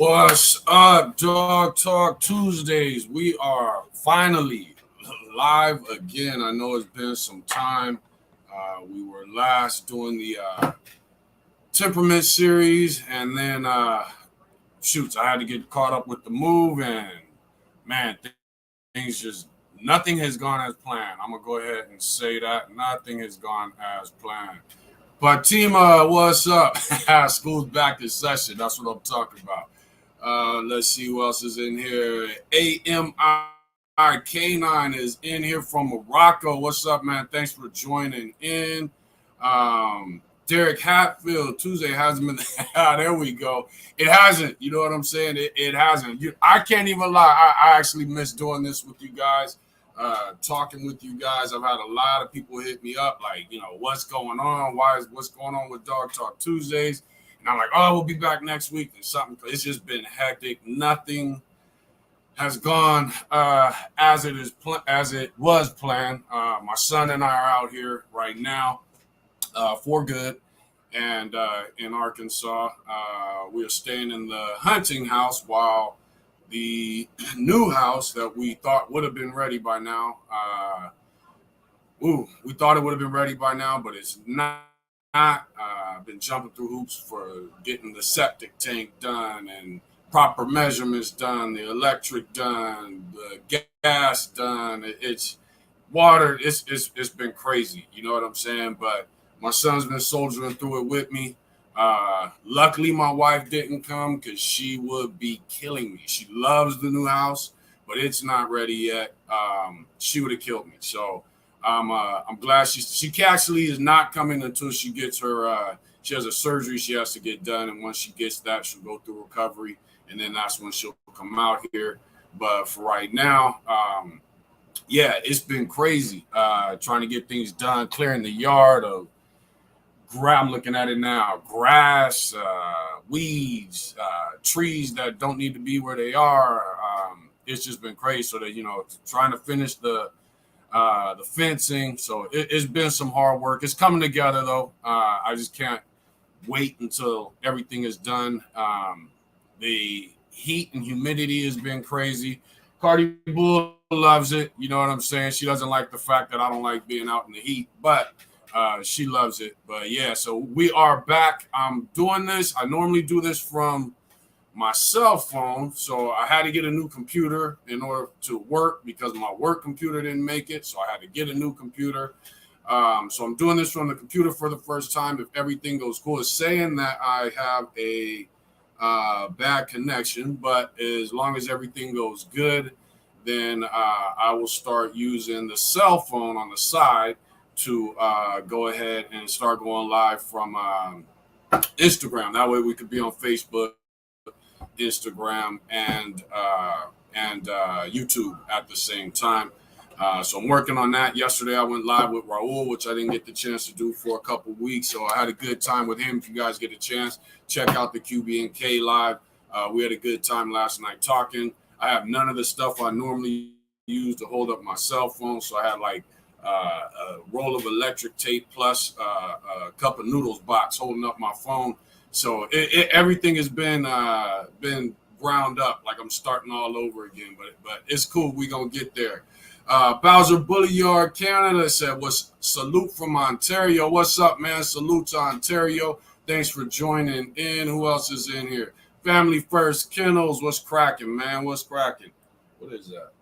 What's up, Dog Talk Tuesdays? We are finally live again. I know it's been some time. We were last doing the Temperament Series, and then shoots, I had to get caught up with the move, and man, things just nothing has gone as planned. I'm gonna go ahead and say that nothing has gone as planned. But team, what's up? School's back in session. That's what I'm talking about. Let's see who else is in here. AMI K9 is in here from Morocco. What's up, man? Thanks for joining in. Derek Hatfield, Tuesday hasn't been. There we go. It hasn't. You know what I'm saying? It hasn't. I can't even lie. I actually miss doing this with you guys, talking with you guys. I've had a lot of people hit me up, like, what's going on? What's going on with Dog Talk Tuesdays? And I'm like, oh, we'll be back next week. And something. It's just been hectic. Nothing has gone as it was planned. My son and I are out here right now for good, and in Arkansas, we are staying in the hunting house while the new house that we thought would have been ready by now. We thought it would have been ready by now, but it's not. I've been jumping through hoops for getting the septic tank done and proper measurements done, the electric done, the gas done. It's water. It's been crazy. You know what I'm saying? But my son's been soldiering through it with me. Luckily, my wife didn't come because she would be killing me. She loves the new house, but it's not ready yet. She would have killed me. So I'm glad she actually is not coming until she gets her. She has a surgery she has to get done, and once she gets that, she'll go through recovery, and then that's when she'll come out here. But for right now, yeah, it's been crazy trying to get things done, clearing the yard of. I'm looking at it now. Grass, weeds, trees that don't need to be where they are. It's just been crazy. So that trying to finish the fencing. So it's been some hard work. It's coming together though. I just can't wait until everything is done. The heat and humidity has been crazy. Cardi Bull loves it. You know what I'm saying? She doesn't like the fact that I don't like being out in the heat, but she loves it. But yeah, so we are back. I'm doing this. I normally do this from my cell phone, so I had to get a new computer in order to work because my work computer didn't make it, so I had to get a new computer. So I'm doing this from the computer for the first time. If everything goes cool, it's saying that I have a bad connection, but as long as everything goes good, then I will start using the cell phone on the side to go ahead and start going live from Instagram. That way we could be on Facebook, Instagram, and YouTube at the same time. So I'm working on that. Yesterday I went live with Raul, which I didn't get the chance to do for a couple weeks. So I had a good time with him. If you guys get a chance, check out the QB&K live. We had a good time last night talking. I have none of the stuff I normally use to hold up my cell phone. So I had like a roll of electric tape plus a cup of noodles box holding up my phone. So everything has been ground up, like I'm starting all over again. But it's cool. We're going to get there. Bowser Bullyard Canada said, salute from Ontario. What's up, man? Salute to Ontario. Thanks for joining in. Who else is in here? Family First Kennels. What's cracking, man? What's cracking? What is that?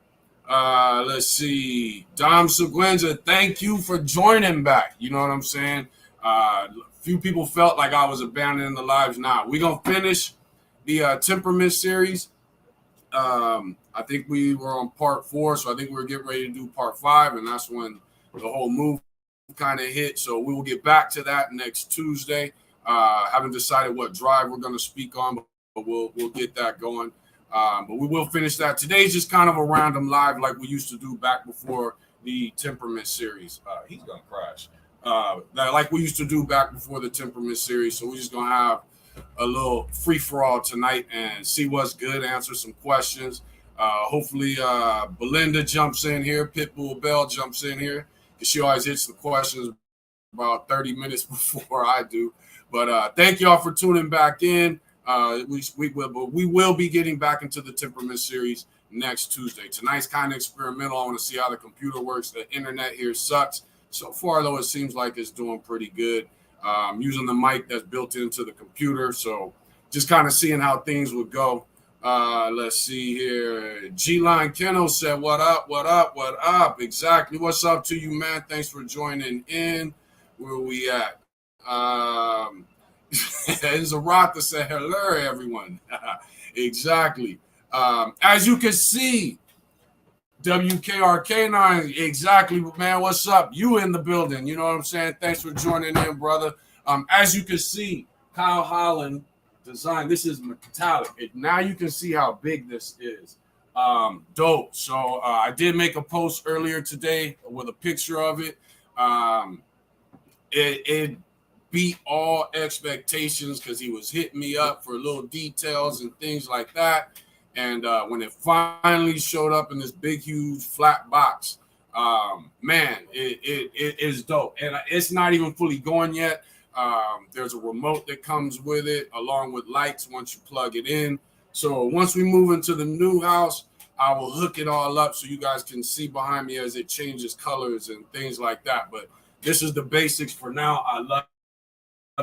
Let's see. Dom Seguenza, thank you for joining back. You know what I'm saying? Few people felt like I was abandoning the lives. Nah, we're going to finish the Temperament Series. I think we were on part 4, so I think we were getting ready to do part 5, and that's when the whole move kind of hit. So we will get back to that next Tuesday. Haven't decided what drive we're going to speak on, but we'll get that going. But we will finish that. Today's just kind of a random live like we used to do back before the Temperament Series. He's going to crash. Like we used to do back before the Temperament Series. So we're just going to have a little free-for-all tonight and see what's good, answer some questions. Hopefully Belinda jumps in here, Pitbull Bell jumps in here, because she always hits the questions about 30 minutes before I do. But thank y'all for tuning back in. We will be getting back into the Temperament Series next Tuesday. Tonight's kind of experimental. I want to see how the computer works. The internet here sucks. So far, though, it seems like it's doing pretty good. Using the mic that's built into the computer. So just kind of seeing how things would go. Let's see here. G-Line Keno said, what up, what up, what up? Exactly. What's up to you, man? Thanks for joining in. Where we at? There's a rock that said, hello, everyone. Exactly. As you can see, WKRK9, exactly, man. What's up? You in the building. You know what I'm saying? Thanks for joining in, brother. As you can see, Kyle Holland design. This is metallic. Now you can see how big this is. Dope. So I did make a post earlier today with a picture of it. It beat all expectations because he was hitting me up for little details and things like that. And when it finally showed up in this big, huge flat box, man, it is dope. And it's not even fully going yet. There's a remote that comes with it along with lights once you plug it in. So once we move into the new house, I will hook it all up so you guys can see behind me as it changes colors and things like that. But this is the basics for now. I love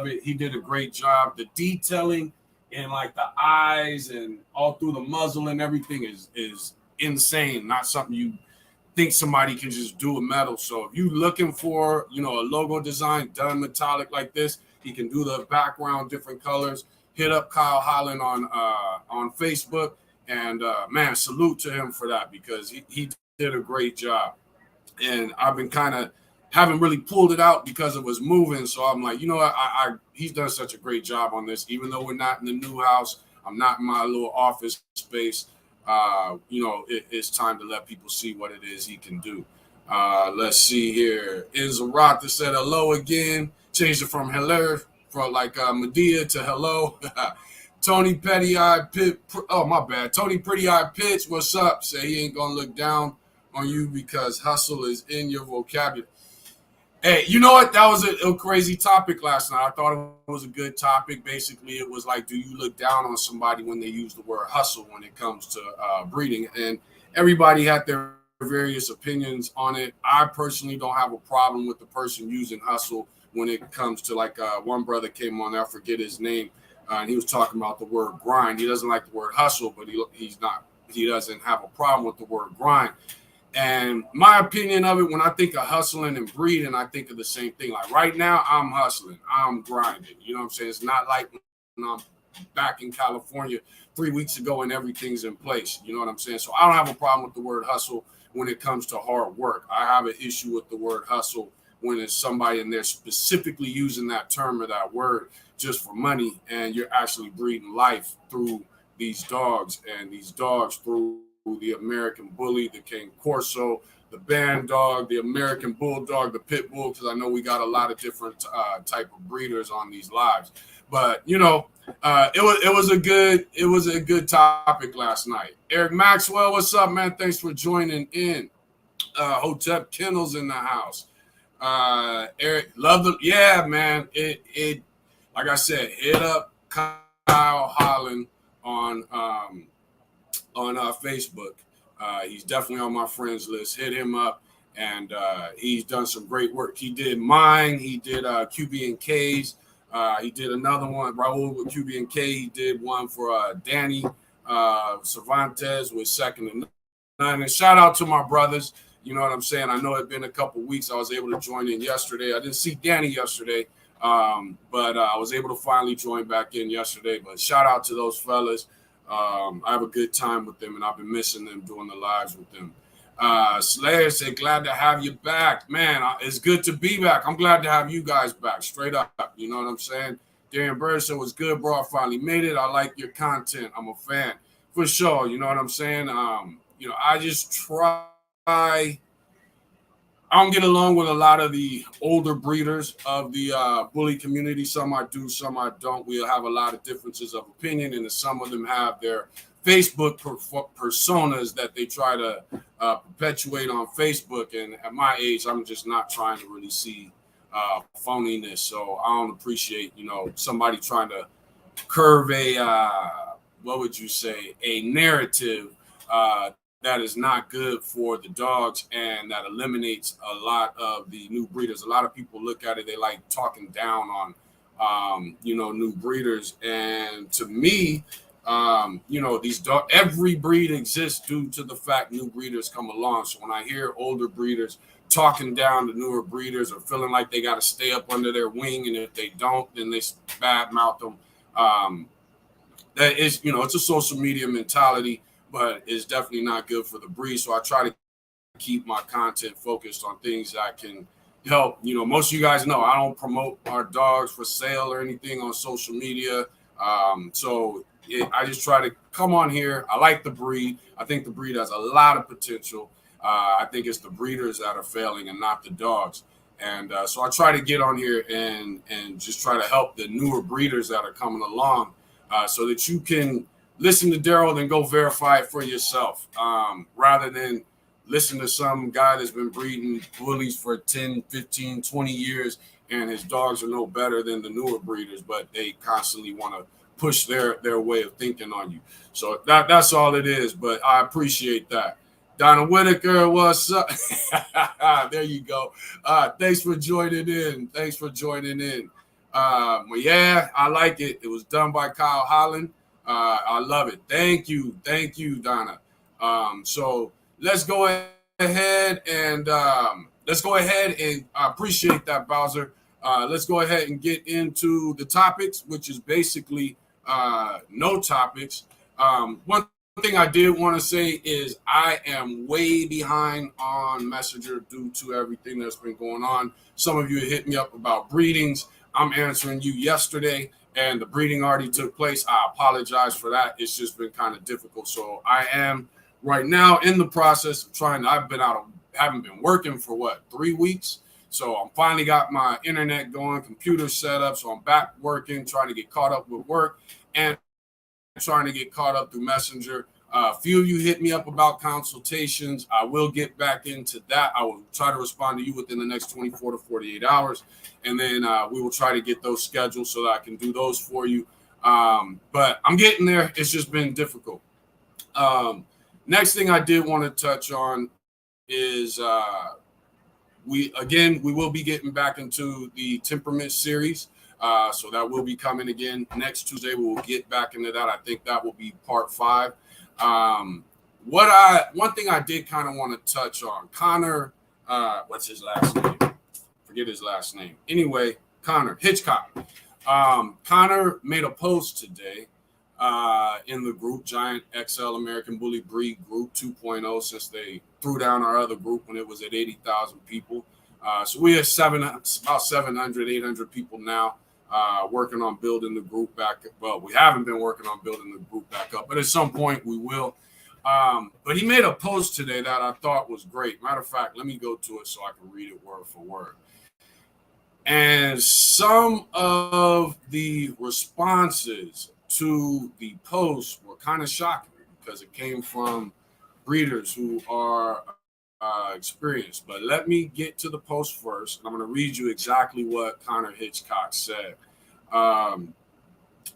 it. He did a great job. The detailing and like the eyes and all through the muzzle and everything is insane. Not something you think somebody can just do with metal. So if you're looking for, a logo design done metallic like this, he can do the background, different colors. Hit up Kyle Holland on Facebook. And, man, salute to him for that because he did a great job. And I've been haven't really pulled it out because it was moving. So I'm like, he's done such a great job on this. Even though we're not in the new house, I'm not in my little office space. It's time to let people see what it is he can do. Let's see here. Is a rock that said hello again. Changed it from hello, from like Medea to hello. Tony Petty Eye Pit. Oh, my bad. Tony Pretty Eye Pitch. What's up? Say he ain't going to look down on you because hustle is in your vocabulary. Hey, you know what? That was a crazy topic last night. I thought it was a good topic. Basically, it was like, do you look down on somebody when they use the word hustle when it comes to breeding? And everybody had their various opinions on it. I personally don't have a problem with the person using hustle when it comes to like one brother came on there, I forget his name, and he was talking about the word grind. He doesn't like the word hustle, but he doesn't have a problem with the word grind. And my opinion of it, when I think of hustling and breeding, I think of the same thing. Like right now, I'm hustling. I'm grinding. You know what I'm saying? It's not like when I'm back in California 3 weeks ago and everything's in place. You know what I'm saying? So I don't have a problem with the word hustle when it comes to hard work. I have an issue with the word hustle when it's somebody and they're specifically using that term or that word just for money, and you're actually breeding life through these dogs, and these dogs through the American Bully, the Cane Corso, the Band Dog, the American Bulldog, the Pit Bull, because I know we got a lot of different type of breeders on these lives. But it was a good topic last night. Eric Maxwell, what's up, man? Thanks for joining in. Hotep Kennels in the house. Eric, man. It like I said, hit up Kyle Holland on Facebook. He's definitely on my friends list. Hit him up, and he's done some great work. He did mine. He did QB and K's. He did another one, Raul with QB and K. He did one for Danny Cervantes with Second and Nine. And shout out to my brothers. You know what I'm saying? I know it's been a couple weeks. I was able to join in yesterday. I didn't see Danny yesterday, but I was able to finally join back in yesterday. But shout out to those fellas. I have a good time with them, and I've been missing them doing the lives with them. Slayer said, glad to have you back. Man, it's good to be back. I'm glad to have you guys back, straight up. You know what I'm saying? Darren Bird said, was good, bro. I finally made it. I like your content. I'm a fan. For sure. You know what I'm saying? I just try. I don't get along with a lot of the older breeders of the bully community. Some I do, some I don't. We'll have a lot of differences of opinion, and some of them have their Facebook personas that they try to perpetuate on Facebook. And at my age, I'm just not trying to really see phoniness. So I don't appreciate, somebody trying to curve what would you say, a narrative that is not good for the dogs and that eliminates a lot of the new breeders. A lot of people look at it, they like talking down on, new breeders. And to me, these dogs, every breed exists due to the fact new breeders come along. So when I hear older breeders talking down to newer breeders or feeling like they got to stay up under their wing, and if they don't, then they bad mouth them. That is, it's a social media mentality, but it's definitely not good for the breed. So I try to keep my content focused on things that can help. Most of you guys know I don't promote our dogs for sale or anything on social media. I just try to come on here. I like the breed. I think the breed has a lot of potential. I think it's the breeders that are failing and not the dogs. And so I try to get on here and just try to help the newer breeders that are coming along so that you can listen to Daryl and go verify it for yourself rather than listen to some guy that's been breeding bullies for 10, 15, 20 years and his dogs are no better than the newer breeders, but they constantly want to push their way of thinking on you. So that's all it is, but I appreciate that. Donna Whitaker, what's up? There you go. Thanks for joining in. Yeah, I like it. It was done by Kyle Holland. I love it. Thank you, Donna. So let's go ahead and I appreciate that, Bowser. Let's go ahead and get into the topics, which is basically no topics. One thing I did want to say is I am way behind on Messenger due to everything that's been going on. Some of you hit me up about breedings. I'm answering you yesterday, and the breeding already took place. I apologize for that. It's just been kind of difficult. So I am right now in the process of trying. Haven't been working for 3 weeks. So I'm finally got my internet going, computer set up. So I'm back working, trying to get caught up with work and trying to get caught up through Messenger. A few of you hit me up about consultations. I will get back into that. I will try to respond to you within the next 24 to 48 hours. And then we will try to get those scheduled so that I can do those for you. But I'm getting there. It's just been difficult. Next thing I did want to touch on is we will be getting back into the Temperament Series. So that will be coming again next Tuesday. We will get back into that. I think that will be part 5. One thing I did kind of want to touch on, Connor, what's his last name? Forget his last name. Anyway, Connor Hitchcock. Connor made a post today in the group, Giant XL American Bully Breed Group 2.0, since they threw down our other group when it was at 80,000 people. So we have about 700, 800 people now working on building the group back up. Well, we haven't been working on building the group back up, but at some point we will. But he made a post today that I thought was great. Matter of fact, let me go to it so I can read it word for word. And some of the responses to the post were kind of shocking because it came from breeders who are experienced. But let me get to the post first. I'm going to read you exactly what Connor Hitchcock said.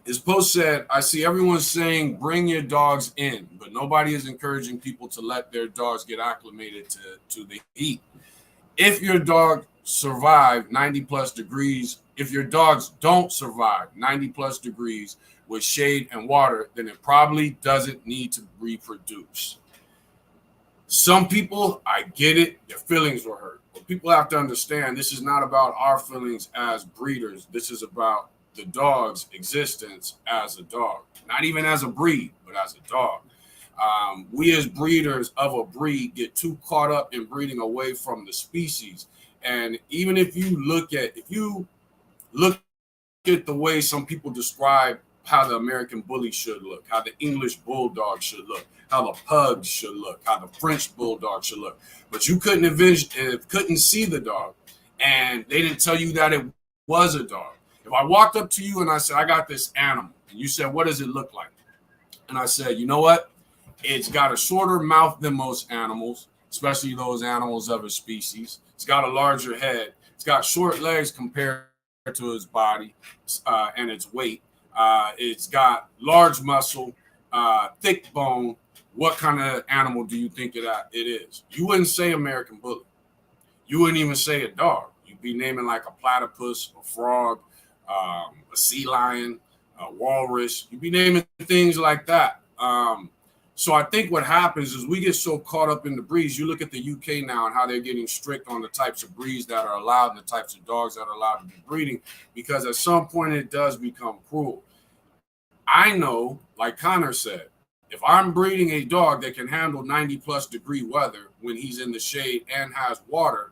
His post said, I see everyone saying bring your dogs in, but nobody is encouraging people to let their dogs get acclimated to the heat. If your dog survive 90 plus degrees, if your dogs don't survive 90 plus degrees with shade and water, then it probably doesn't need to reproduce. Some people, I get it, their feelings were hurt. But people have to understand this is not about our feelings as breeders. This is about the dog's existence as a dog. Not even as a breed, but as a dog. We as breeders of a breed get too caught up in breeding away from the species. And even if you look at the way some people describe how the American Bully should look, how the English Bulldog should look, how the Pug should look, how the French Bulldog should look. But you couldn't see the dog, and they didn't tell you that it was a dog. If I walked up to you and I said, I got this animal, and you said, what does it look like? And I said, you know what? It's got a shorter mouth than most animals, especially those animals of a species. It's got a larger head. It's got short legs compared to its body and its weight. It's got large muscle, thick bone. What kind of animal do you think it is? You wouldn't say American Bully. You wouldn't even say a dog. You'd be naming like a platypus, a frog, a sea lion, a walrus. You'd be naming things like that. So I think what happens is we get so caught up in the breeds. You look at the UK now and how they're getting strict on the types of breeds that are allowed and the types of dogs that are allowed to be breeding, because at some point it does become cruel. I know, like Connor said, if I'm breeding a dog that can handle 90+ degree weather when he's in the shade and has water,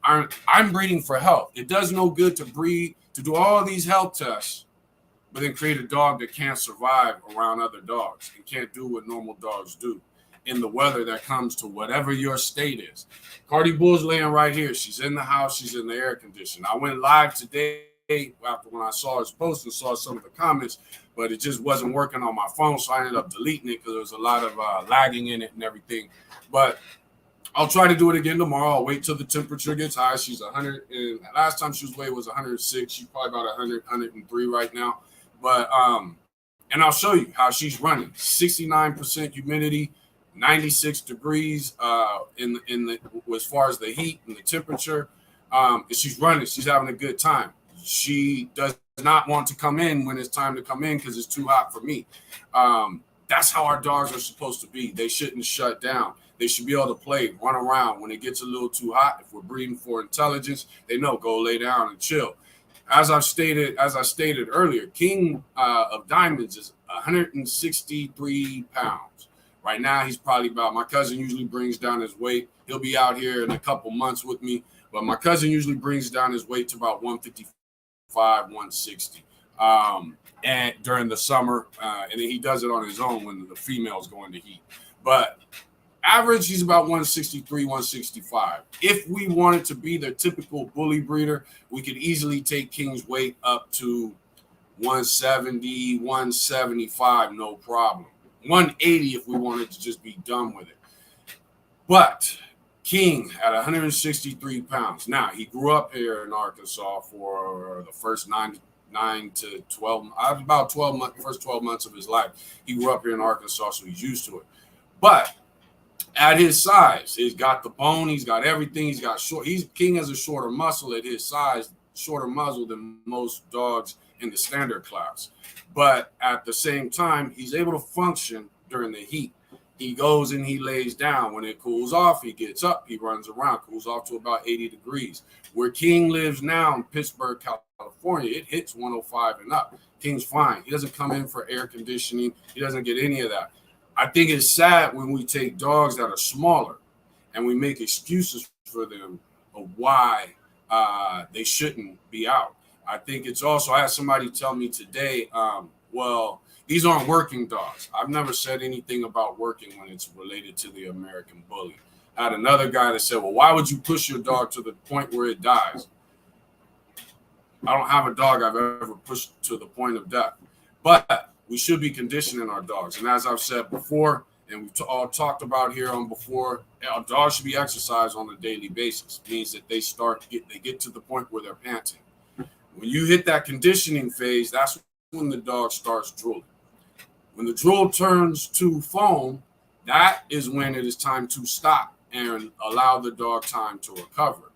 I'm breeding for health. It does no good to breed, to do all these health tests, but then create a dog that can't survive around other dogs and can't do what normal dogs do in the weather that comes to whatever your state is. Cardi Bull's laying right here. She's in the house. She's in the air conditioner. I went live today after when I saw his post and saw some of the comments, but it just wasn't working on my phone, so I ended up deleting it because there was a lot of lagging in it and everything. But I'll try to do it again tomorrow. I'll wait till the temperature gets high. She's 100, and last time she was weighed was 106. She's probably about 100, 103 right now. But and I'll show you how she's running. 69% humidity, 96 degrees in the as far as the heat and the temperature. And she's running. She's having a good time. She does not want to come in when it's time to come in because it's too hot for me. That's how our dogs are supposed to be. They shouldn't shut down. They should be able to play, run around. When it gets a little too hot, if we're breeding for intelligence, they know, go lay down and chill. As I stated earlier, King of Diamonds is 163 pounds. Right now, he's probably about, my cousin usually brings down his weight. He'll be out here in a couple months with me, but my cousin usually brings down his weight to about 155, 160 and during the summer, and then he does it on his own when the females go into heat. But average, he's about 163, 165. If we wanted to be the typical bully breeder, we could easily take King's weight up to 170, 175, no problem. 180 if we wanted to just be done with it. But King at 163 pounds. Now, he grew up here in Arkansas for the first 9 to 12, about 12 months, first 12 months of his life. He grew up here in Arkansas, so he's used to it. But at his size, he's got the bone, he's got everything, he's got short. King has a shorter muscle at his size, shorter muzzle than most dogs in the standard class. But at the same time, he's able to function during the heat. He goes and he lays down. When it cools off, he gets up, he runs around, cools off to about 80 degrees. Where King lives now in Pittsburgh, California, it hits 105 and up. King's fine. He doesn't come in for air conditioning. He doesn't get any of that. I think it's sad when we take dogs that are smaller and we make excuses for them of why they shouldn't be out. I think it's also, I had somebody tell me today, well, these aren't working dogs. I've never said anything about working when it's related to the American Bully. I had another guy that said, well, why would you push your dog to the point where it dies? I don't have a dog I've ever pushed to the point of death. But we should be conditioning our dogs. And as I've said before, and we've all talked about here on before, our dogs should be exercised on a daily basis. It means that they get to the point where they're panting. When you hit that conditioning phase, that's when the dog starts drooling. When the drool turns to foam, that is when it is time to stop and allow the dog time to recover.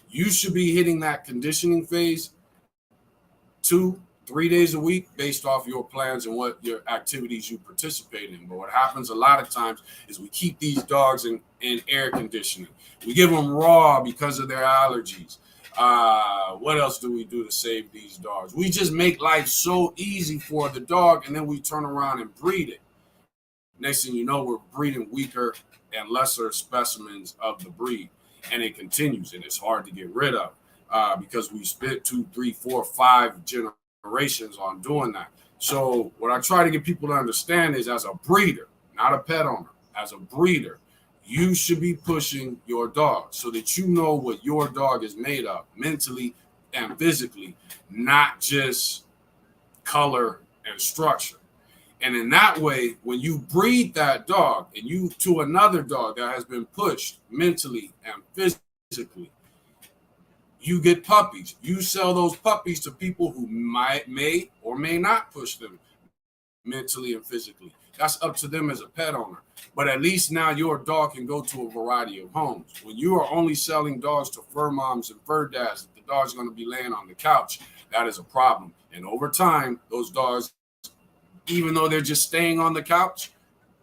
You should be hitting that conditioning phase 2-3 days a week based off your plans and what your activities you participate in. But what happens a lot of times is we keep these dogs in air conditioning. We give them raw because of their allergies. What else do we do to save these dogs? We just make life so easy for the dog, and then we turn around and breed it. Next thing you know, we're breeding weaker and lesser specimens of the breed, and it continues, and it's hard to get rid of because we spent 2, 3, 4, 5 generations on doing that. So what I try to get people to understand is, as a breeder, not a pet owner, as a breeder, you should be pushing your dog so that you know what your dog is made of mentally and physically, not just color and structure. And in that way, when you breed that dog and you to another dog that has been pushed mentally and physically, You get puppies. You sell those puppies to people who may or may not push them mentally and physically. That's up to them as a pet owner. But at least now your dog can go to a variety of homes. When you are only selling dogs to fur moms and fur dads, the dog's going to be laying on the couch. That is a problem. And over time, those dogs, even though they're just staying on the couch,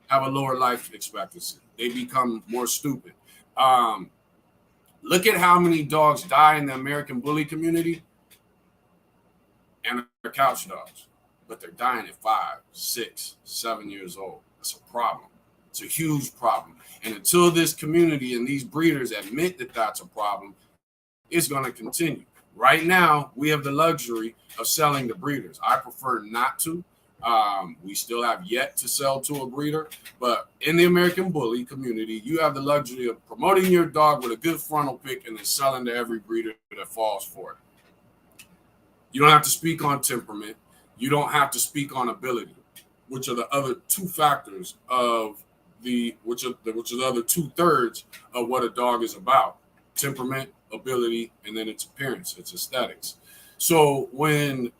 have a lower life expectancy. They become more stupid. Look at how many dogs die in the American bully community, and they're couch dogs, but they're dying at 5, 6, 7 years old. That's a problem. It's a huge problem. And until this community and these breeders admit that that's a problem, it's going to continue. Right now, we have the luxury of selling to breeders. I prefer not to. We still have yet to sell to a breeder, but in the American bully community, you have the luxury of promoting your dog with a good frontal pick and then selling to every breeder that falls for it. You don't have to speak on temperament. You don't have to speak on ability, which are the other two factors of which are the other 2/3 of what a dog is about: temperament, ability, and then its appearance, its aesthetics. So when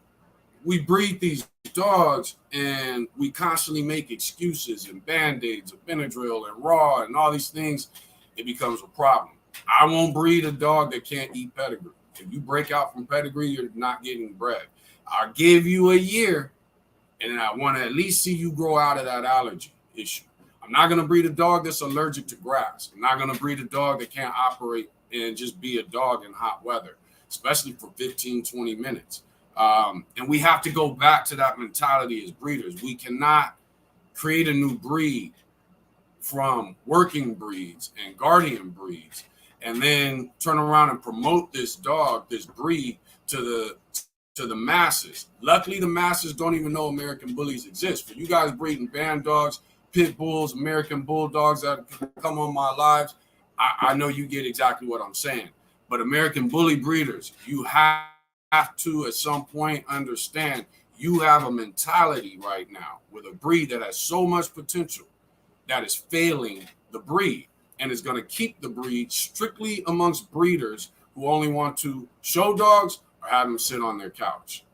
we breed these dogs and we constantly make excuses and band-aids of Benadryl and raw and all these things, it becomes a problem. I won't breed a dog that can't eat pedigree. If you break out from pedigree, you're not getting bred. I'll give you a year, and I want to at least see you grow out of that allergy issue. I'm not going to breed a dog that's allergic to grass. I'm not going to breed a dog that can't operate and just be a dog in hot weather, especially for 15, 20 minutes. And we have to go back to that mentality as breeders. We cannot create a new breed from working breeds and guardian breeds and then turn around and promote this dog, this breed to the masses. Luckily, the masses don't even know American bullies exist. For you guys breeding band dogs, pit bulls, American bulldogs that come on my lives, I know you get exactly what I'm saying. But American bully breeders, you have to at some point understand you have a mentality right now with a breed that has so much potential that is failing the breed and is going to keep the breed strictly amongst breeders who only want to show dogs or have them sit on their couch.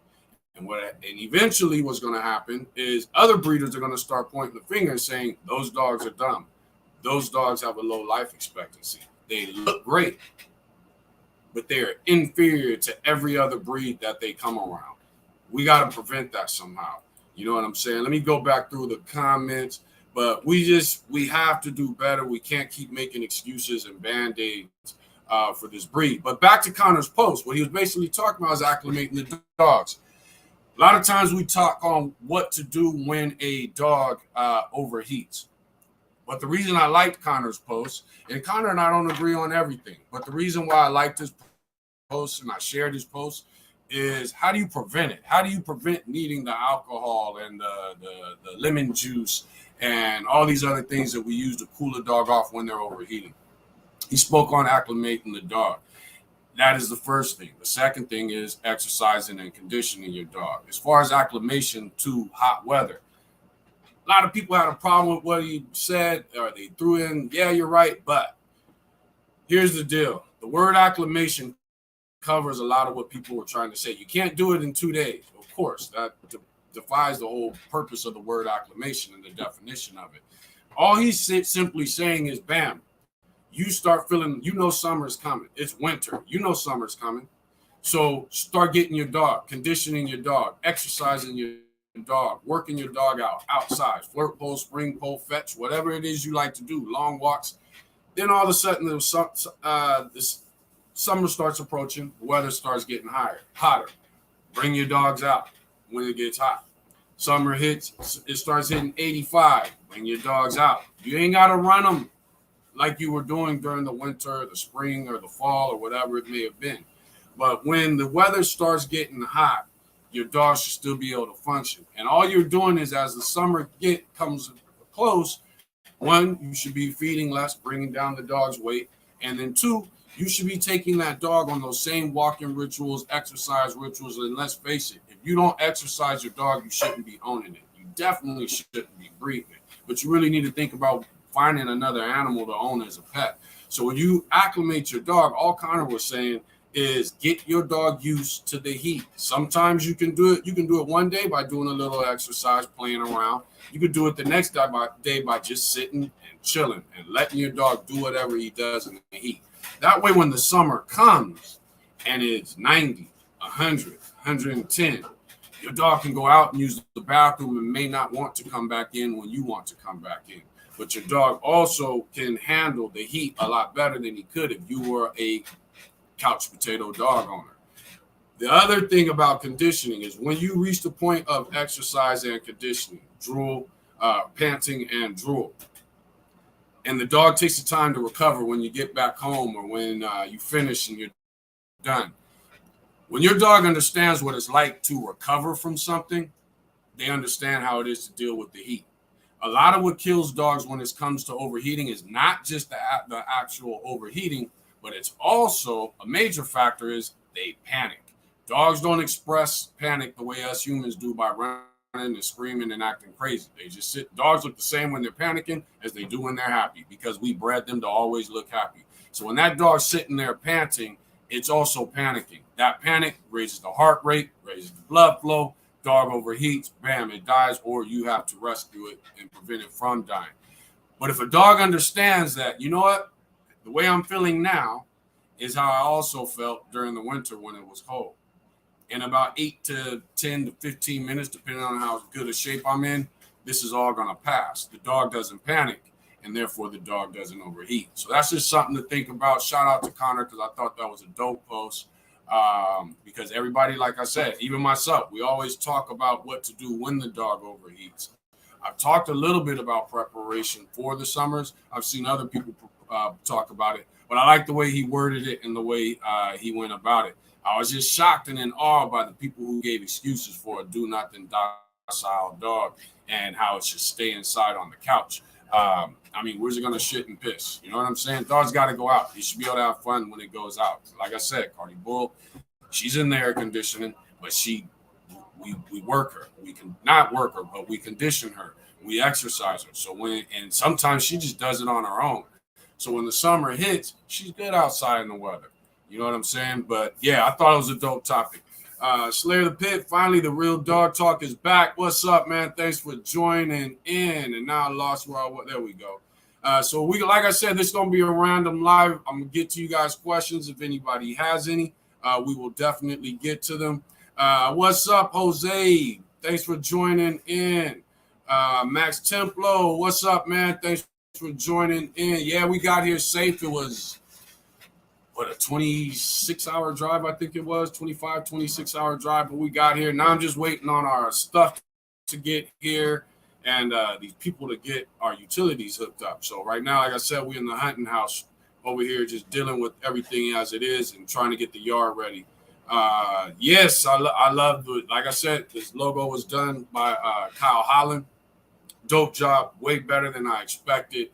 And eventually what's going to happen is other breeders are going to start pointing the finger and saying, those dogs are dumb. Those dogs have a low life expectancy. They look great, but they are inferior to every other breed that they come around. We got to prevent that somehow. You know what I'm saying? Let me go back through the comments, but we have to do better. We can't keep making excuses and band-aids for this breed. But back to Connor's post, what he was basically talking about is acclimating the dogs. A lot of times we talk on what to do when a dog overheats. But the reason I liked Connor's post, and Connor and I don't agree on everything, but the reason why I liked his post and I shared his post is, how do you prevent it? How do you prevent needing the alcohol and the lemon juice and all these other things that we use to cool a dog off when they're overheating? He spoke on acclimating the dog. That is the first thing. The second thing is exercising and conditioning your dog. As far as acclimation to hot weather, a lot of people had a problem with what he said, or they threw in, yeah, you're right, but here's the deal. The word acclimation covers a lot of what people were trying to say. You can't do it in 2 days. Of course, that defies the whole purpose of the word acclimation and the definition of it. All he's simply saying is, bam, you start feeling, summer's coming. It's winter. Summer's coming. So start getting your dog, conditioning your dog, exercising your dog, working your dog out outside, flirt pole, spring pole, fetch, whatever it is you like to do, long walks. Then all of a sudden, this summer starts approaching, the weather starts getting hotter. Bring your dogs out when it gets hot. Summer hits, it starts hitting 85. Bring your dogs out. You ain't got to run them like you were doing during the winter, the spring, or the fall, or whatever it may have been. But when the weather starts getting hot, your dog should still be able to function. And all you're doing is, as the summer comes close, one, you should be feeding less, bringing down the dog's weight. And then two, you should be taking that dog on those same walking rituals, exercise rituals. And let's face it, if you don't exercise your dog, you shouldn't be owning it. You definitely shouldn't be breeding it. But you really need to think about finding another animal to own as a pet. So when you acclimate your dog, all Connor was saying is get your dog used to the heat. Sometimes you can do it. You can do it one day by doing a little exercise, playing around. You could do it the next day by just sitting and chilling and letting your dog do whatever he does in the heat. That way, when the summer comes and it's 90, 100, 110, your dog can go out and use the bathroom and may not want to come back in when you want to come back in. But your dog also can handle the heat a lot better than he could if you were a couch potato dog owner. The other thing about conditioning is when you reach the point of exercise and conditioning, drool, panting and drool, and the dog takes the time to recover when you get back home or when you finish and you're done. When your dog understands what it's like to recover from something, they understand how it is to deal with the heat. A lot of what kills dogs when it comes to overheating is not just the actual overheating, but it's also a major factor is they panic. Dogs don't express panic the way us humans do by running and screaming and acting crazy. They just sit. Dogs look the same when they're panicking as they do when they're happy because we bred them to always look happy. So when that dog's sitting there panting, it's also panicking. That panic raises the heart rate, raises the blood flow. Dog overheats, bam, it dies, or you have to rescue it and prevent it from dying. But if a dog understands that, you know what, the way I'm feeling now is how I also felt during the winter when it was cold. In about 8 to 10 to 15 minutes, depending on how good a shape I'm in, this is all going to pass. The dog doesn't panic, and therefore the dog doesn't overheat. So that's just something to think about. Shout out to Connor because I thought that was a dope post. Because everybody, like I said, even myself, we always talk about what to do when the dog overheats. I've talked a little bit about preparation for the summers. I've seen other people talk about it, but I like the way he worded it and the way he went about it. I was just shocked and in awe by the people who gave excuses for a do-nothing docile dog and how it should stay inside on the couch. I mean, where's it going to shit and piss? You know what I'm saying? Dogs got to go out. He should be able to have fun when it goes out. Like I said, Cardi Bull, she's in the air conditioning, but we work her. We can not work her, but we condition her. We exercise her. So and sometimes she just does it on her own. So when the summer hits, she's good outside in the weather. You know what I'm saying? But yeah, I thought it was a dope topic. Slayer the Pit, finally the real dog talk is back. What's up, man? Thanks for joining in. And now I lost where I was. There we go. So we, like I said, this is gonna be a random live. I'm gonna get to you guys questions if anybody has any. We will definitely get to them. What's up, Jose? Thanks for joining in. Max Templo, what's up, man? Thanks for joining in. Yeah, we got here safe. It was a 26-hour drive, I think it was, 26-hour drive, but we got here. Now I'm just waiting on our stuff to get here and these people to get our utilities hooked up. So right now, like I said, we're in the hunting house over here just dealing with everything as it is and trying to get the yard ready. Yes, I love it. Like I said, this logo was done by Kyle Holland. Dope job, way better than I expected.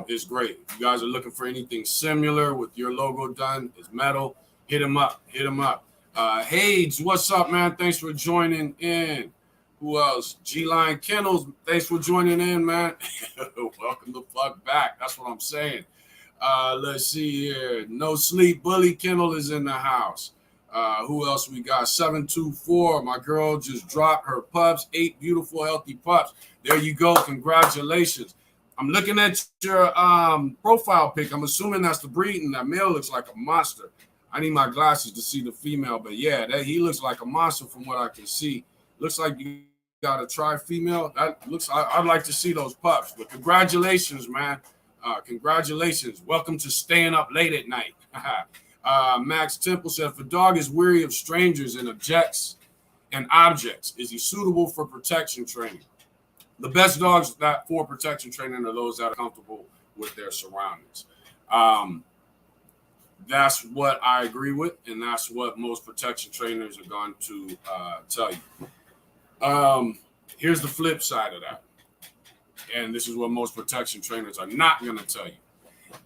It's great. If you guys are looking for anything similar with your logo done, it's metal. Hit him up. Hades, what's up, man? Thanks for joining in. Who else? G-Line Kennels, thanks for joining in, man. Welcome the fuck back. That's what I'm saying. Let's see here. No Sleep Bully Kennel is in the house. Who else we got? 724. My girl just dropped her pups. 8 beautiful, healthy pups. There you go. Congratulations. I'm looking at your profile pic. I'm assuming that's the breeding. That male looks like a monster. I need my glasses to see the female, but yeah, he looks like a monster from what I can see. Looks like you got a tri-female. I'd like to see those pups. But congratulations, man. Congratulations. Welcome to staying up late at night. Max Temple said, if a dog is weary of strangers and objects, is he suitable for protection training? The best dogs that for protection training are those that are comfortable with their surroundings. That's what I agree with, and that's what most protection trainers are going to tell you. Here's the flip side of that, and this is what most protection trainers are not going to tell you.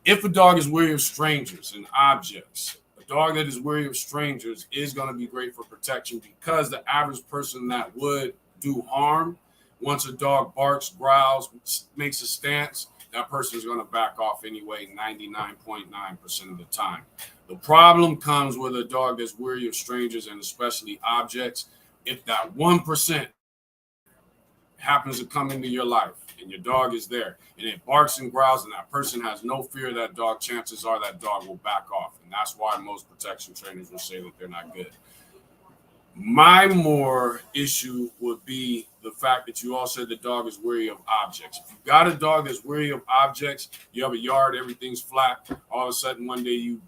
If a dog is weary of strangers and objects, a dog that is weary of strangers is going to be great for protection because the average person that would do harm, once a dog barks, growls, makes a stance, that person is going to back off anyway 99.9% of the time. The problem comes with a dog that's wary of strangers and especially objects. If that 1% happens to come into your life and your dog is there and it barks and growls and that person has no fear of that dog, chances are that dog will back off. And that's why most protection trainers will say that they're not good. My more issue would be the fact that you all said the dog is wary of objects. If you've got a dog that's wary of objects, you have a yard, everything's flat, all of a sudden one day you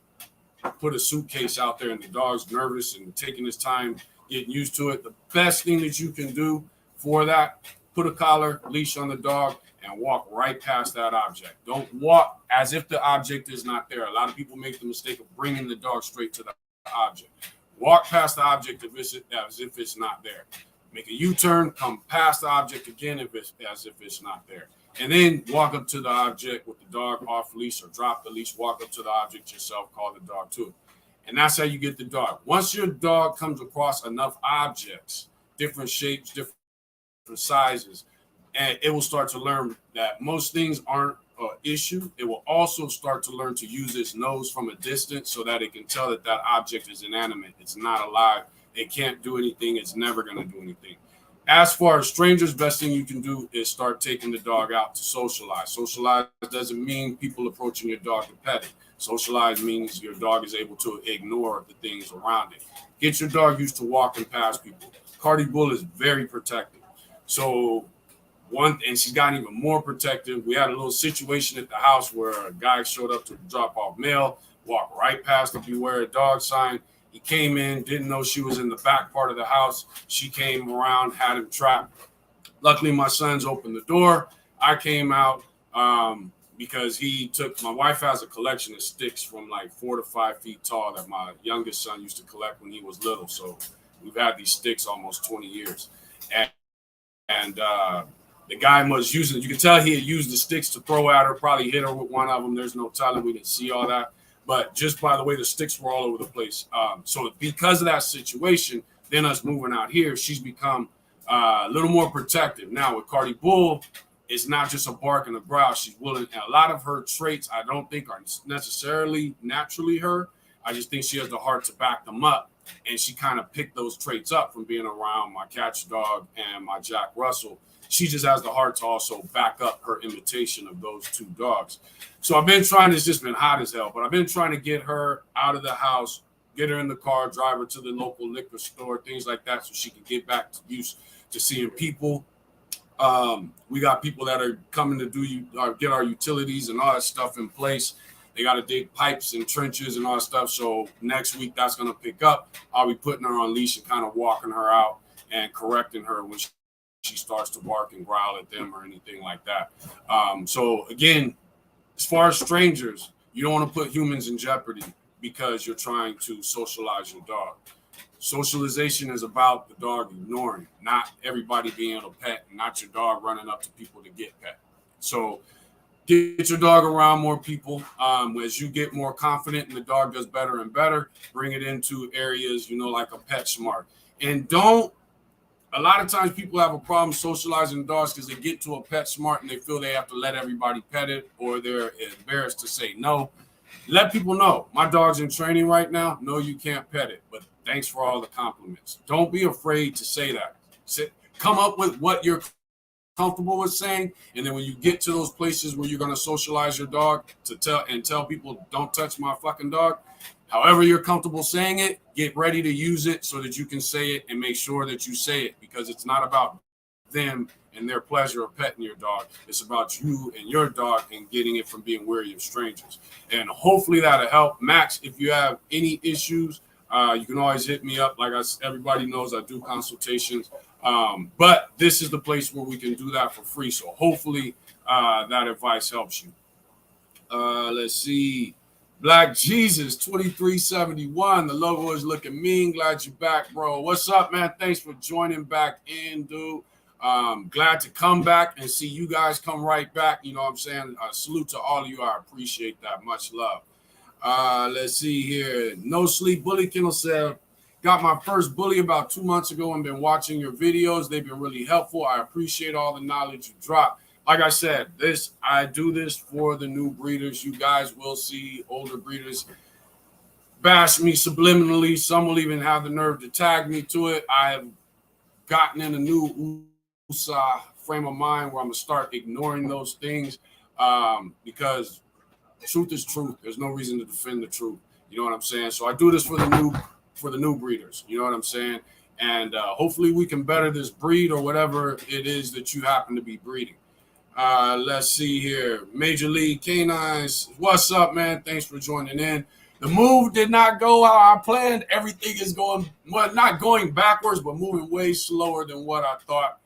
put a suitcase out there and the dog's nervous and taking his time getting used to it. The best thing that you can do for that, put a collar, leash on the dog, and walk right past that object. Don't walk as if the object is not there. A lot of people make the mistake of bringing the dog straight to the object. Walk past the object as if it's not there. Make a U-turn, come past the object again as if it's not there. And then walk up to the object with the dog off leash or drop the leash, walk up to the object yourself, call the dog to it. And that's how you get the dog. Once your dog comes across enough objects, different shapes, different sizes, and it will start to learn that most things aren't an issue. It will also start to learn to use its nose from a distance so that it can tell that that object is inanimate. It's not alive. It can't do anything. It's never going to do anything. As far as strangers, best thing you can do is start taking the dog out to socialize. Socialize doesn't mean people approaching your dog to pet it. Socialize means your dog is able to ignore the things around it. Get your dog used to walking past people. Cardi Bull is very protective. So and she's gotten even more protective. We had a little situation at the house where a guy showed up to drop off mail, walked right past the beware of dog sign. He came in, didn't know she was in the back part of the house. She came around, had him trapped. Luckily, my sons opened the door. I came out because my wife has a collection of sticks from like 4 to 5 feet tall that my youngest son used to collect when he was little. So we've had these sticks almost 20 years. And the guy was using, you can tell he had used the sticks to throw at her, probably hit her with one of them. There's no telling. We didn't see all that. But just by the way, the sticks were all over the place. So because of that situation, then us moving out here, she's become a little more protective. Now with Cardi Bull, it's not just a bark and a growl. She's willing. And a lot of her traits, I don't think are necessarily naturally her. I just think she has the heart to back them up. And she kind of picked those traits up from being around my catch dog and my Jack Russell. She just has the heart to also back up her imitation of those two dogs. So I've been trying, it's just been hot as hell, but I've been trying to get her out of the house, get her in the car, drive her to the local liquor store, things like that, so she can get back to used to seeing people. We got people that are coming to get our utilities and all that stuff in place. They got to dig pipes and trenches and all that stuff. So next week that's going to pick up. I'll be putting her on leash and kind of walking her out and correcting her when she starts to bark and growl at them or anything like that. So again, as far as strangers, you don't want to put humans in jeopardy because you're trying to socialize your dog. Socialization is about the dog ignoring, not everybody being able to pet, and not your dog running up to people to get pet. So get your dog around more people. As you get more confident and the dog does better and better, bring it into areas, like a PetSmart. And a lot of times people have a problem socializing dogs because they get to a PetSmart and they feel they have to let everybody pet it or they're embarrassed to say no. Let people know, my dog's in training right now. No, you can't pet it, but thanks for all the compliments. Don't be afraid to say that. Come up with what you're comfortable with saying, and then when you get to those places where you're going to socialize your dog to tell people, don't touch my fucking dog, however you're comfortable saying it, get ready to use it so that you can say it and make sure that you say it, because it's not about them and their pleasure of petting your dog. It's about you and your dog and getting it from being wary of strangers. And hopefully that'll help. Max, if you have any issues, you can always hit me up. Like everybody knows, I do consultations. But this is the place where we can do that for free. So hopefully that advice helps you. Let's see. Black Jesus 2371. The logo is looking mean. Glad you're back, bro. What's up, man? Thanks for joining back in, dude. Glad to come back and see you guys come right back. You know what I'm saying? Salute to all of you. I appreciate that. Much love. Let's see here. No Sleep Bully Kennel said, got my first bully about 2 months ago and been watching your videos. They've been really helpful. I appreciate all the knowledge you drop. like I said, I do this for the new breeders. You guys will see older breeders bash me subliminally. Some will even have the nerve to tag me to it. I have gotten in a new frame of mind where I'm gonna start ignoring those things because truth is truth. There's no reason to defend the truth. You know what I'm saying? So I do this for the new breeders. You know what I'm saying? And hopefully we can better this breed or whatever it is that you happen to be breeding. Let's see here. Major League Canines. What's up, man? Thanks for joining in. The move did not go how I planned. Everything is going, well, not going backwards, but moving way slower than what I thought.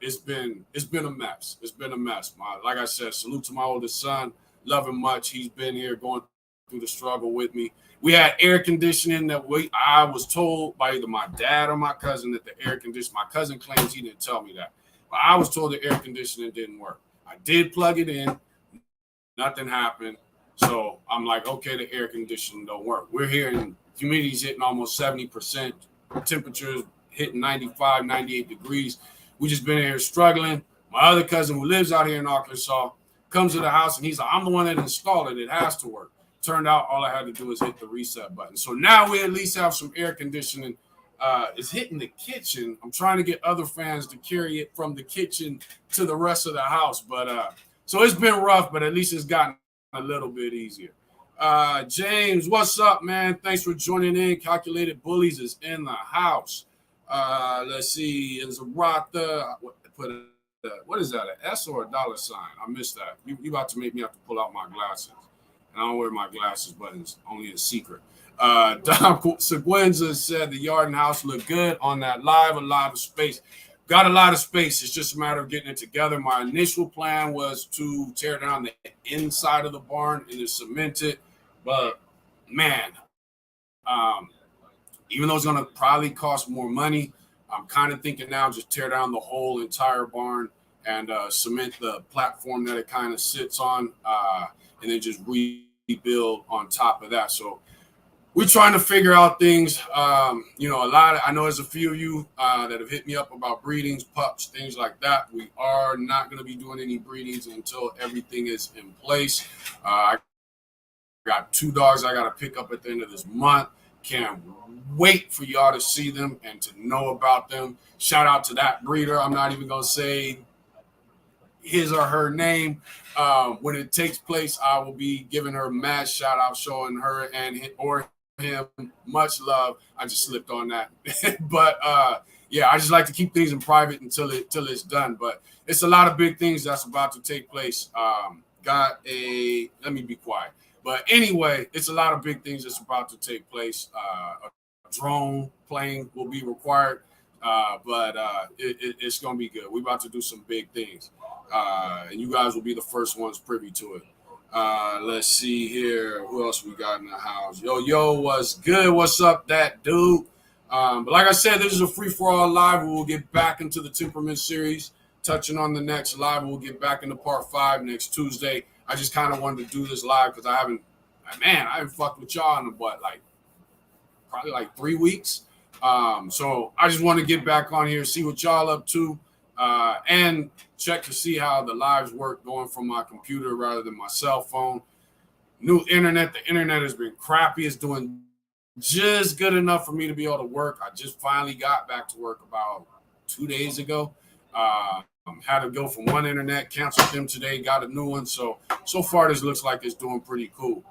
It's been a mess. It's been a mess. Like I said, salute to my oldest son. Love him much. He's been here going through the struggle with me. We had air conditioning I was told by either my dad or my cousin that the air conditioning. My cousin claims he didn't tell me that, but I was told the air conditioning didn't work. I did plug it in. Nothing happened. So I'm like, okay, the air conditioning don't work. We're here and humidity's hitting almost 70%. Temperatures hitting 95, 98 degrees. We just been here struggling. My other cousin who lives out here in Arkansas comes to the house and he's like, I'm the one that installed it. It has to work. Turned out all I had to do is hit the reset button. So now we at least have some air conditioning. It's hitting the kitchen. I'm trying to get other fans to carry it from the kitchen to the rest of the house. But so it's been rough, but at least it's gotten a little bit easier. James, what's up, man? Thanks for joining in. Calculated Bullies is in the house. Let's see. Is Zarata what is that? An S or a dollar sign? I missed that. You about to make me have to pull out my glasses. And I don't wear my glasses, but it's only a secret. Don Seguenza said the yard and house look good on that live. A lot of space. Got a lot of space. It's just a matter of getting it together. My initial plan was to tear down the inside of the barn and to cement it. But, man, even though it's going to probably cost more money, I'm kind of thinking now just tear down the whole entire barn and cement the platform that it kind of sits on and then just rebuild on top of that. So we're trying to figure out things. I know there's a few of you that have hit me up about breedings, pups, things like that. We are not going to be doing any breedings until everything is in place. I got 2 dogs I got to pick up at the end of this month. Can't wait for y'all to see them and to know about them. Shout out to that breeder. I'm not even going to say his or her name. When it takes place, I will be giving her mad shout out, showing her or him much love. I just slipped on that. But yeah, I just like to keep things in private until it's done. But it's a lot of big things that's about to take place. Let me be quiet. But anyway, it's a lot of big things that's about to take place. A drone plane will be required, but it's going to be good. We're about to do some big things, and you guys will be the first ones privy to it. Let's see here. Who else we got in the house? Yo, what's good? What's up, that dude? But like I said, this is a free-for-all live. We will get back into the Temperament Series, touching on the next live. We'll get back into part 5 next Tuesday. I just kind of wanted to do this live because I haven't fucked with y'all in probably like 3 weeks. So I just want to get back on here, see what y'all up to, and check to see how the lives work going from my computer rather than my cell phone. New internet. The internet has been crappy. It's doing just good enough for me to be able to work. I just finally got back to work about 2 days ago. Had to go from one internet, canceled them today, got a new one. So far, this looks like it's doing pretty cool.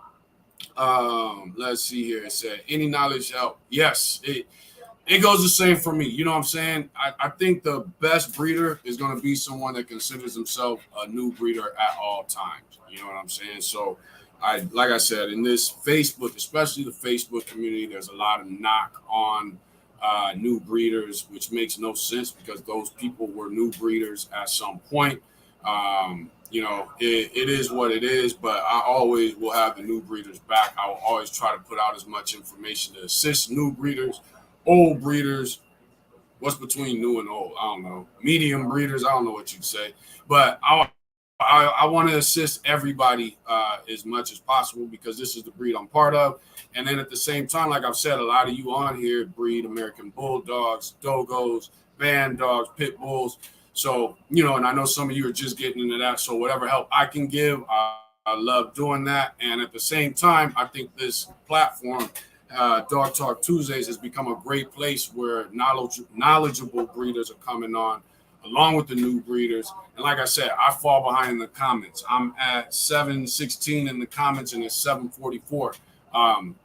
Let's see here. It said, any knowledge help? Yes, it goes the same for me. You know what I'm saying? I think the best breeder is going to be someone that considers himself a new breeder at all times. You know what I'm saying? So, like I said, in this Facebook, especially the Facebook community, there's a lot of knock on new breeders, which makes no sense because those people were new breeders at some point. It is what it is, but I always will have the new breeders back. I will always try to put out as much information to assist new breeders, old breeders. What's between new and old? I don't know. Medium breeders, I don't know what you'd say. But I want to assist everybody as much as possible because this is the breed I'm part of. And then at the same time, like I've said, a lot of you on here breed American Bulldogs, Dogos, Band Dogs, Pit Bulls. So, you know, and I know some of you are just getting into that. So whatever help I can give, I love doing that. And at the same time, I think this platform, Dog Talk Tuesdays, has become a great place where knowledgeable breeders are coming on, along with the new breeders. And like I said, I fall behind in the comments. I'm at 716 in the comments, and it's 744.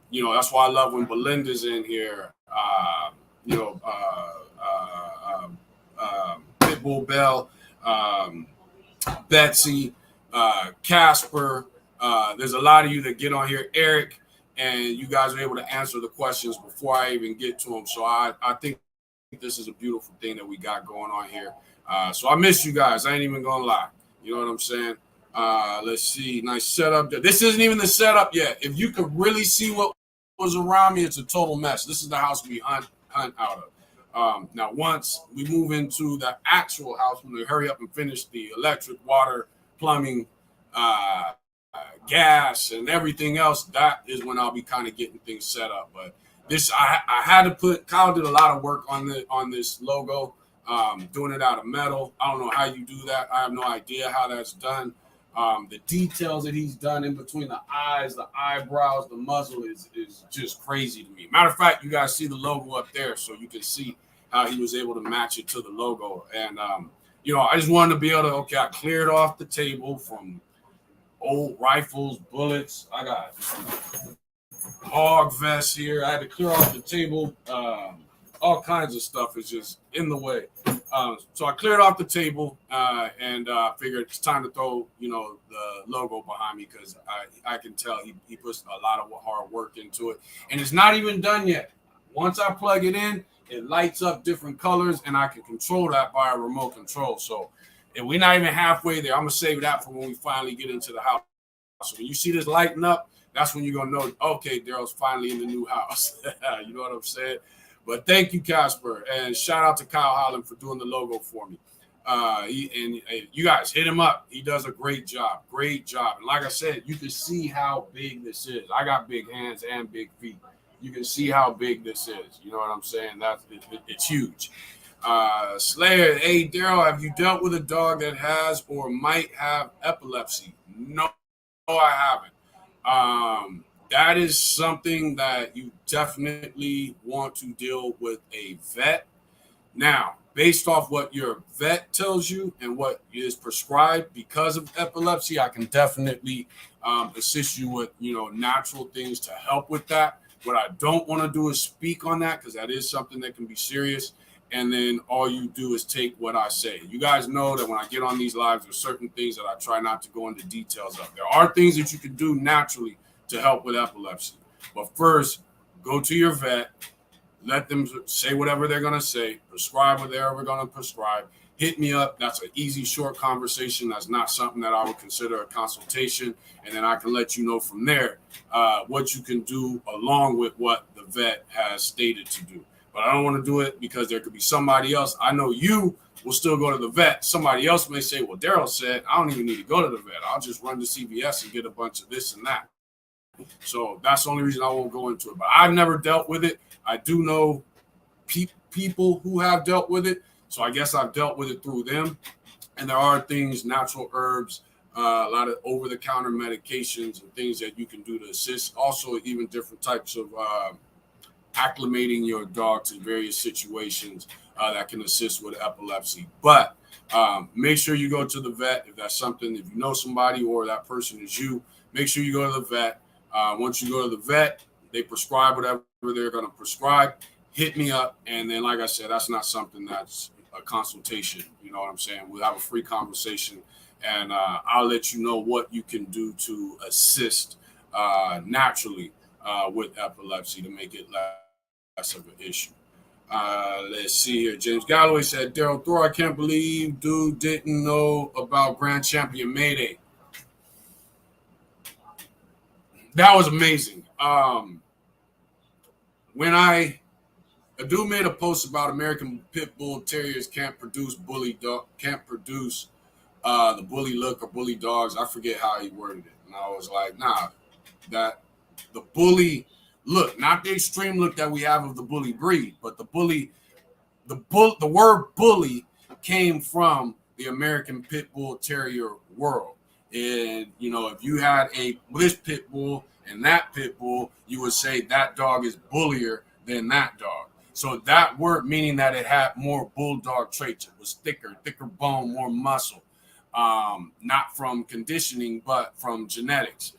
You know, that's why I love when Belinda's in here. You know, Pitbull Bell, Betsy, Casper. There's a lot of you that get on here, Eric, and you guys are able to answer the questions before I even get to them. So I think this is a beautiful thing that we got going on here. So I miss you guys. I ain't even gonna lie. You know what I'm saying? Let's see. Nice setup. This isn't even the setup yet. If you could really see what was around me, it's a total mess. This is the house we hunt out of. Now, once we move into the actual house, when we hurry up and finish the electric, water, plumbing, gas, and everything else, that is when I'll be kind of getting things set up. But this, I had to put. Kyle did a lot of work on this logo, doing it out of metal. I don't know how you do that. I have no idea how that's done. The details that he's done in between the eyes, the eyebrows, the muzzle is just crazy to me. Matter of fact, you guys see the logo up there, so you can see how he was able to match it to the logo. And, you know, I just wanted to be able to, okay, I cleared off the table from old rifles, bullets. I got hog vests here. I had to clear off the table. All kinds of stuff is just in the way. So I cleared off the table and figured it's time to throw, you know, the logo behind me because I can tell he puts a lot of hard work into it. And it's not even done yet. Once I plug it in, it lights up different colors, and I can control that by a remote control. So if we're not even halfway there, I'm going to save that for when we finally get into the house. So when you see this lighting up, that's when you're going to know, okay, Daryl's finally in the new house. You know what I'm saying? But thank you, Casper, and shout out to Kyle Holland for doing the logo for me. You guys hit him up. He does a great job. Great job. And like I said, you can see how big this is. I got big hands and big feet. You can see how big this is. You know what I'm saying? It's huge. Slayer, hey, Daryl, have you dealt with a dog that has or might have epilepsy? No, I haven't. That is something that you definitely want to deal with a vet. Now, based off what your vet tells you and what is prescribed because of epilepsy, I can definitely assist you with, you know, natural things to help with that. What I don't want to do is speak on that because that is something that can be serious. And then all you do is take what I say. You guys know that when I get on these lives, there's certain things that I try not to go into details of. There are things that you can do naturally to help with epilepsy. But first, go to your vet, let them say whatever they're going to say, prescribe what they're ever going to prescribe. Hit me up. That's an easy, short conversation. That's not something that I would consider a consultation. And then I can let you know from there what you can do along with what the vet has stated to do. But I don't want to do it because there could be somebody else. I know you will still go to the vet. Somebody else may say, well, Daryl said, I don't even need to go to the vet. I'll just run to CVS and get a bunch of this and that. So that's the only reason I won't go into it. But I've never dealt with it. I do know people who have dealt with it. So I guess I've dealt with it through them. And there are things, natural herbs, a lot of over-the-counter medications and things that you can do to assist. Also, even different types of acclimating your dog to various situations that can assist with epilepsy. But make sure you go to the vet if that's something, if you know somebody or that person is you, make sure you go to the vet. Once you go to the vet, they prescribe whatever they're going to prescribe. Hit me up. And then, like I said, that's not something that's a consultation. You know what I'm saying? We'll have a free conversation, and I'll let you know what you can do to assist naturally with epilepsy to make it less of an issue. Let's see here. James Galloway said, Daryl Thor, I can't believe dude didn't know about Grand Champion Mayday. That was amazing. When a dude made a post about American Pit Bull Terriers can't produce the bully look or bully dogs. I forget how he worded it. And I was like, nah, that the bully look, not the extreme look that we have of the bully breed, but the word bully came from the American Pit Bull Terrier world. And, you know, if you had this pit bull and that pit bull, you would say that dog is bullier than that dog. So that word meaning that it had more bulldog traits. It was thicker bone, more muscle. Not from conditioning, but from genetics.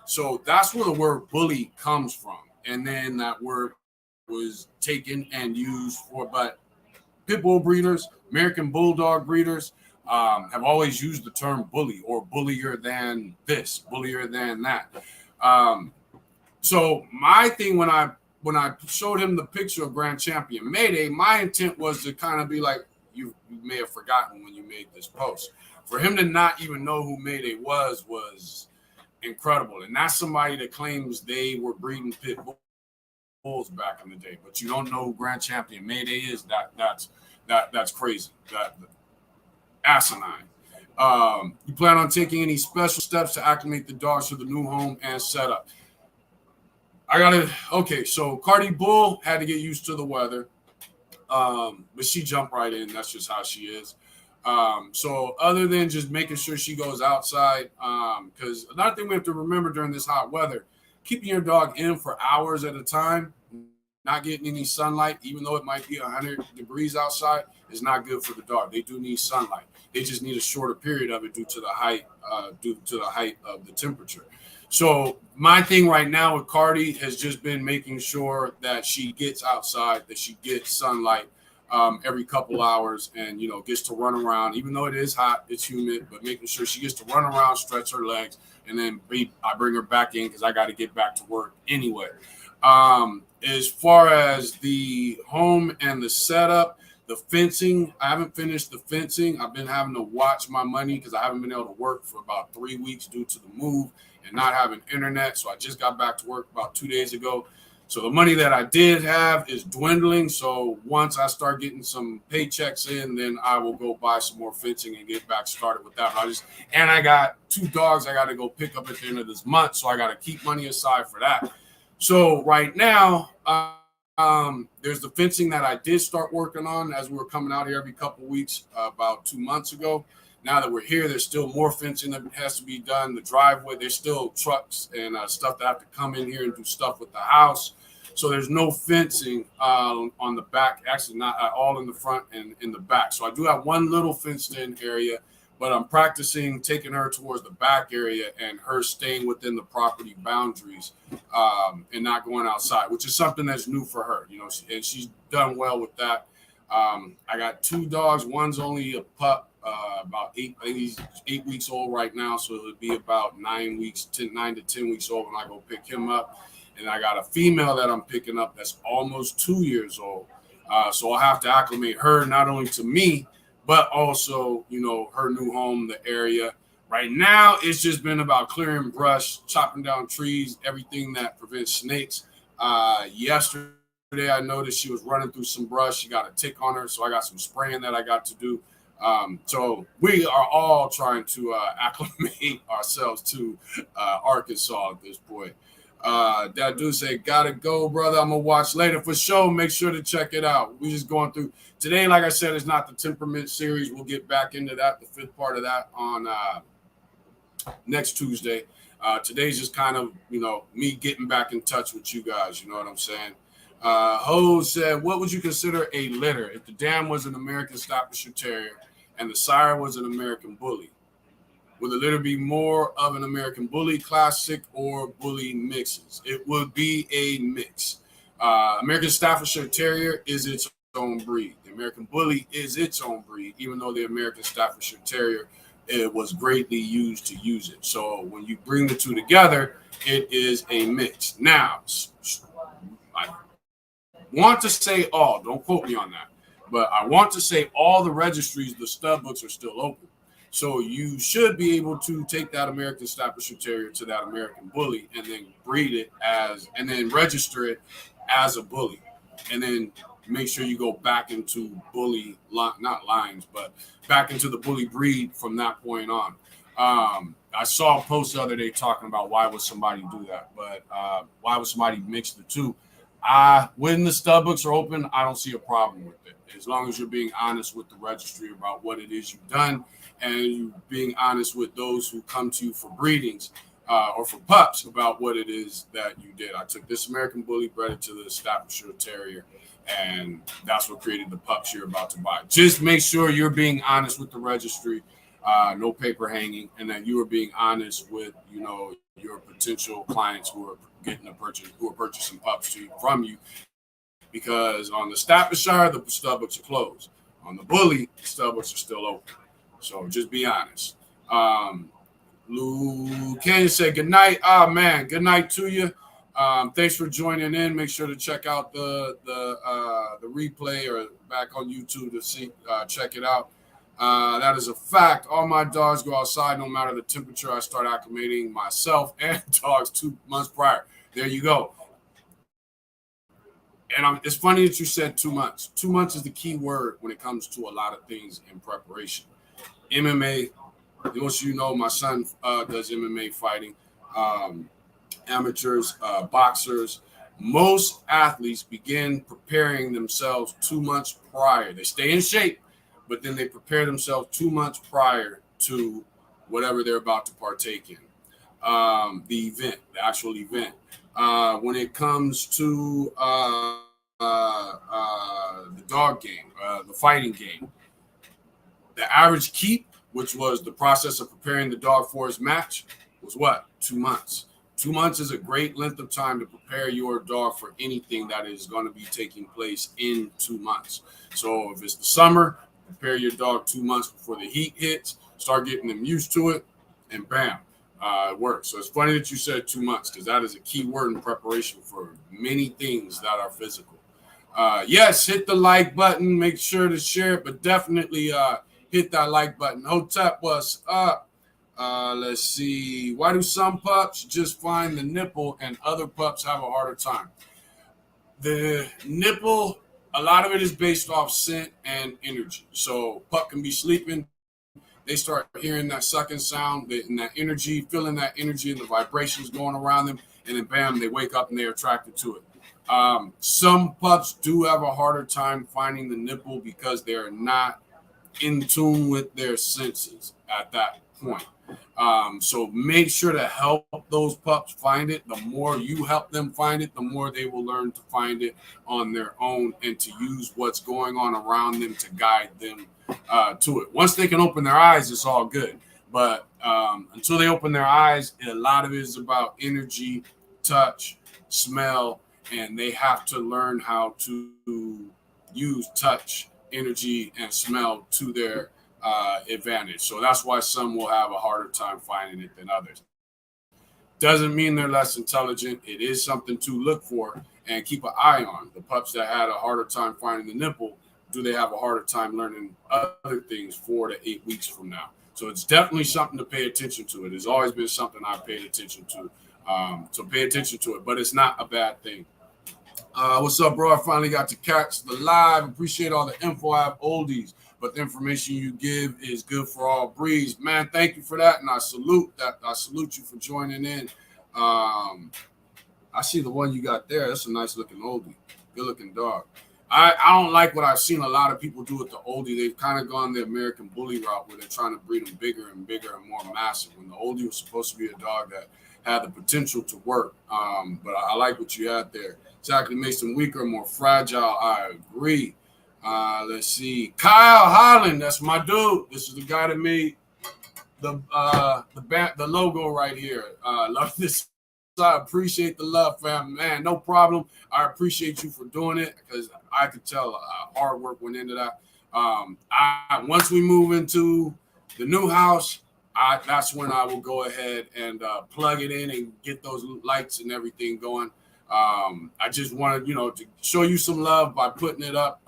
So that's where the word bully comes from. And then that word was taken and used for, but pit bull breeders, American bulldog breeders, have always used the term bully or bullier than this, bullier than that. So my thing when I showed him the picture of Grand Champion Mayday, my intent was to kind of be like, you may have forgotten when you made this post. For him to not even know who Mayday was incredible. And that's somebody that claims they were breeding pit bulls back in the day, but you don't know who Grand Champion Mayday is. That's crazy. That asinine. You plan on taking any special steps to acclimate the dogs to the new home and setup? So Cardi Bull had to get used to the weather, but she jumped right in. That's just how she is. So other than just making sure she goes outside, because another thing we have to remember during this hot weather, keeping your dog in for hours at a time, not getting any sunlight, even though it might be 100 degrees outside, is not good for the dog. They do need sunlight. They just need a shorter period of it due to the height of the temperature. So my thing right now with Cardi has just been making sure that she gets outside, that she gets sunlight every couple hours, and gets to run around. Even though it is hot, it's humid, but making sure she gets to run around, stretch her legs, and then I bring her back in because I got to get back to work anyway. As far as the home and the setup, the fencing, I haven't finished the fencing. I've been having to watch my money because I haven't been able to work for about 3 weeks due to the move and not having internet. So I just got back to work about 2 days ago. So the money that I did have is dwindling. So once I start getting some paychecks in, then I will go buy some more fencing and get back started with that. And I got 2 dogs I got to go pick up at the end of this month. So I got to keep money aside for that. So right now, there's the fencing that I did start working on as we were coming out here every couple of weeks about 2 months ago. Now that we're here, there's still more fencing that has to be done. The driveway, there's still trucks and stuff that have to come in here and do stuff with the house. So there's no fencing on the back, actually not at all in the front and in the back. So I do have one little fenced in area, but I'm practicing taking her towards the back area and her staying within the property boundaries and not going outside, which is something that's new for her, and she's done well with that. I got 2 dogs. One's only a pup, about 8 weeks old right now. So it'll be about 9 to 10 weeks old when I go pick him up. And I got a female that I'm picking up that's almost 2 years old. So I'll have to acclimate her not only to me, but also, her new home, the area. Right now, it's just been about clearing brush, chopping down trees, everything that prevents snakes. Yesterday, I noticed she was running through some brush. She got a tick on her, so I got some spraying that I got to do. So we are all trying to acclimate ourselves to Arkansas at this point. That dude said, gotta go, brother. I'm gonna watch later for sure. Make sure to check it out. We just going through today. Like I said, it's not the Temperament Series. We'll get back into that, the 5th part of that on next Tuesday. Today's just kind of, me getting back in touch with you guys. You know what I'm saying? Ho said, what would you consider a litter if the dam was an American Staffordshire Terrier and the sire was an American Bully? Would the litter be more of an American Bully Classic or Bully mixes? It would be a mix. American Staffordshire Terrier is its own breed. The American Bully is its own breed, even though the American Staffordshire Terrier was greatly used to use it. So when you bring the two together, it is a mix. Now, I want to say all, don't quote me on that, but I want to say all the registries, the stud books are still open. So you should be able to take that American Staffordshire Terrier to that American Bully and then breed it and then register it as a Bully. And then make sure you go back into Bully, not lines, but back into the Bully breed from that point on. I saw a post the other day talking about why would somebody do that, but why would somebody mix the two? When the stud books are open, I don't see a problem with it. As long as you're being honest with the registry about what it is you've done, and you being honest with those who come to you for breedings or for pups about what it is that you did. I took this American Bully, bred it to the Staffordshire Terrier, and that's what created the pups you're about to buy. Just make sure you're being honest with the registry, no paper hanging, and that you are being honest with your potential clients who are getting a purchase, who are purchasing pups from you. Because on the Staffordshire, the stud books are closed. On the Bully, the stud books are still open. So just be honest. Lou Canyon said good night. Man, good night to you. Thanks for joining in. Make sure to check out the replay or back on YouTube to see check it out. That is a fact. All my dogs go outside no matter the temperature. I start acclimating myself and dogs 2 months prior. There you go. And it's funny that you said 2 months. 2 months is the key word when it comes to a lot of things in preparation. MMA, most of you know, my son does MMA fighting. Amateurs, boxers. Most athletes begin preparing themselves 2 months prior. They stay in shape, but then they prepare themselves 2 months prior to whatever they're about to partake in. The actual event. When it comes to the dog game, the fighting game, the average keep, which was the process of preparing the dog for his match, was what? 2 months. 2 months is a great length of time to prepare your dog for anything that is going to be taking place in 2 months. So if it's the summer, prepare your dog 2 months before the heat hits, start getting them used to it, and bam, it works. So it's funny that you said 2 months, because that is a key word in preparation for many things that are physical. Yes, hit the like button. Make sure to share it, but definitely hit that like button. Hotep, what's up? Let's see. Why do some pups just find the nipple and other pups have a harder time? The nipple, a lot of it is based off scent and energy. So pup can be sleeping. They start hearing that sucking sound and that energy, feeling that energy and the vibrations going around them. And then bam, they wake up and they're attracted to it. Some pups do have a harder time finding the nipple because they're not in tune with their senses at that point. So make sure to help those pups find it. The more you help them find it, the more they will learn to find it on their own and to use what's going on around them to guide them to it. Once they can open their eyes, it's all good. But until they open their eyes, a lot of it is about energy, touch, smell, and they have to learn how to use touch, energy, and smell to their advantage. So that's why some will have a harder time finding it than others. Doesn't mean they're less intelligent. It is something to look for and keep an eye on. The pups that had a harder time finding the nipple, do they have a harder time learning other things 4 to 8 weeks from now? So it's definitely something to pay attention to. It has always been something I've paid attention to. So pay attention to it, but it's not a bad thing. What's up, bro? I finally got to catch the live. Appreciate all the info. I have oldies, but the information you give is good for all breeds. Man, thank you for that, and I salute that. I salute you for joining in. I see the one you got there. That's a nice looking oldie. Good looking dog. I don't like what I've seen a lot of people do with the oldie. They've kind of gone the American Bully route where they're trying to breed them bigger and bigger and more massive, when the oldie was supposed to be a dog that had the potential to work. But I like what you had there. Exactly, makes them weaker, more fragile. I agree. Let's see. Kyle Holland, that's my dude. This is the guy that made the logo right here. Love this. I appreciate the love, fam. Man, no problem. I appreciate you for doing it, because I could tell hard work went into that. Once we move into the new house, that's when I will go ahead and plug it in and get those lights and everything going. I just wanted, to show you some love by putting it up.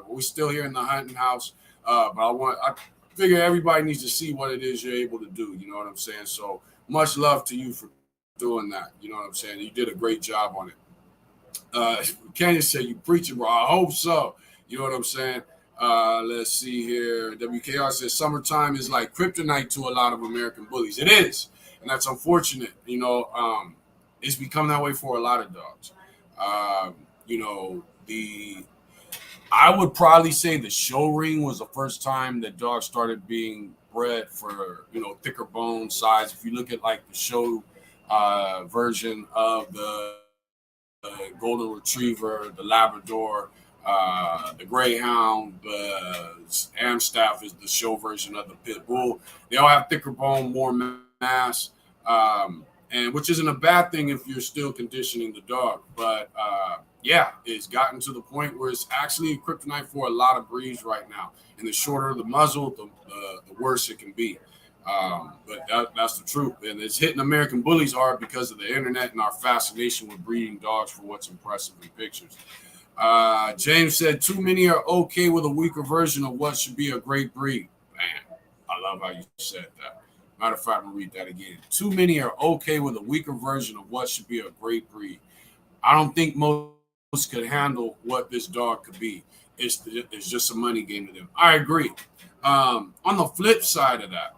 We're still here in the hunting house, but I figure everybody needs to see what it is you're able to do. You know what I'm saying? So much love to you for doing that. You know what I'm saying? You did a great job on it. Canyon said you preaching, bro. I hope so. You know what I'm saying? Let's see here. WKR says summertime is like kryptonite to a lot of American bullies. It is, and that's unfortunate. It's become that way for a lot of dogs. you know, I would probably say the show ring was the first time that dogs started being bred for, thicker bone size. If you look at like the show version of the golden retriever, the Labrador, the Greyhound, the Amstaff is the show version of the Pit Bull. They all have thicker bone, more mass, and which isn't a bad thing if you're still conditioning the dog. But yeah, it's gotten to the point where it's actually a kryptonite for a lot of breeds right now. And the shorter the muzzle, the worse it can be. But that's the truth. And it's hitting American bullies hard because of the internet and our fascination with breeding dogs for what's impressive in pictures. James said, too many are okay with a weaker version of what should be a great breed. Man, I love how you said that. Matter of fact, I'm going to read that again. Too many are okay with a weaker version of what should be a great breed. I don't think most could handle what this dog could be. It's just a money game to them. I agree. On the flip side of that,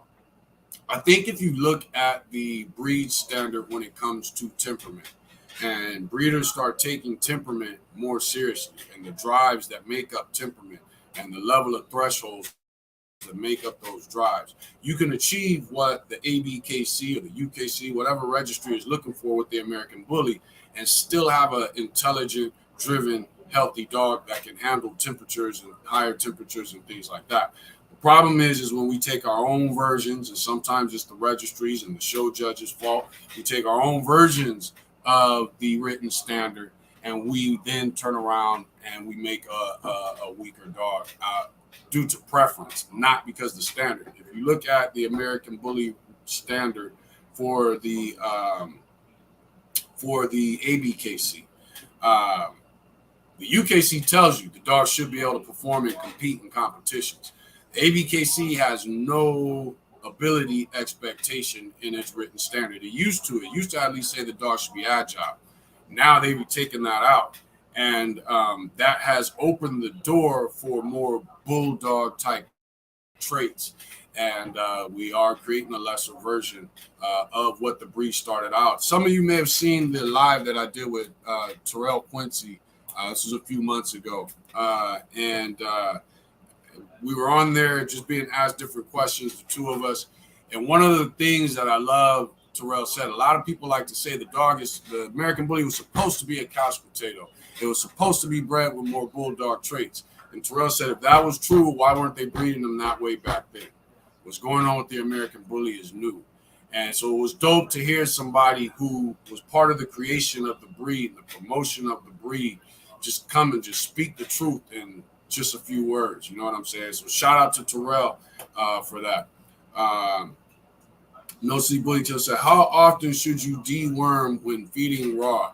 I think if you look at the breed standard when it comes to temperament, and breeders start taking temperament more seriously, and the drives that make up temperament and the level of thresholds that make up those drives, you can achieve what the ABKC or the UKC, whatever registry is looking for with the American Bully, and still have an intelligent, driven, healthy dog that can handle temperatures and higher temperatures and things like that. The problem is when we take our own versions, and sometimes it's the registries and the show judge's fault, we take our own versions of the written standard, and we then turn around and we make a weaker dog due to preference, not because the standard. If you look at the American Bully standard for the ABKC, the UKC tells you the dog should be able to perform and compete in competitions. The ABKC has no ability expectation in its written standard. It used to at least say the dog should be agile. Now they've taken that out, and that has opened the door for more bulldog type traits. And we are creating a lesser version of what the breed started out. Some of you may have seen the live that I did with Terrell Quincy. This was a few months ago. And we were on there just being asked different questions, the two of us. And one of the things that I love, Terrell said, a lot of people like to say the American Bully was supposed to be a couch potato. It was supposed to be bred with more bulldog traits. And Terrell said, if that was true, why weren't they breeding them that way back then? What's going on with the American Bully is new. And so it was dope to hear somebody who was part of the creation of the breed, the promotion of the breed, just come and just speak the truth in just a few words. You know what I'm saying? So shout out to Terrell for that. No C Bully Tail said, how often should you deworm when feeding raw?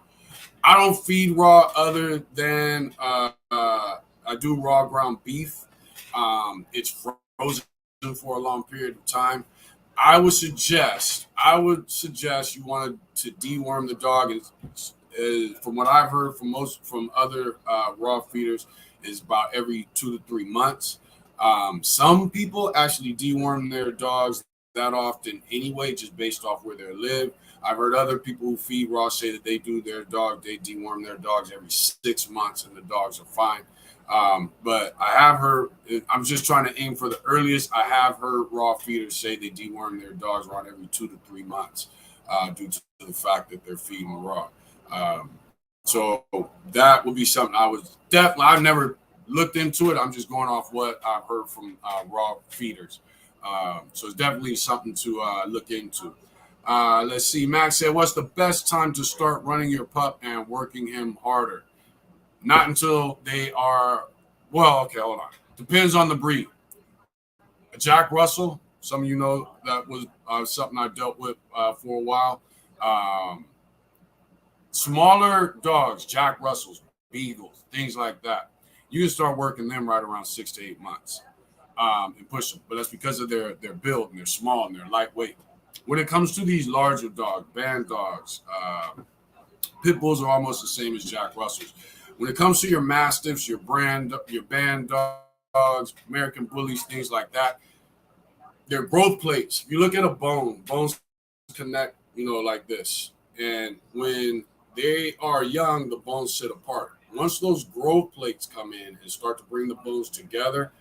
I don't feed raw other than I do raw ground beef. It's frozen for a long period of time. I would suggest you wanted to deworm the dog. From what I've heard from other raw feeders, is about every 2 to 3 months. Some people actually deworm their dogs that often anyway, just based off where they live. I've heard other people who feed raw say that they deworm their dogs every 6 months, and the dogs are fine. But I have heard, I'm just trying to aim for the earliest. I have heard raw feeders say they deworm their dogs around every 2 to 3 months due to the fact that they're feeding raw. So that would be something I've never looked into it. I'm just going off what I've heard from raw feeders. So it's definitely something to look into. Let's see. Max said, what's the best time to start running your pup and working him harder? Not until they are, okay, hold on. Depends on the breed. Jack Russell, some of you know that was something I dealt with for a while. Smaller dogs, Jack Russells, Beagles, things like that, you can start working them right around 6 to 8 months and push them. But that's because of their build, and they're small and they're lightweight. When it comes to these larger dogs, band dogs, pit bulls are almost the same as Jack Russells. When it comes to your mastiffs, your band dogs, American bullies, things like that, they're growth plates. If you look at a bones connect, like this. And when they are young, the bones sit apart. Once those growth plates come in and start to bring the bones together,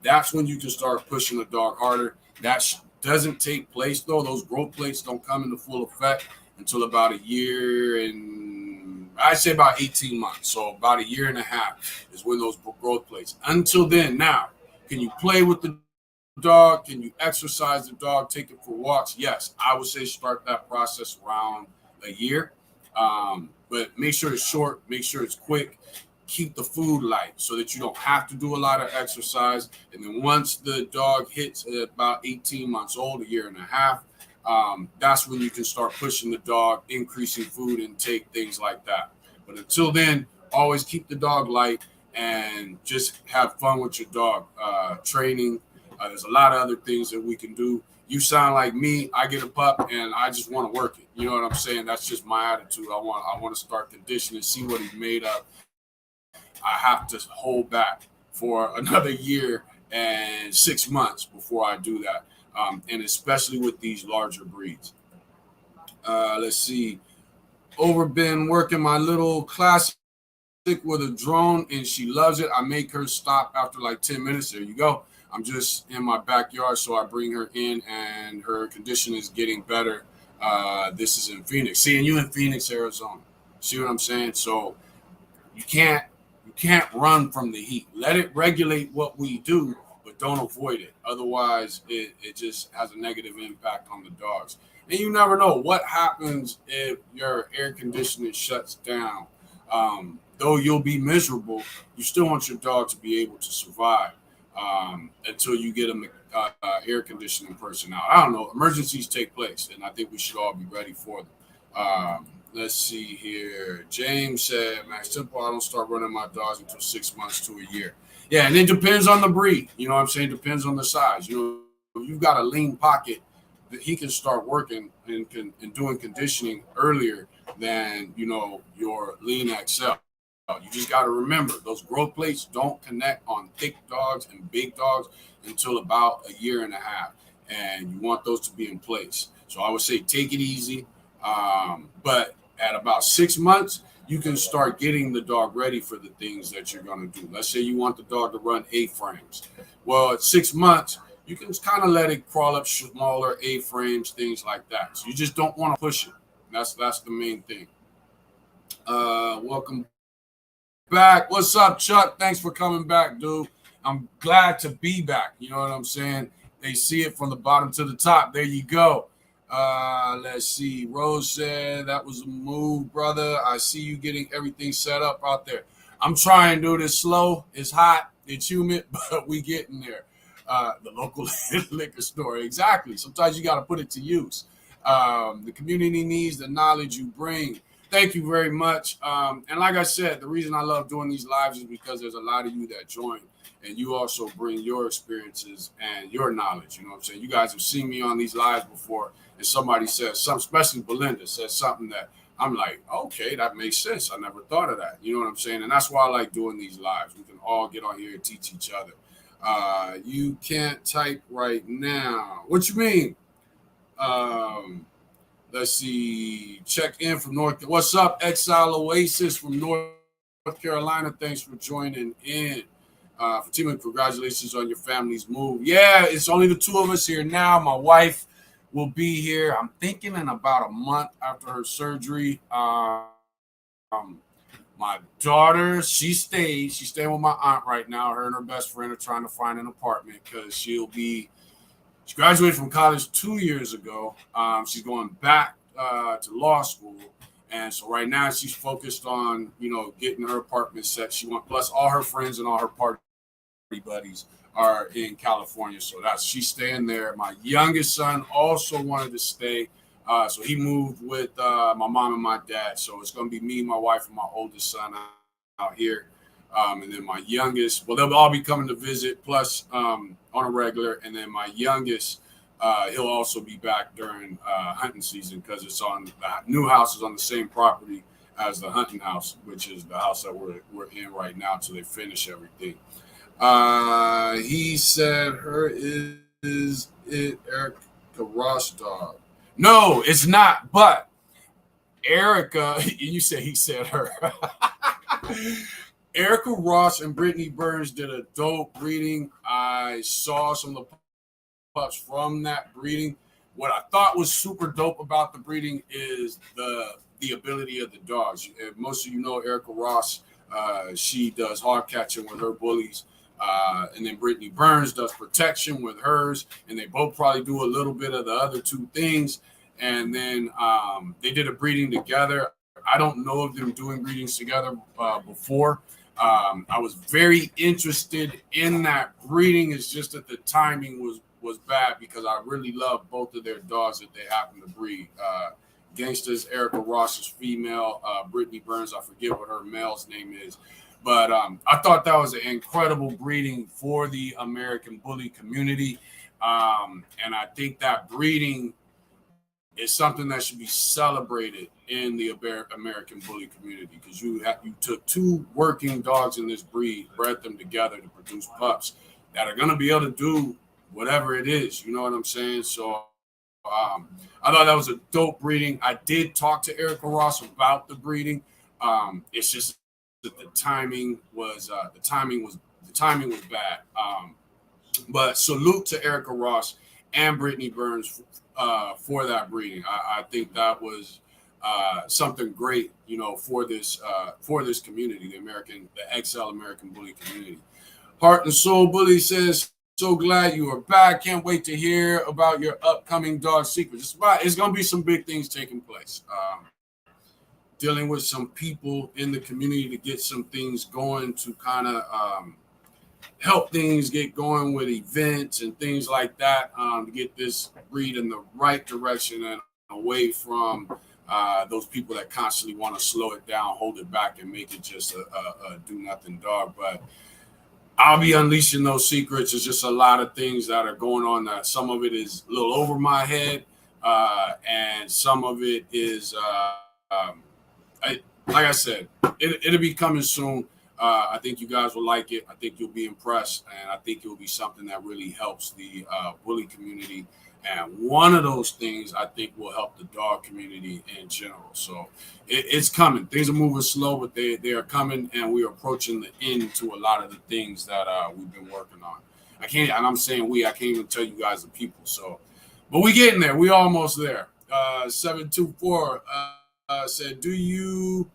that's when you can start pushing the dog harder. That doesn't take place though. Those growth plates don't come into full effect until about a year and I'd say about 18 months. So about a year and a half is when those growth plates. Until then, now, can you play with the dog? Can you exercise the dog? Take it for walks? Yes, I would say start that process around a year. But make sure it's short, make sure it's quick, keep the food light so that you don't have to do a lot of exercise. And then once the dog hits about 18 months old, a year and a half, that's when you can start pushing the dog, increasing food intake, things like that. But until then, always keep the dog light and just have fun with your dog. Training, there's a lot of other things that we can do. You sound like me. I get a pup and I just want to work it. You know what I'm saying? That's just my attitude. I want to start conditioning, see what he's made of. I have to hold back for another year and 6 months before I do that. And especially with these larger breeds. Let's see. Been working my little classic with a drone and she loves it. I make her stop after like 10 minutes. There you go. I'm just in my backyard, so I bring her in and her condition is getting better. This is in Phoenix. Seeing you in Phoenix, Arizona. See what I'm saying? So you can't run from the heat. Let it regulate what we do, but don't avoid it. Otherwise, it just has a negative impact on the dogs. And you never know what happens if your air conditioning shuts down. Though you'll be miserable, you still want your dog to be able to survive until you get an air conditioning person out. I don't know. Emergencies take place, and I think we should all be ready for them. Let's see here. James said, Max Tempo, I don't start running my dogs until 6 months to a year. Yeah, and it depends on the breed. You know what I'm saying? Depends on the size. You know, if you've got a lean pocket, that he can start working and doing conditioning earlier than, you know, your lean XL. You just got to remember those growth plates don't connect on thick dogs and big dogs until about a year and a half. And you want those to be in place. So I would say take it easy. But at about 6 months, you can start getting the dog ready for the things that you're going to do. Let's say you want the dog to run A-frames. Well, at 6 months, you can kind of let it crawl up smaller A-frames, things like that. So you just don't want to push it. That's the main thing. Welcome back. What's up, Chuck? Thanks for coming back, dude. I'm glad to be back. You know what I'm saying? They see it from the bottom to the top. There you go. Let's see. Rose said that was a move, brother. I see you getting everything set up out there. I'm trying, dude. It's slow. It's hot. It's humid, but we getting there. The local liquor store. Exactly. Sometimes you got to put it to use. The community needs the knowledge you bring. Thank you very much. And like I said, the reason I love doing these lives is because there's a lot of you that join and you also bring your experiences and your knowledge. You know what I'm saying? You guys have seen me on these lives before and somebody says something, especially Belinda says something that I'm like, okay, that makes sense. I never thought of that. You know what I'm saying? And that's why I like doing these lives. We can all get on here and teach each other. You can't type right now. What you mean? Let's see. Check in from North. What's up, Exile Oasis from North Carolina? Thanks for joining in. Fatima, congratulations on your family's move. Yeah, it's only the two of us here now. My wife will be here, I'm thinking, in about a month after her surgery. My daughter, she's staying with my aunt right now. Her and her best friend are trying to find an apartment because she graduated from college 2 years ago. She's going back to law school. And so right now she's focused on, getting her apartment set. Plus all her friends and all her party buddies are in California. So she's staying there. My youngest son also wanted to stay. So he moved with my mom and my dad. So it's going to be me, my wife, and my oldest son out here. And then my youngest, they'll all be coming to visit, plus on a regular. And then my youngest, he'll also be back during hunting season because the new house is on the same property as the hunting house, which is the house that we're in right now till they finish everything. He said, her is it Erica Ross dog? No, it's not. But Erica, you said he said her. Erica Ross and Brittany Burns did a dope breeding. I saw some of the pups from that breeding. What I thought was super dope about the breeding is the ability of the dogs. Most of you know Erica Ross. She does hard catching with her bullies. And then Brittany Burns does protection with hers. And they both probably do a little bit of the other two things. And then they did a breeding together. I don't know of them doing breedings together before. I was very interested in that breeding. It's just that the timing was bad because I really love both of their dogs that they happen to breed. Gangsta's Erica Ross's female, Brittany Burns, I forget what her male's name is. But I thought that was an incredible breeding for the American bully community. And I think that breeding is something that should be celebrated in the American bully community because you took two working dogs in this breed, bred them together to produce pups that are going to be able to do whatever it is. You know what I'm saying? So I thought that was a dope breeding. I did talk to Erica Ross about the breeding. It's just that the timing was bad. But salute to Erica Ross and Brittany Burns for that breeding. I think that was something great, you know, for this community, the XL American bully community. Heart and Soul Bully says, so glad you are back. Can't wait to hear about your upcoming dog secrets. It's going to be some big things taking place. Dealing with some people in the community to get some things going to kind of help things get going with events and things like that to get this breed in the right direction and away from those people that constantly want to slow it down, hold it back, and make it just a do-nothing dog. But I'll be unleashing those secrets. There's just a lot of things that are going on that some of it is a little over my head and some of it is, like I said, it'll be coming soon. I think you guys will like it. I think you'll be impressed, and I think it will be something that really helps the bully community. And one of those things I think will help the dog community in general. So it's coming. Things are moving slow, but they are coming, and we are approaching the end to a lot of the things that we've been working on. I can't even tell you guys the people. So, but we getting there. We almost there. 724 said, do you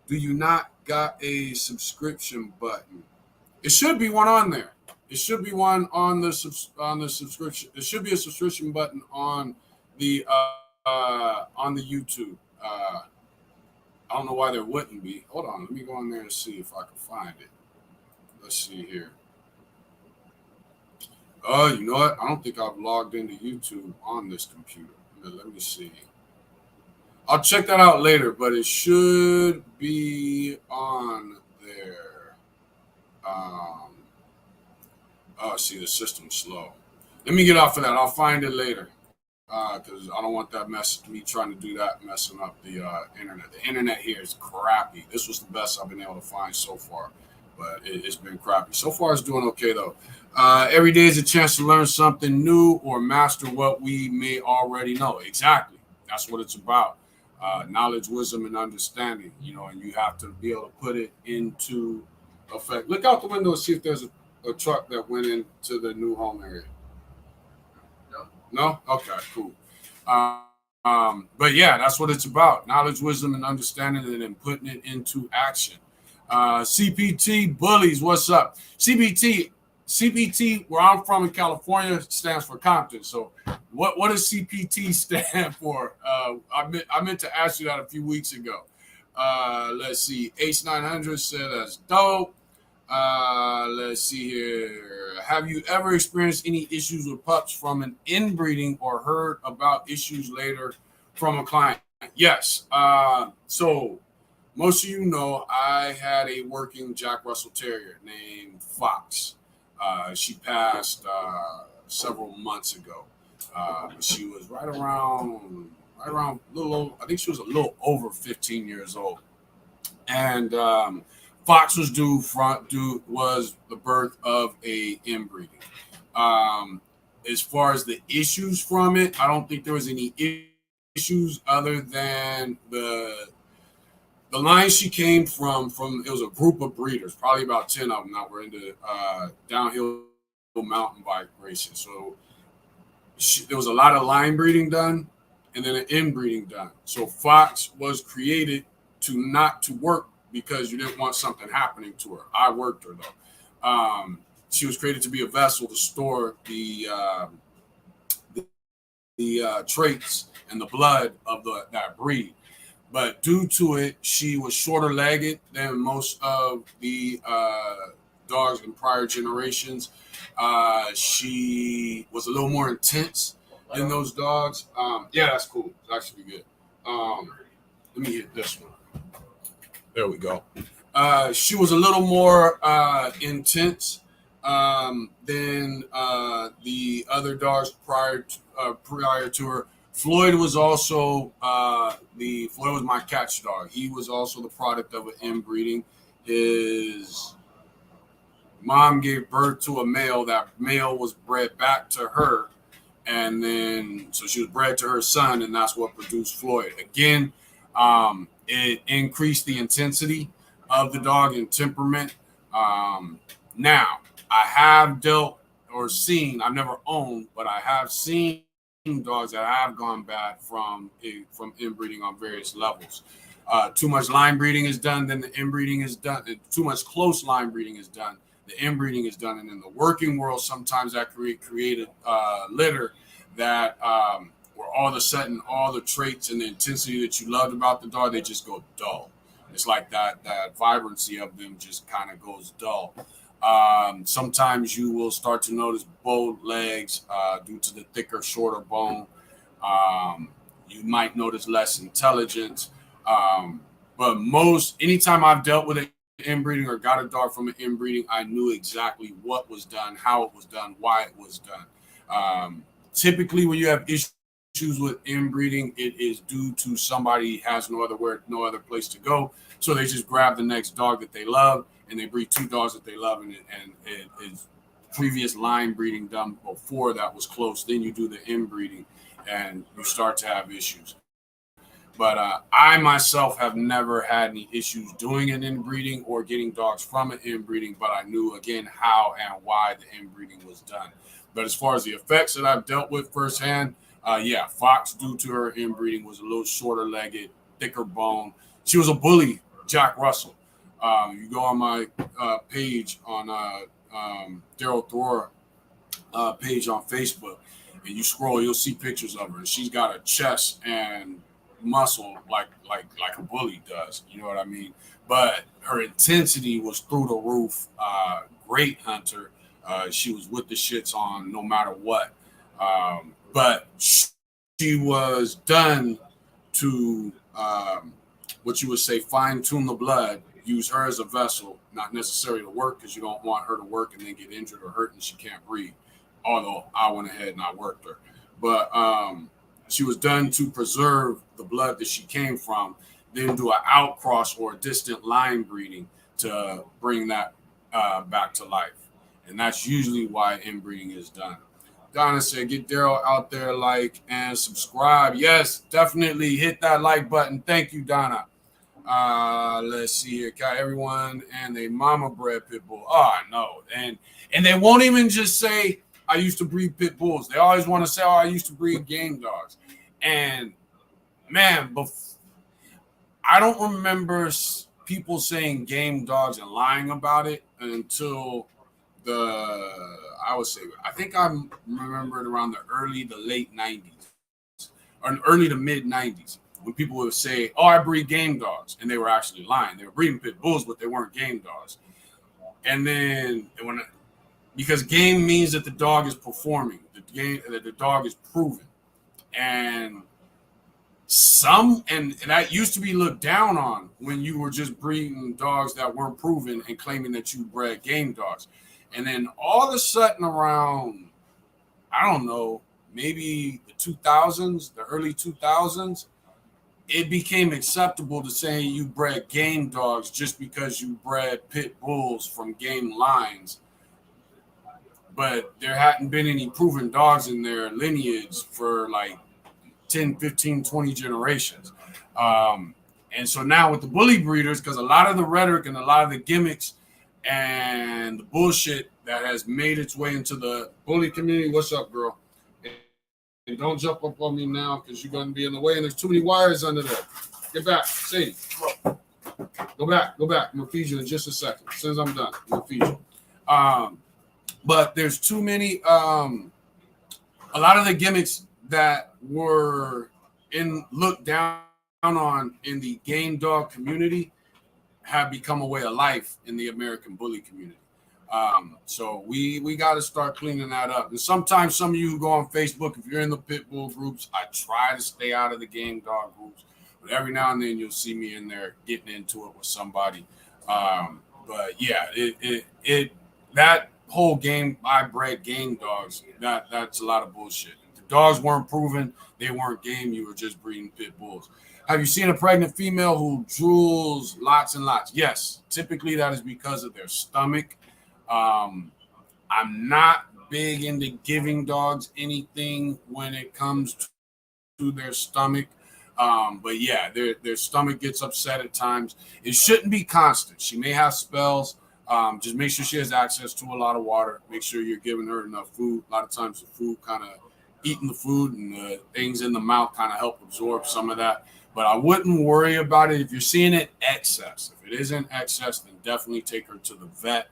not got a subscription button? It should be one on there. It should be one on the subscription. There should be a subscription button on the YouTube. I don't know why there wouldn't be. Hold on, let me go in there and see if I can find it. Let's see here. Oh, you know what? I don't think I've logged into YouTube on this computer. Let me see. I'll check that out later, but it should be on there. See, the system's slow. Let me get off of that. I'll find it later because I don't want that me trying to do that, messing up the internet. The internet here is crappy. This was the best I've been able to find so far, but it's been crappy. So far, it's doing okay, though. Every day is a chance to learn something new or master what we may already know. Exactly. That's what it's about. Knowledge, wisdom, and understanding, you know, and you have to be able to put it into effect. Look out the window and see if there's a truck that went into the new home area. No? Okay, cool. But yeah, that's what it's about. Knowledge, wisdom, and understanding, and then putting it into action. CPT Bullies, what's up? CPT, where I'm from in California, stands for Compton. So what does CPT stand for? I meant to ask you that a few weeks ago. Let's see. H900 said that's dope. Let's see here. Have you ever experienced any issues with pups from an inbreeding or heard about issues later from a client? Yes. So most of you know I had a working Jack Russell Terrier named Fox. She passed several months ago. She was right around a little old. I think she was a little over 15 years old. And Fox was was the birth of a inbreeding. As far as the issues from it, I don't think there was any issues other than the The line she came from it was a group of breeders, probably about 10 of them that were into downhill mountain bike racing. So there was a lot of line breeding done and then an inbreeding done. So Fox was created not to work because you didn't want something happening to her. I worked her though. She was created to be a vessel to store the traits and the blood of that breed. But due to it, she was shorter legged than most of the dogs in prior generations. She was a little more intense than those dogs. Yeah, that's cool. It's actually good. Let me hit this one. There we go. She was a little more intense than the other dogs prior to her. Floyd was also Floyd was my catch dog. He was also the product of an inbreeding. His mom gave birth to a male. That male was bred back to her, and then so she was bred to her son, and that's what produced Floyd. Again, it increased the intensity of the dog and temperament. Now, I have dealt or seen, I've never owned, but I have seen dogs that have gone bad from inbreeding on various levels. Too much line breeding is done, then the inbreeding is done. Too much close line breeding is done, the inbreeding is done. And in the working world, sometimes that created litter that where all of a sudden all the traits and the intensity that you loved about the dog, they just go dull. It's like that vibrancy of them just kind of goes dull. Sometimes you will start to notice bowed legs due to the thicker, shorter bone. You might notice less intelligence. But anytime I've dealt with an inbreeding or got a dog from an inbreeding, I knew exactly what was done, how it was done, why it was done. Typically, when you have issues with inbreeding, it is due to somebody has no other place to go. So they just grab the next dog that they love, and they breed two dogs that they love, and it is previous line breeding done before that was close. Then you do the inbreeding, and you start to have issues. But I myself have never had any issues doing an inbreeding or getting dogs from an inbreeding, but I knew, again, how and why the inbreeding was done. But as far as the effects that I've dealt with firsthand, Fox, due to her inbreeding, was a little shorter legged, thicker bone. She was a bully, Jack Russell. You go on my page on Daryl Thor page on Facebook, and you scroll, you'll see pictures of her. She's got a chest and muscle like a bully does. You know what I mean? But her intensity was through the roof. Great hunter. She was with the shits on no matter what. But she was done to what you would say fine tune the blood. Use her as a vessel, not necessarily to work, because you don't want her to work and then get injured or hurt and she can't breathe. Although I went ahead and I worked her. But she was done to preserve the blood that she came from, then do an outcross or a distant line breeding to bring that back to life. And that's usually why inbreeding is done. Donna said, get Daryl out there, like, and subscribe. Yes, definitely hit that like button. Thank you, Donna. Let's see here. Got everyone and they mama bred pit bull. Oh, I know. And they won't even just say, I used to breed pit bulls. They always want to say, oh, I used to breed game dogs. And, man, I don't remember people saying game dogs and lying about it until I think I remember it around the late 90s or early to mid 90s when people would say, oh, I breed game dogs. And they were actually lying. They were breeding pit bulls, but they weren't game dogs. And then because game means that the dog is performing, that the dog is proven. And that used to be looked down on when you were just breeding dogs that weren't proven and claiming that you bred game dogs. And then all of a sudden around, I don't know, maybe the 2000s, the early 2000s, it became acceptable to say you bred game dogs just because you bred pit bulls from game lines. But there hadn't been any proven dogs in their lineage for like 10, 15, 20 generations. And so now with the bully breeders, because a lot of the rhetoric and a lot of the gimmicks and the bullshit that has made its way into the bully community. What's up, girl? And don't jump up on me now because you're going to be in the way and there's too many wires under there. Get back. Sadie, go back. Go back. I'm going to feed you in just a second. As soon as I'm done, I'm going to feed you. But there's too many, a lot of the gimmicks that were looked down on in the game dog community have become a way of life in the American bully community. So we got to start cleaning that up. And sometimes some of you who go on Facebook, if you're in the pit bull groups, I try to stay out of the game dog groups, but every now and then you'll see me in there getting into it with somebody. But yeah, that whole game, I bred game dogs, that's a lot of bullshit. If the dogs weren't proven, they weren't game, you were just breeding pit bulls. Have you seen a pregnant female who drools lots and lots? Yes, typically that is because of their stomach. I'm not big into giving dogs anything when it comes to their stomach. But yeah, their stomach gets upset at times. It shouldn't be constant. She may have spells. Just make sure she has access to a lot of water. Make sure you're giving her enough food. A lot of times the food kind of eating the food and the things in the mouth kind of help absorb some of that. But I wouldn't worry about it if you're seeing it excess. If it isn't excess, then definitely take her to the vet.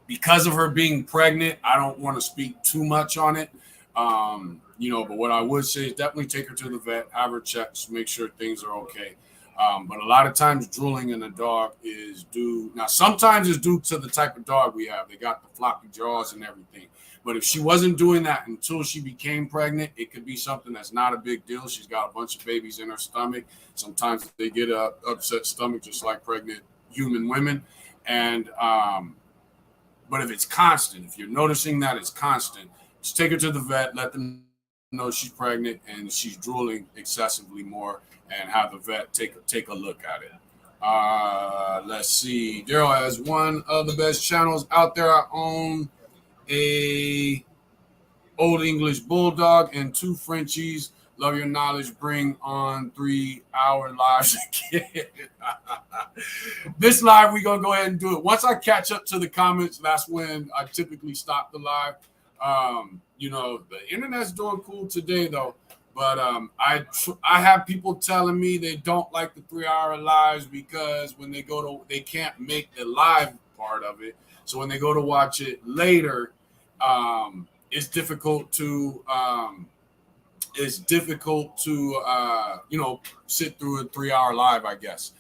Because of her being pregnant, I don't want to speak too much on it. But what I would say is definitely take her to the vet, have her checked, make sure things are okay. But a lot of times drooling in a dog is due. Now, sometimes it's due to the type of dog we have. They got the floppy jaws and everything. But if she wasn't doing that until she became pregnant, it could be something that's not a big deal. She's got a bunch of babies in her stomach. Sometimes they get an upset stomach, just like pregnant human women. And but if it's constant, if you're noticing that it's constant, just take her to the vet, let them know she's pregnant and she's drooling excessively more, and have the vet take a look at it. Let's see. Daryl has one of the best channels out there. I own a Old English Bulldog and 2 Frenchies. Love your knowledge. Bring on 3-hour lives again. This live, we're going to go ahead and do it. Once I catch up to the comments, that's when I typically stop the live. The internet's doing cool today, though. But I have people telling me they don't like the 3-hour lives because when they they can't make the live part of it. So when they go to watch it later, it's difficult to sit through a 3-hour live, I guess.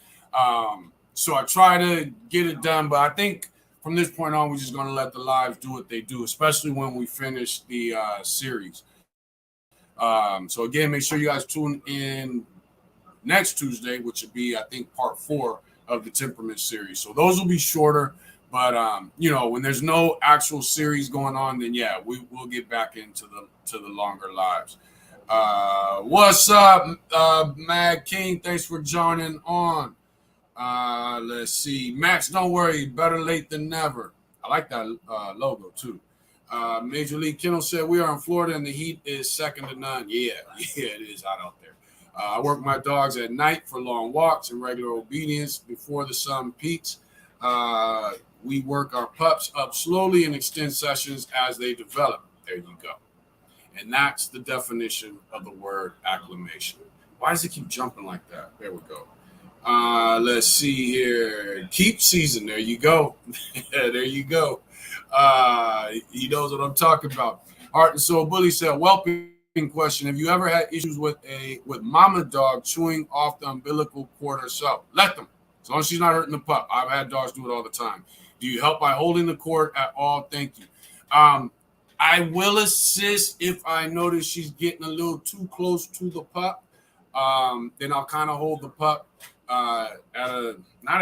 So I try to get it done, but I think from this point on, we're just going to let the lives do what they do, especially when we finish the series. So again, make sure you guys tune in next Tuesday, which would be, I think, part 4 of the Temperament Series. So those will be shorter. But when there's no actual series going on, then yeah, we'll get back into the longer lives. What's up, Mad King? Thanks for joining on. Let's see, Max. Don't worry, better late than never. I like that logo too. Major League Kennel said we are in Florida and the heat is second to none. Yeah, it is hot out there. I work my dogs at night for long walks and regular obedience before the sun peaks. We work our pups up slowly and extend sessions as they develop. There you go. And that's the definition of the word acclimation. Why does it keep jumping like that? There we go. Let's see here. Keep season. There you go. There you go. He knows what I'm talking about. Heart and Soul Bully said, whelping question. Have you ever had issues with mama dog chewing off the umbilical cord herself? Let them. As long as she's not hurting the pup. I've had dogs do it all the time. Do you help by holding the cord at all? Thank you. I will assist if I notice she's getting a little too close to the pup. Then I'll kind of hold the pup not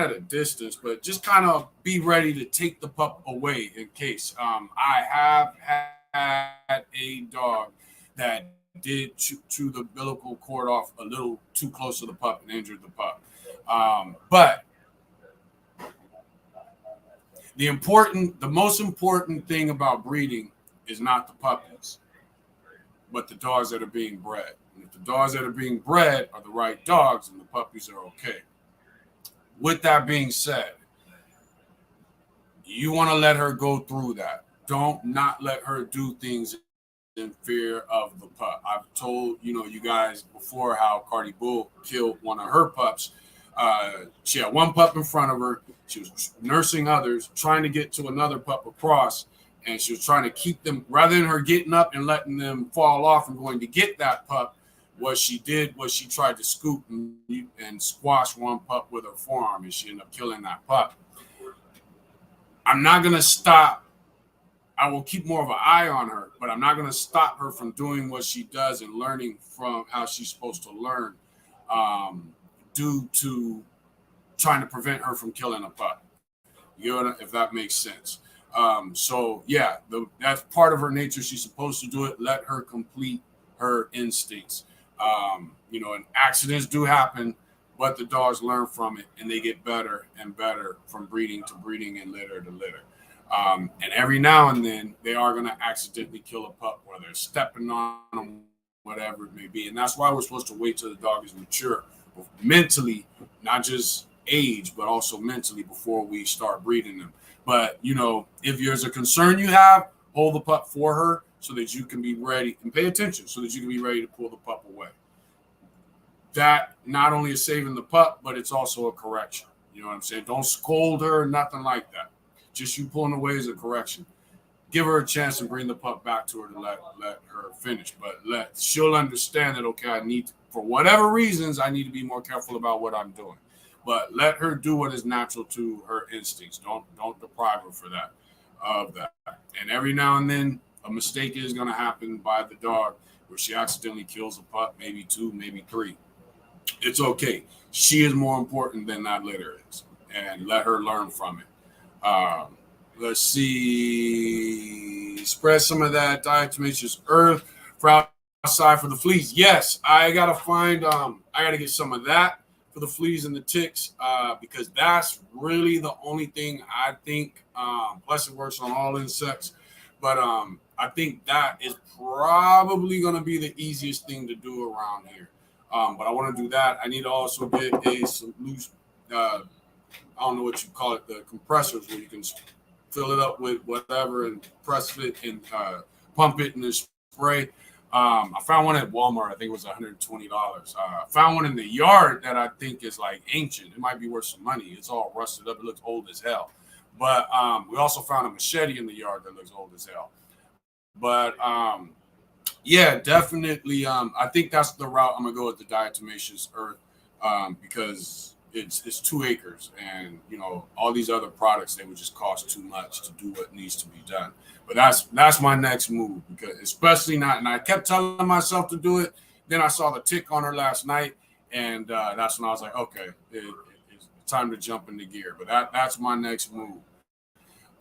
at a distance, but just kind of be ready to take the pup away in case. I have had a dog that did chew the umbilical cord off a little too close to the pup and injured the pup. But the most important thing about breeding is not the puppies. but the dogs that are being bred. And if the dogs that are being bred are the right dogs, then the puppies are okay. With that being said, you want to let her go through that. Don't not let her do things in fear of the pup. I've told you guys before how Cardi Bull killed one of her pups. She had one pup in front of her. She was nursing others, trying to get to another pup across, and she was trying to keep them, rather than her getting up and letting them fall off and going to get that pup. What she did was she tried to scoop and squash one pup with her forearm, and she ended up killing that pup. I'm not going to stop. I will keep more of an eye on her, but I'm not going to stop her from doing what she does and learning from how she's supposed to learn, due to trying to prevent her from killing a pup. If that makes sense. So yeah, that's part of her nature. She's supposed to do it. Let her complete her instincts. And accidents do happen, but the dogs learn from it and they get better and better from breeding to breeding and litter to litter. And every now and then they are going to accidentally kill a pup, whether they're stepping on them, whatever it may be. And that's why we're supposed to wait till the dog is mature, mentally, not just age, but also mentally, before we start breeding them. But, if there's a concern you have, hold the pup for her so that you can be ready, and pay attention so that you can be ready to pull the pup away. That not only is saving the pup, but it's also a correction. You know what I'm saying? Don't scold her, nothing like that. Just you pulling away is a correction. Give her a chance and bring the pup back to her to let her finish. But she'll understand that, okay, for whatever reasons, I need to be more careful about what I'm doing. But let her do what is natural to her instincts. Don't deprive her of that. And every now and then, a mistake is going to happen by the dog where she accidentally kills a pup, maybe two, maybe three. It's okay. She is more important than that litter is. And let her learn from it. Let's see. Spread some of that diatomaceous earth for outside for the fleas. Yes, I got to get some of that for the fleas and the ticks, because that's really the only thing I think, plus it works on all insects, but I think that is probably going to be the easiest thing to do around here. But I want to do that. I need to also get a solution, I don't know what you call it, the compressors, where you can fill it up with whatever and press it and pump it in the spray. I found one at Walmart. I think it was $120. I found one in the yard that I think is like ancient. It might be worth some money. It's all rusted up. It looks old as hell. But we also found a machete in the yard that looks old as hell. But yeah, definitely. I think that's the route I'm gonna go with the diatomaceous earth, because it's 2 acres, and all these other products, they would just cost too much to do what needs to be done. But that's my next move, because especially not, and I kept telling myself to do it. Then I saw the tick on her last night, and that's when I was like, okay, it's time to jump into gear. But that's my next move.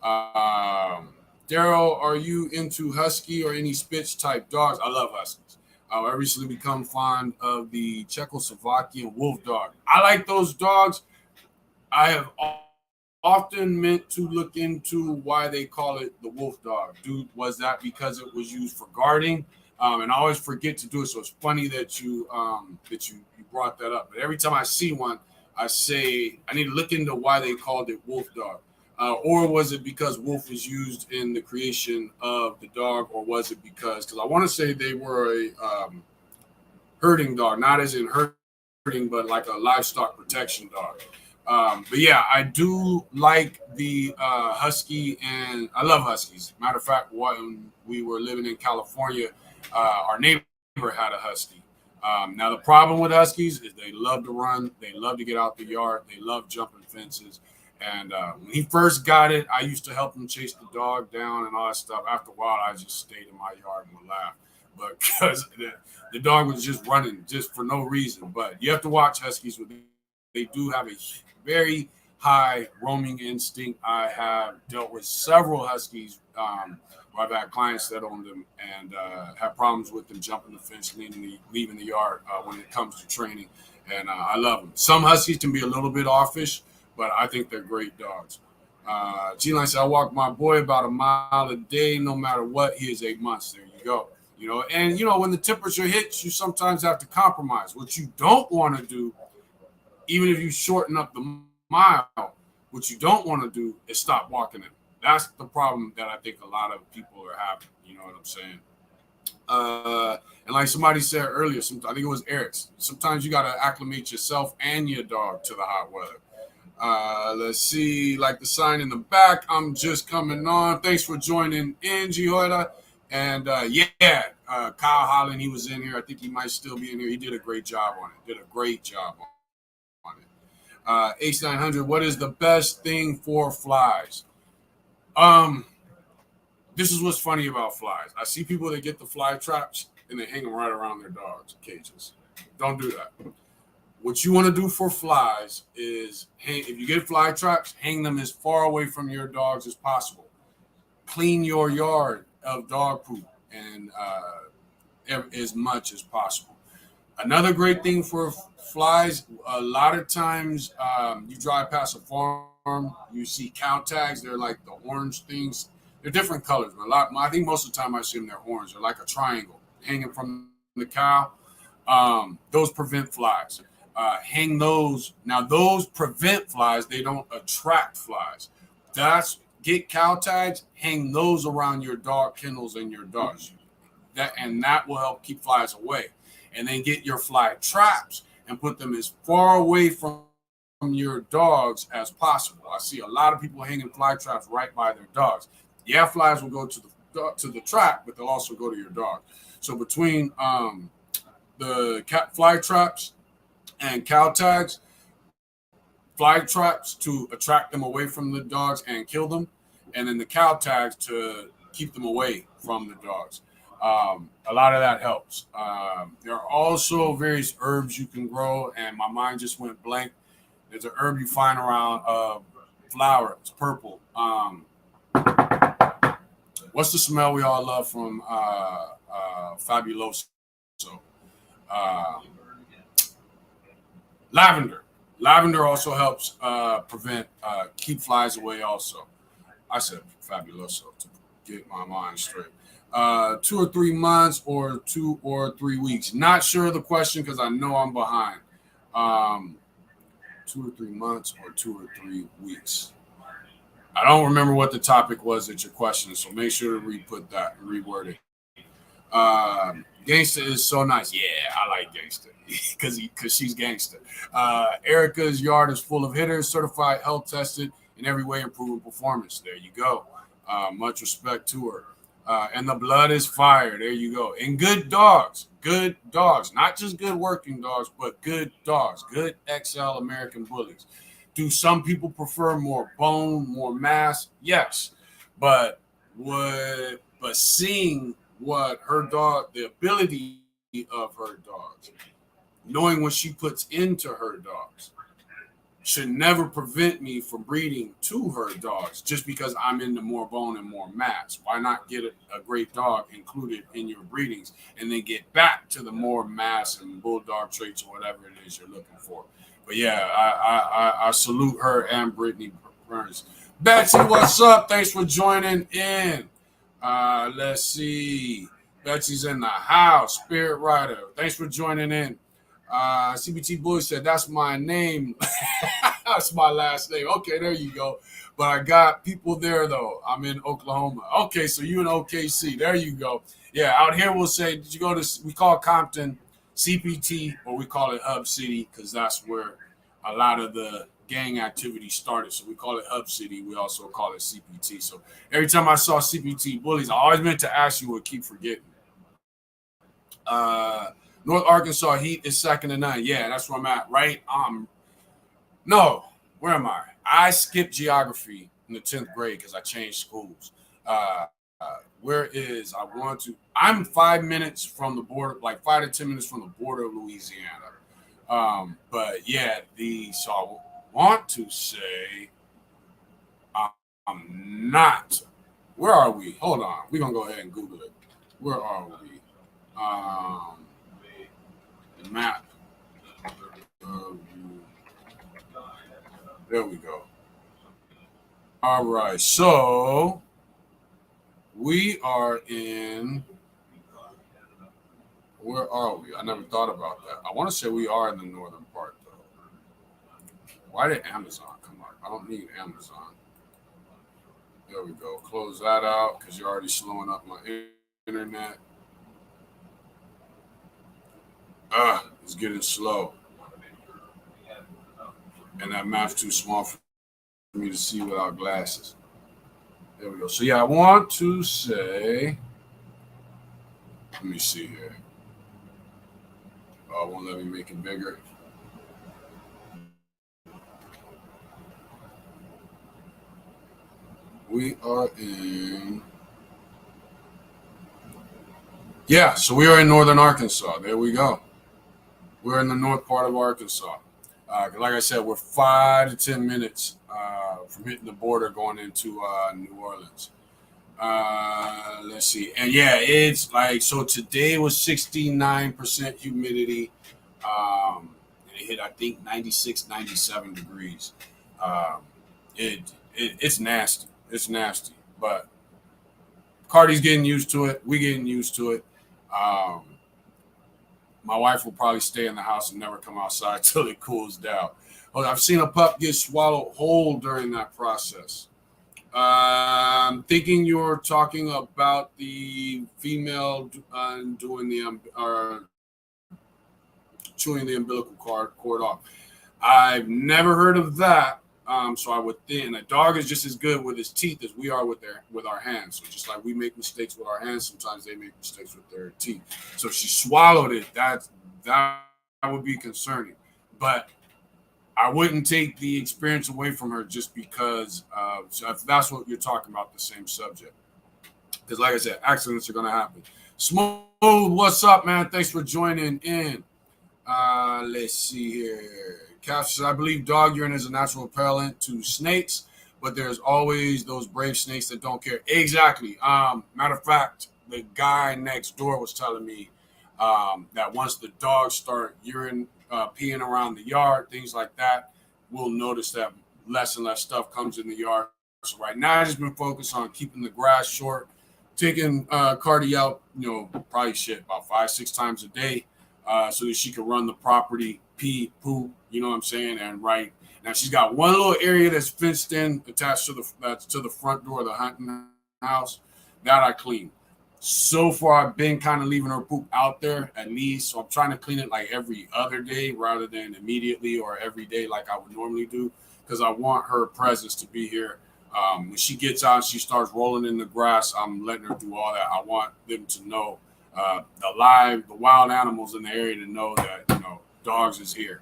Daryl, are you into husky or any Spitz type dogs? I love huskies. I recently become fond of the Czechoslovakian wolf dog. I like those dogs. I have often meant to look into why they call it the wolf dog. Dude, was that because it was used for guarding? And I always forget to do it. So it's funny that you brought that up. But every time I see one, I say I need to look into why they called it wolf dog. Or was it because wolf was used in the creation of the dog, or was it because I want to say they were a herding dog, not as in herding, but like a livestock protection dog. But yeah, I do like the husky, and I love huskies. Matter of fact, when we were living in California, our neighbor had a husky. Now, the problem with huskies is they love to run. They love to get out the yard. They love jumping fences. And when he first got it, I used to help him chase the dog down and all that stuff. After a while, I just stayed in my yard and would laugh. But because the dog was just running just for no reason. But you have to watch huskies. They do have a very high roaming instinct. I have dealt with several huskies where I've had clients that own them and have problems with them jumping the fence, leaving the yard when it comes to training. And I love them. Some huskies can be a little bit offish, but I think they're great dogs. G-Line said, I walk my boy about a mile a day, no matter what. He is 8 months. There you go. And when the temperature hits, you sometimes have to compromise. What you don't want to do, even if you shorten up the mile, what you don't want to do is stop walking in. That's the problem that I think a lot of people are having. You know what I'm saying? And like somebody said earlier, I think it was Eric's. Sometimes you got to acclimate yourself and your dog to the hot weather. Let's see, like the sign in the back. I'm just coming on. Thanks for joining in, Gihoida. And Kyle Holland, he was in here. I think he might still be in here. He did a great job on it. H900, what is the best thing for flies? This is what's funny about flies. I see people that get the fly traps and they hang them right around their dogs' cages. Don't do that. What you want to do for flies is, if you get fly traps, hang them as far away from your dogs as possible. Clean your yard of dog poop and as much as possible. Another great thing for flies, a lot of times you drive past a farm, you see cow tags. They're like the orange things. They're different colors, but I think most of the time I see them, they're orange. They're like a triangle hanging from the cow. Those prevent flies. Hang those. Now, those prevent flies. They don't attract flies. Get cow tags, hang those around your dog kennels and your dogs. That will help keep flies away. And then get your fly traps and put them as far away from your dogs as possible. I see a lot of people hanging fly traps right by their dogs. Yeah, flies will go to the trap, but they'll also go to your dog. So between the fly traps and cow tags, fly traps to attract them away from the dogs and kill them, and then the cow tags to keep them away from the dogs. A lot of that helps. There are also various herbs you can grow, and my mind just went blank. There's an herb you find around flower. It's purple. What's the smell we all love from Fabuloso? Lavender. Lavender also helps keep flies away also. I said Fabuloso to get my mind straight. 2 or 3 months or 2 or 3 weeks. Not sure of the question because I know I'm behind. 2 or 3 months or 2 or 3 weeks. I don't remember what the topic was at your question, so make sure to reword it. Gangsta is so nice. Yeah, I like Gangsta because she's gangsta. Erica's yard is full of hitters, certified, health tested, in every way improving performance. There you go. Much respect to her. And the blood is fire. There you go. And good dogs, not just good working dogs, but good dogs, good XL American bullies. Do some people prefer more bone, more mass? Yes, but seeing what her dog, the ability of her dogs, knowing what she puts into her dogs, should never prevent me from breeding to her dogs just because I'm into more bone and more mass. Why not get a great dog included in your breedings and then get back to the more mass and bulldog traits or whatever it is you're looking for? But yeah, I salute her and Brittany Burns. Betsy, what's up? Thanks for joining in. Let's see. Betsy's in the house. Spirit Rider. Thanks for joining in. CBT Boy said, that's my name. That's my last name. Okay, there you go. But I got people there, though. I'm in Oklahoma. Okay, so you in OKC. There you go. Yeah, out here we'll say, did you go to, we call Compton CPT, or we call it Hub City, because that's where a lot of the gang activity started. So we call it Hub City. We also call it CPT. So every time I saw CPT bullies, I always meant to ask you, would keep forgetting. North Arkansas Heat is second to none. Yeah, that's where I'm at, right? No, where am I? I skipped geography in the 10th grade because I changed schools. I'm 5 minutes from the border, like 5 to 10 minutes from the border of Louisiana. But yeah, so I want to say I'm not. Where are we? Hold on. We're going to go ahead and Google it. Where are we? The map. There we go. All right. So we are in Where are we? I never thought about that. I want to say we are in the northern part, though. Why did Amazon come up? I don't need Amazon. There we go. Close that out because you're already slowing up my internet. It's getting slow. And that map's too small for me to see without glasses. There we go. So, yeah, I want to say, let me see here. Oh, it won't let me make it bigger. We are in. Yeah, so we are in northern Arkansas. There we go. We're in the north part of Arkansas. Like I said, we're 5 to 10 minutes from hitting the border going into New Orleans. Let's see. And yeah, it's like, so today was 69% humidity. And it hit, I think, 96, 97 degrees. Um, it's nasty. It's nasty. But Cardi's getting used to it. We getting used to it. Um, my wife will probably stay in the house and never come outside till it cools down. Oh, I've seen a pup get swallowed whole during that process. I'm thinking you're talking about the female doing the chewing the umbilical cord off. I've never heard of that. So I would think a dog is just as good with his teeth as we are with our hands. So just like we make mistakes with our hands, sometimes they make mistakes with their teeth. So if she swallowed it, that would be concerning. But I wouldn't take the experience away from her just because so if that's what you're talking about, the same subject. Because like I said, accidents are going to happen. Smooth, what's up, man? Thanks for joining in. Let's see here. Cash says, I believe dog urine is a natural repellent to snakes, but there's always those brave snakes that don't care. Exactly. Matter of fact, the guy next door was telling me that once the dogs start urine peeing around the yard, things like that, we'll notice that less and less stuff comes in the yard. So right now, I've just been focused on keeping the grass short, taking Cardi out, probably about 5-6 times a day. So that she can run the property, pee, poop, you know what I'm saying? And right now she's got one little area that's fenced in, attached to the front door of the hunting house. That I clean. So far, I've been kind of leaving her poop out there at least. So I'm trying to clean it like every other day rather than immediately or every day like I would normally do, because I want her presence to be here. When she gets out and she starts rolling in the grass, I'm letting her do all that. I want them to know. The wild animals in the area to know that dogs is here,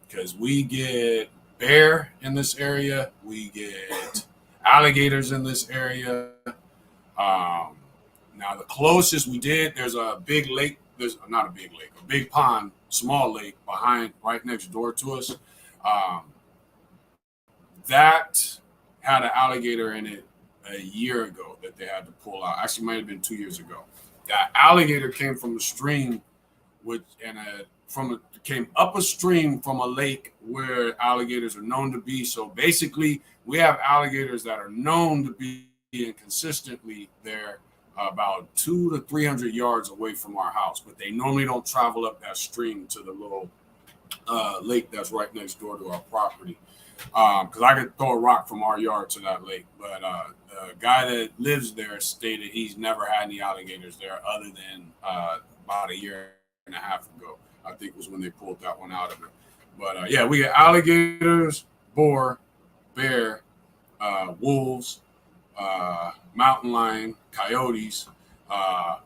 because we get bear in this area, we get alligators in this area. Now the closest we did, there's a big lake. There's not a big lake, a big pond, small lake right next door to us. That had an alligator in it a year ago that they had to pull out. Actually, might have been 2 years ago. That alligator came from a stream, came up a stream from a lake where alligators are known to be. So basically, we have alligators that are known to be consistently there, about 200 to 300 yards away from our house, but they normally don't travel up that stream to the little lake that's right next door to our property. Because I could throw a rock from our yard to that lake, but the guy that lives there stated he's never had any alligators there other than about a year and a half ago. I think was when they pulled that one out of it. But yeah, we got alligators, boar, bear, wolves, mountain lion, coyotes,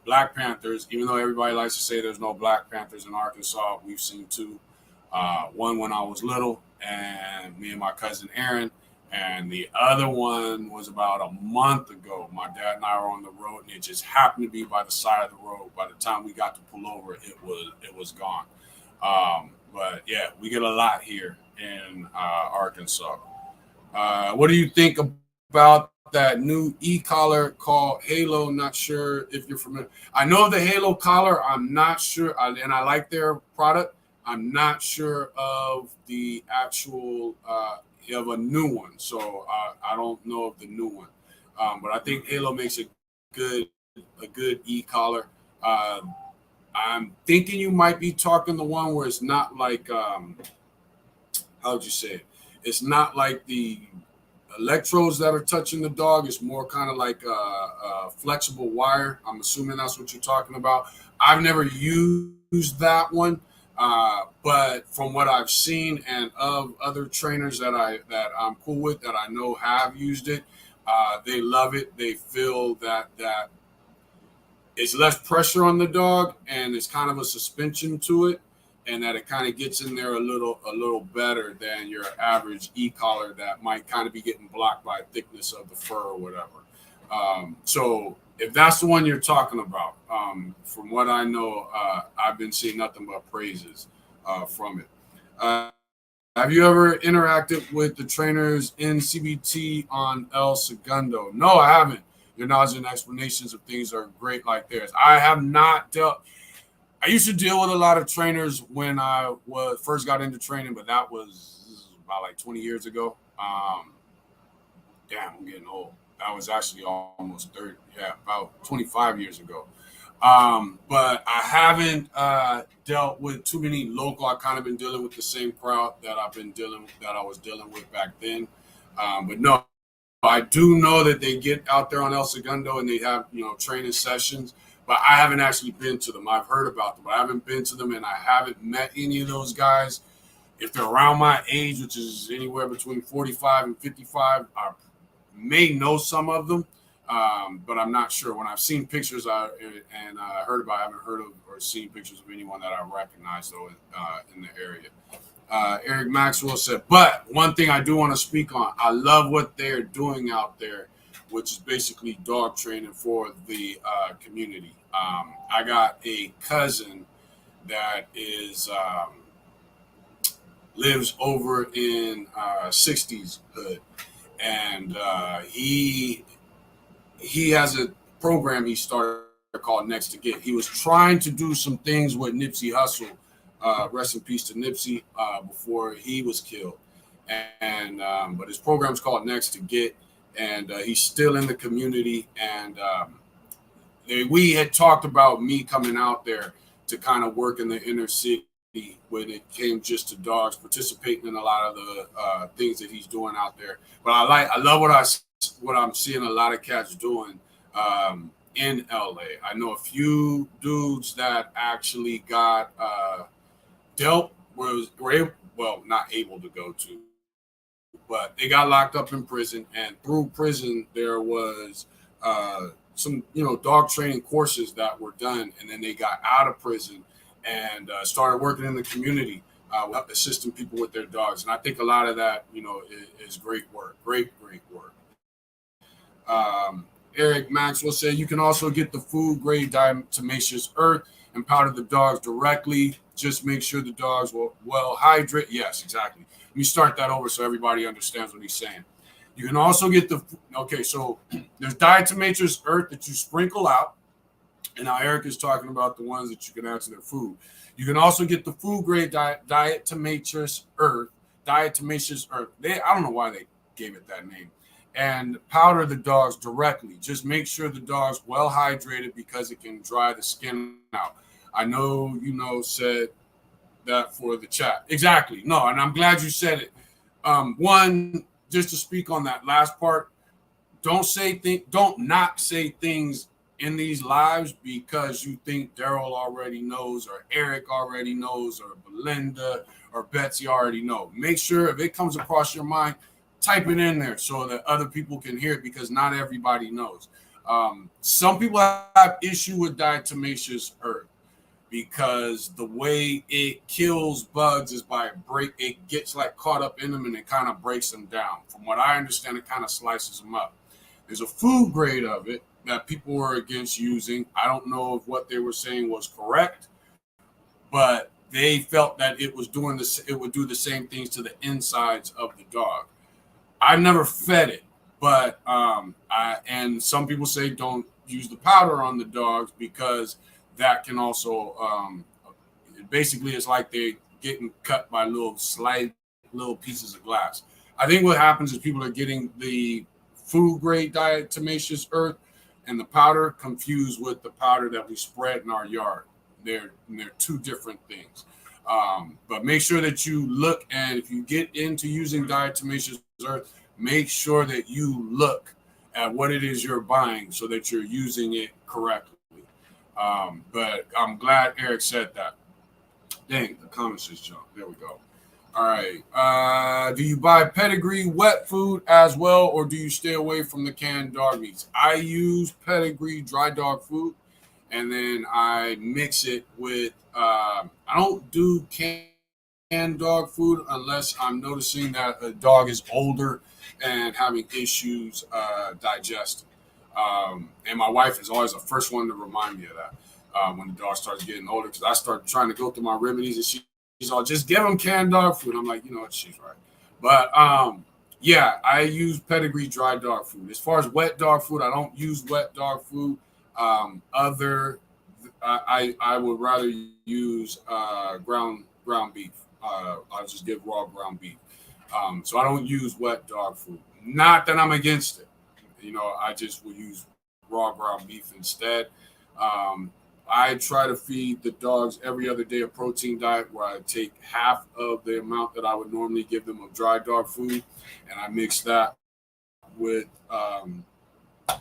black panthers. Even though everybody likes to say there's no black panthers in Arkansas, we've seen two. One when I was little, and me and my cousin Aaron, and the other one was about a month ago. My dad and I were on the road, and it just happened to be by the side of the road. By the time we got to pull over, it was gone. But yeah, we get a lot here in Arkansas. What do you think about that new e-collar called Halo? Not sure if you're familiar. I know of the Halo collar. I'm not sure, and I like their product. I'm not sure of the actual of a new one, so I don't know of the new one. But I think Halo makes a good e-collar. I'm thinking you might be talking the one where it's not like how would you say it? It's not like the electrodes that are touching the dog. It's more kind of like a flexible wire. I'm assuming that's what you're talking about. I've never used that one, but from what I've seen and of other trainers that I'm cool with that I know have used it, they love it. They feel that it's less pressure on the dog and it's kind of a suspension to it, and that it kind of gets in there a little better than your average e-collar that might kind of be getting blocked by thickness of the fur or whatever. So if that's the one you're talking about, from what I know, I've been seeing nothing but praises from it. Have you ever interacted with the trainers in CBT on El Segundo? No, I haven't. Your knowledge and explanations of things are great like theirs. I have not dealt. I used to deal with a lot of trainers when I first got into training, but this is about like 20 years ago. Damn, I'm getting old. That was actually almost 30. Yeah, about 25 years ago. But I haven't dealt with too many local. I kind of been dealing with the same crowd that I was dealing with back then. But no, I do know that they get out there on El Segundo and they have, training sessions, but I haven't actually been to them. I've heard about them, but I haven't been to them, and I haven't met any of those guys. If they're around my age, which is anywhere between 45 and 55, I may know some of them, but I'm not sure. When I've seen pictures and heard about, I haven't heard of or seen pictures of anyone that I recognize, though, in the area. Eric Maxwell said, but one thing I do want to speak on, I love what they're doing out there, which is basically dog training for the community. I got a cousin that lives over in 60s hood, and he has a program he started called Next to Get. He was trying to do some things with Nipsey Hussle. Rest in peace to Nipsey, before he was killed. And but his program's called Next to Get, and he's still in the community. And we had talked about me coming out there to kind of work in the inner city when it came just to dogs, participating in a lot of the things that he's doing out there. But I love what I'm seeing a lot of cats doing. In LA, I know a few dudes that actually got not able to go to, but they got locked up in prison, and through prison there was some dog training courses that were done, and then they got out of prison and started working in the community, assisting people with their dogs. And I think a lot of that is great work. Great work. Eric Maxwell said you can also get the food grade diatomaceous earth and powder the dogs directly. Just make sure the dogs will well hydrate. Yes, exactly. Let me start that over so everybody understands what he's saying. You can also get so there's diatomaceous earth that you sprinkle out. And now Eric is talking about the ones that you can add to their food. You can also get the food grade diatomaceous earth. I don't know why they gave it that name. And powder the dogs directly. Just make sure the dog's well hydrated because it can dry the skin out. I know said that for the chat. Exactly. No, and I'm glad you said it. One, just to speak on that last part, don't not say things in these lives because you think Daryl already knows, or Eric already knows, or Belinda or Betsy already know. Make sure if it comes across your mind, type it in there so that other people can hear it, because not everybody knows. Some people have issue with diatomaceous earth because the way it kills bugs is it gets like caught up in them and it kind of breaks them down. From what I understand, it kind of slices them up. There's a food grade of it that people were against using. I don't know if what they were saying was correct, but they felt that it would do the same things to the insides of the dog. I've never fed it, but and some people say don't use the powder on the dogs because that can also basically it's like they're getting cut by little pieces of glass. I think what happens is people are getting the food grade diatomaceous earth and the powder confused with the powder that we spread in our yard. they're two different things. But make sure that you look, and if you get into using diatomaceous earth, make sure that you look at what it is you're buying so that you're using it correctly. But I'm glad Eric said that. Dang, the comments just jumped. There we go. All right. Do you buy pedigree wet food as well, or do you stay away from the canned dog meats? I use pedigree dry dog food, and then I mix it with. I don't do canned dog food unless I'm noticing that a dog is older and having issues digesting. And my wife is always the first one to remind me of that when the dog starts getting older, because I start trying to go through my remedies, and she's all, just give them canned dog food. I'm like, you know what, she's right. But yeah, I use pedigree dry dog food. As far as wet dog food, I don't use wet dog food. I would rather use ground beef. I'll just get raw ground beef. So I don't use wet dog food. Not that I'm against it. You know, I just will use raw ground beef instead. I try to feed the dogs every other day a protein diet where I take half of the amount that I would normally give them of dry dog food, and I mix that with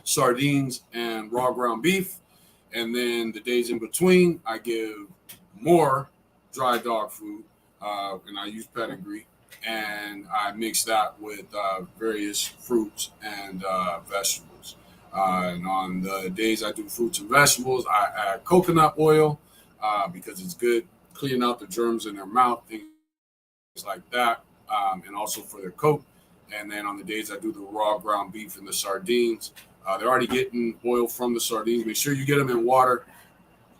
sardines and raw ground beef. And then the days in between, I give more dry dog food, and I use pedigree, and I mix that with various fruits and vegetables. And on the days I do fruits and vegetables, I add coconut oil because it's good cleaning out the germs in their mouth, things like that, and also for their coat. And then on the days I do the raw ground beef and the sardines, they're already getting oil from the sardines. Make sure you get them in water.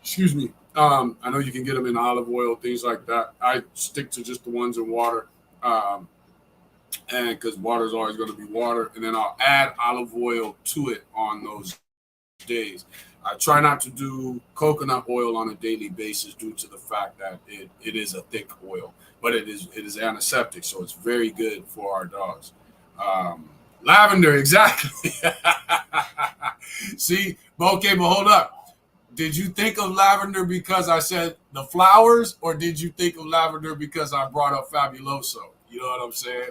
Excuse me. I know you can get them in olive oil, things like that. I stick to just the ones in water. And because water is always going to be water, and then I'll add olive oil to it on those days. I try not to do coconut oil on a daily basis due to the fact that it is a thick oil, but it is antiseptic, so it's very good for our dogs. Lavender, exactly. See, okay, but hold up. Did you think of lavender because I said the flowers, or did you think of lavender because I brought up Fabuloso? You know what I'm saying?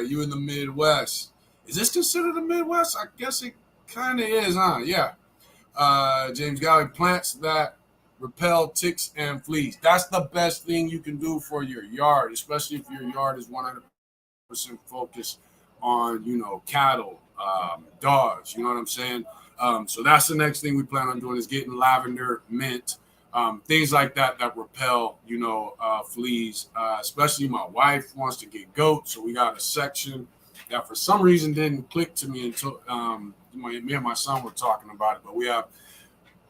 You in the Midwest. Is this considered the Midwest? I guess it kind of is, huh? Yeah. James Galley, plants that repel ticks and fleas. That's the best thing you can do for your yard, especially if your yard is 100% focused on, cattle, dogs. You know what I'm saying? So that's the next thing we plan on doing, is getting lavender, mint, things like that repel, fleas. Especially my wife wants to get goats, so we got a section that for some reason didn't click to me until me and my son were talking about it. But we have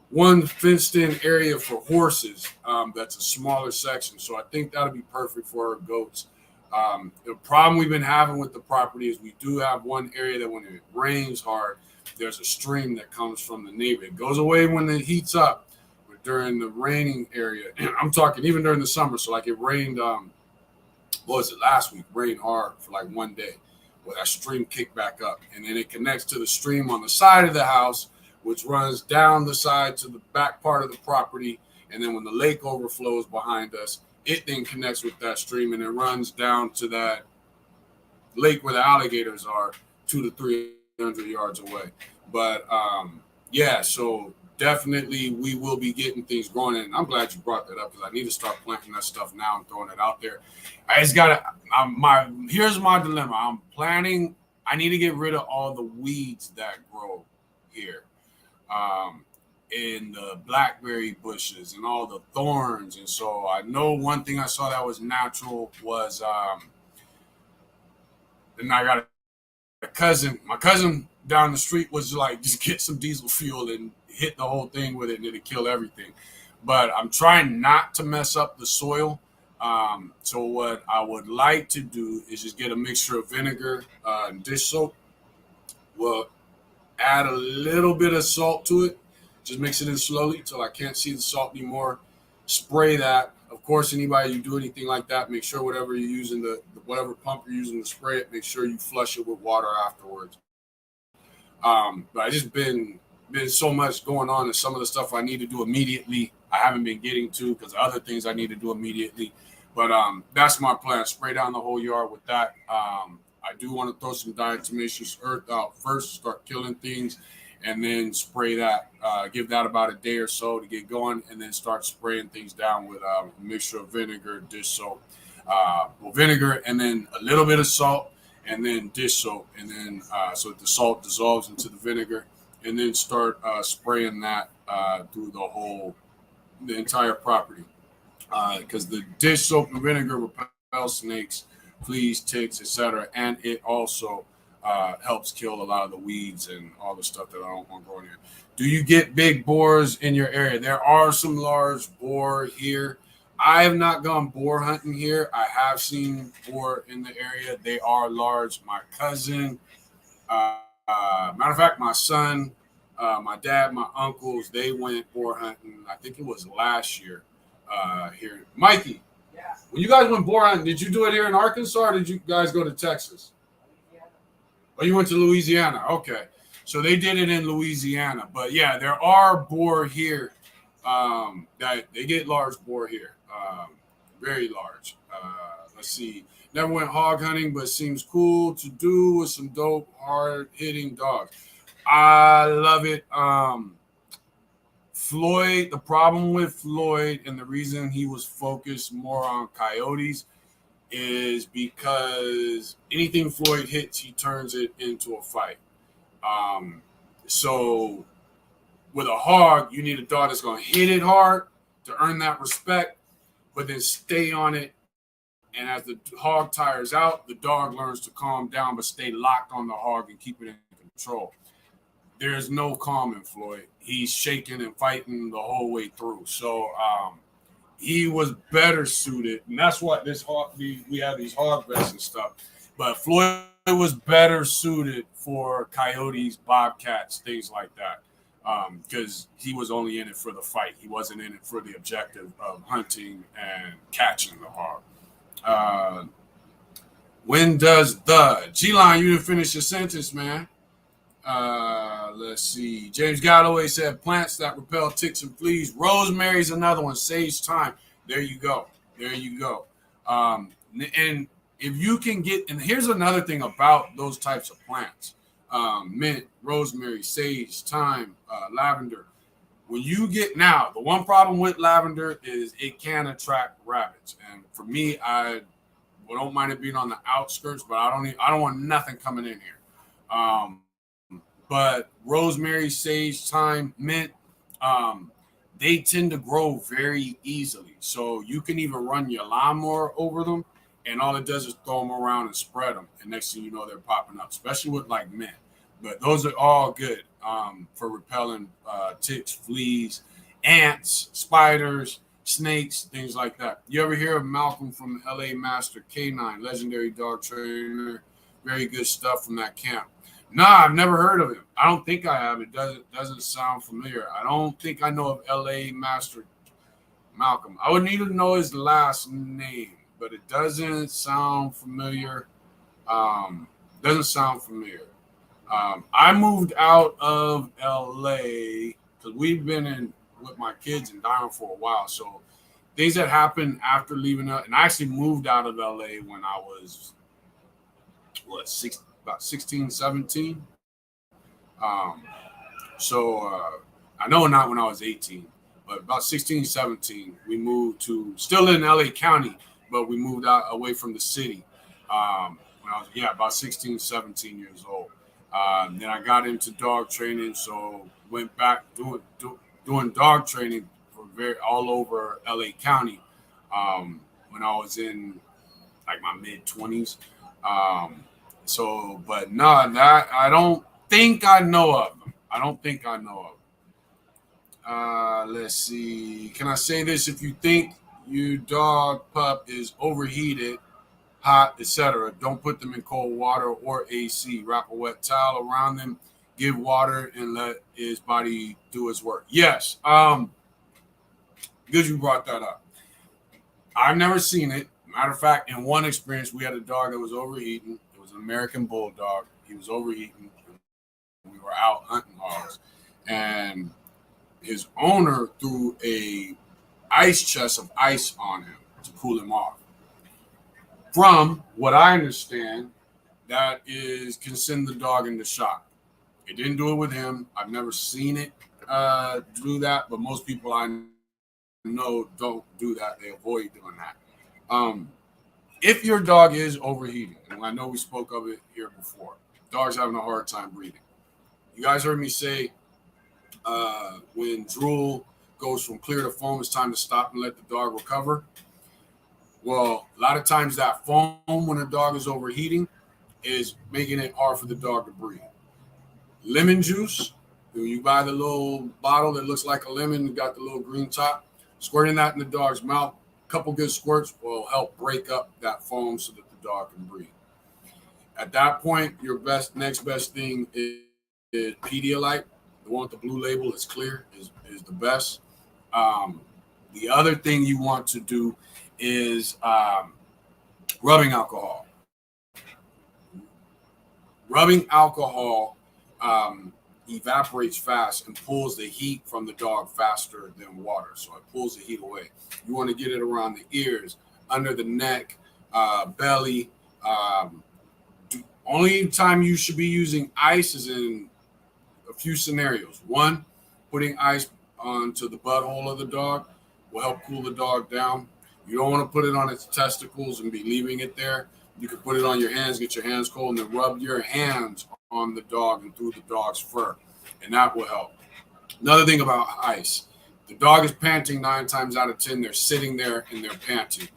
one fenced-in area for horses that's a smaller section, so I think that'll be perfect for our goats. The problem we've been having with the property is we do have one area that when it rains hard, there's a stream that comes from the neighbor. It goes away when it heats up, but during the raining area, I'm talking even during the summer. So like it rained, what was it, last week? Rained hard for like one day. Well, that stream kicked back up, and then it connects to the stream on the side of the house, which runs down the side to the back part of the property. And then when the lake overflows behind us, it then connects with that stream, and it runs down to that lake where the alligators are, 200 to 300 yards away. But yeah, so definitely we will be getting things growing. And I'm glad you brought that up, because I need to start planting that stuff now and throwing it out there. I just got to, here's my dilemma. I'm planning, I need to get rid of all the weeds that grow here. In the blackberry bushes and all the thorns. And so I know one thing I saw that was natural was, and I got my cousin down the street was like, just get some diesel fuel and hit the whole thing with it and it'll kill everything. But I'm trying not to mess up the soil. So what I would like to do is just get a mixture of vinegar and dish soap. Well, add a little bit of salt to it. Just mix it in slowly till I can't see the salt anymore. Spray that. Of course, anybody you do anything like that, make sure whatever you're using, whatever pump you're using to spray it, make sure you flush it with water afterwards. But I just been been so much going on, and some of the stuff I need to do immediately, I haven't been getting to because other things I need to do immediately. But that's my plan. Spray down the whole yard with that. I do want to throw some diatomaceous earth out first, start killing things, and then spray that. Give that about a day or so to get going, and then start spraying things down with a mixture of vinegar, dish soap, vinegar, and then a little bit of salt, and then dish soap, and then so the salt dissolves into the vinegar, and then start spraying that through the entire property, because the dish soap and vinegar repel snakes, fleas, ticks, etc., and it also helps kill a lot of the weeds and all the stuff that I don't want growing here. Do you get big boars in your area? There are some large boar here. I have not gone boar hunting here. I have seen boar in the area. They are large. My cousin, matter of fact, my son, my dad, my uncles, they went boar hunting. I think it was last year here. Mikey, when you guys went boar hunting, did you do it here in Arkansas or did you guys go to Texas? Oh, you went to Louisiana. Okay. So they did it in Louisiana. But yeah, there are boar here. That they get large boar here. Very large. Let's see. Never went hog hunting, but seems cool to do with some dope, hard hitting dogs. I love it. Floyd, the problem with Floyd and the reason he was focused more on coyotes is because anything Floyd hits, he turns it into a fight. So with a hog, you need a dog that's going to hit it hard to earn that respect, but then stay on it. And as the hog tires out, the dog learns to calm down, but stay locked on the hog and keep it in control. There's no calm in Floyd. He's shaking and fighting the whole way through. So he was better suited, and that's what this hog. We have these hog vests and stuff. But Floyd was better suited for coyotes, bobcats, things like that, because he was only in it for the fight. He wasn't in it for the objective of hunting and catching the hog. When does the G-Line? You didn't finish your sentence, man. Let's see. James Galloway said plants that repel ticks and fleas. Rosemary's another one. Sage thyme. There you go. There you go. And if you can get, and here's another thing about those types of plants: mint, rosemary, sage, thyme, lavender. When you get now, the one problem with lavender is it can attract rabbits. And for me, I don't mind it being on the outskirts, but I don't want nothing coming in here. But rosemary, sage, thyme, mint, they tend to grow very easily. So you can even run your lawnmower over them, and all it does is throw them around and spread them. And next thing you know, they're popping up, especially with like mint. But those are all good for repelling ticks, fleas, ants, spiders, snakes, things like that. You ever hear of Malcolm from LA Master K9, legendary dog trainer? Very good stuff from that camp. No, I've never heard of him. I don't think I have. It doesn't sound familiar. I don't think I know of LA Master Malcolm. I would need to know his last name, but it doesn't sound familiar. Doesn't sound familiar. I moved out of LA because we've been in with my kids in Diamond for a while. So things that happened after leaving out, and I actually moved out of LA when I was about 16, 17. I know not when I was 18, but about 16, 17, we moved to still in LA County, but we moved out away from the city. When I was about 16, 17 years old. Then I got into dog training, so went back doing dog training for all over LA County when I was in like my mid-20s. But no, that I don't think I know of them. I don't think I know of them. Let's see. Can I say this? If you think your dog pup is overheated, hot, etc., don't put them in cold water or AC. Wrap a wet towel around them, give water, and let his body do its work. Yes. Good you brought that up. I've never seen it. Matter of fact, in one experience, we had a dog that was overheating. It was an American bulldog. He was overheating. We were out hunting hogs, and his owner threw a ice chest of ice on him to cool him off. From what I understand, that can send the dog into shock. It didn't do it with him. I've never seen it do that, but most people I know don't do that. They avoid doing that. If your dog is overheating, and I know we spoke of it here before, dogs having a hard time breathing. You guys heard me say when drool goes from clear to foam, it's time to stop and let the dog recover. Well, a lot of times that foam, when a dog is overheating, is making it hard for the dog to breathe. Lemon juice, when you buy the little bottle that looks like a lemon, got the little green top, squirting that in the dog's mouth, a couple good squirts will help break up that foam so that the dog can breathe. At that point, your next best thing is Pedialyte. The one with the blue label is clear, is the best. The other thing you want to do is rubbing alcohol. Rubbing alcohol evaporates fast and pulls the heat from the dog faster than water. So it pulls the heat away. You want to get it around the ears, under the neck, belly. Only time you should be using ice is in a few scenarios. One, putting ice onto the butthole of the dog will help cool the dog down. You don't want to put it on its testicles and be leaving it there. You can put it on your hands, get your hands cold, and then rub your hands on the dog and through the dog's fur, and that will help. Another thing about ice, the dog is panting 9 times out of 10. They're sitting there and they're panting.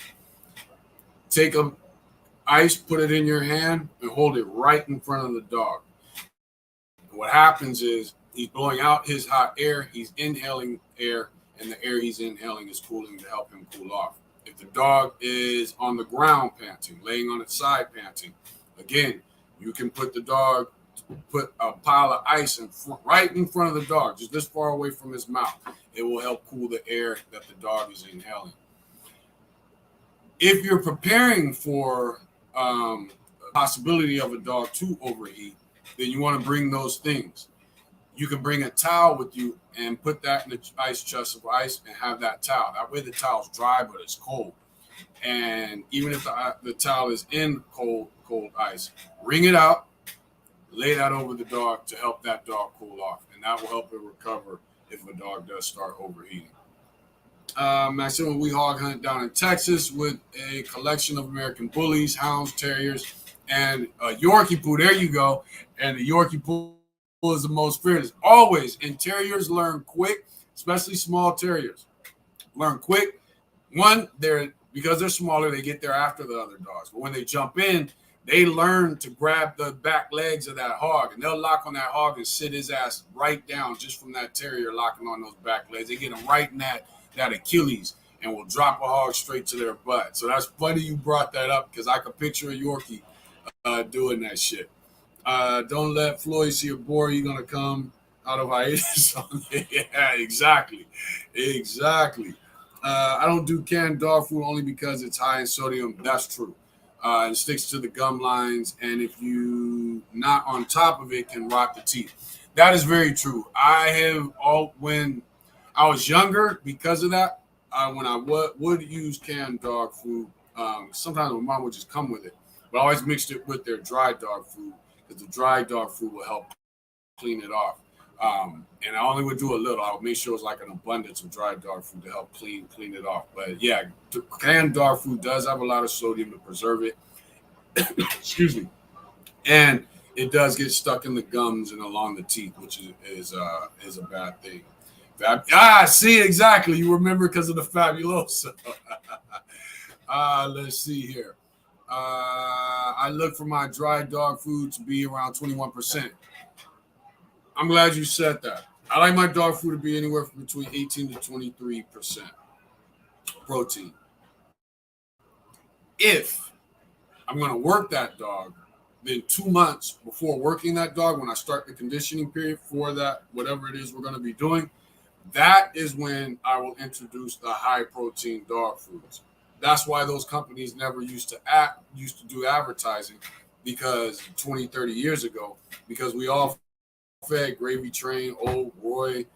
Take ice, put it in your hand, and hold it right in front of the dog. What happens is he's blowing out his hot air, he's inhaling air, and the air he's inhaling is cooling to help him cool off. If the dog is on the ground panting, laying on its side panting, again, you can put a pile of ice right in front of the dog, just this far away from his mouth. It will help cool the air that the dog is inhaling. If you're preparing for the possibility of a dog to overheat, then you want to bring those things. You can bring a towel with you and put that in the ice chest of ice and have that towel. That way the towel's dry, but it's cold. And even if the towel is in cold ice, wring it out, lay that over the dog to help that dog cool off. And that will help it recover if a dog does start overheating. We hog hunt down in Texas with a collection of American bullies, hounds, terriers, and a Yorkie poo. There you go. And the Yorkie poo is the most fearless. Always. And terriers learn quick, especially small terriers. Learn quick. One, because they're smaller, they get there after the other dogs. But when they jump in, they learn to grab the back legs of that hog, and they'll lock on that hog and sit his ass right down just from that terrier locking on those back legs. They get him right in that Achilles and will drop a hog straight to their butt. So that's funny you brought that up because I could picture a Yorkie doing that shit. Don't let Floyd see a boar. You're going to come out of hiatus. Yeah, exactly. I don't do canned dog food only because it's high in sodium. That's true. It sticks to the gum lines, and if you not on top of it, can rot the teeth. That is very true. When I was younger, because of that, when I would use canned dog food, sometimes my mom would just come with it, but I always mixed it with their dry dog food because the dry dog food will help clean it off. And I only would do a little. I would make sure it was like an abundance of dry dog food to help clean it off. But yeah, canned dog food does have a lot of sodium to preserve it. Excuse me. And it does get stuck in the gums and along the teeth, which is a bad thing. See, exactly. You remember because of the Fabuloso. Let's see here. I look for my dry dog food to be around 21%. I'm glad you said that. I like my dog food to be anywhere from between 18 to 23% protein. If I'm going to work that dog, then 2 months before working that dog, when I start the conditioning period for that, whatever it is we're going to be doing, that is when I will introduce the high protein dog foods. That's why those companies never used to do advertising, because 20, 30 years ago, because we all fed, gravy train, Old Roy,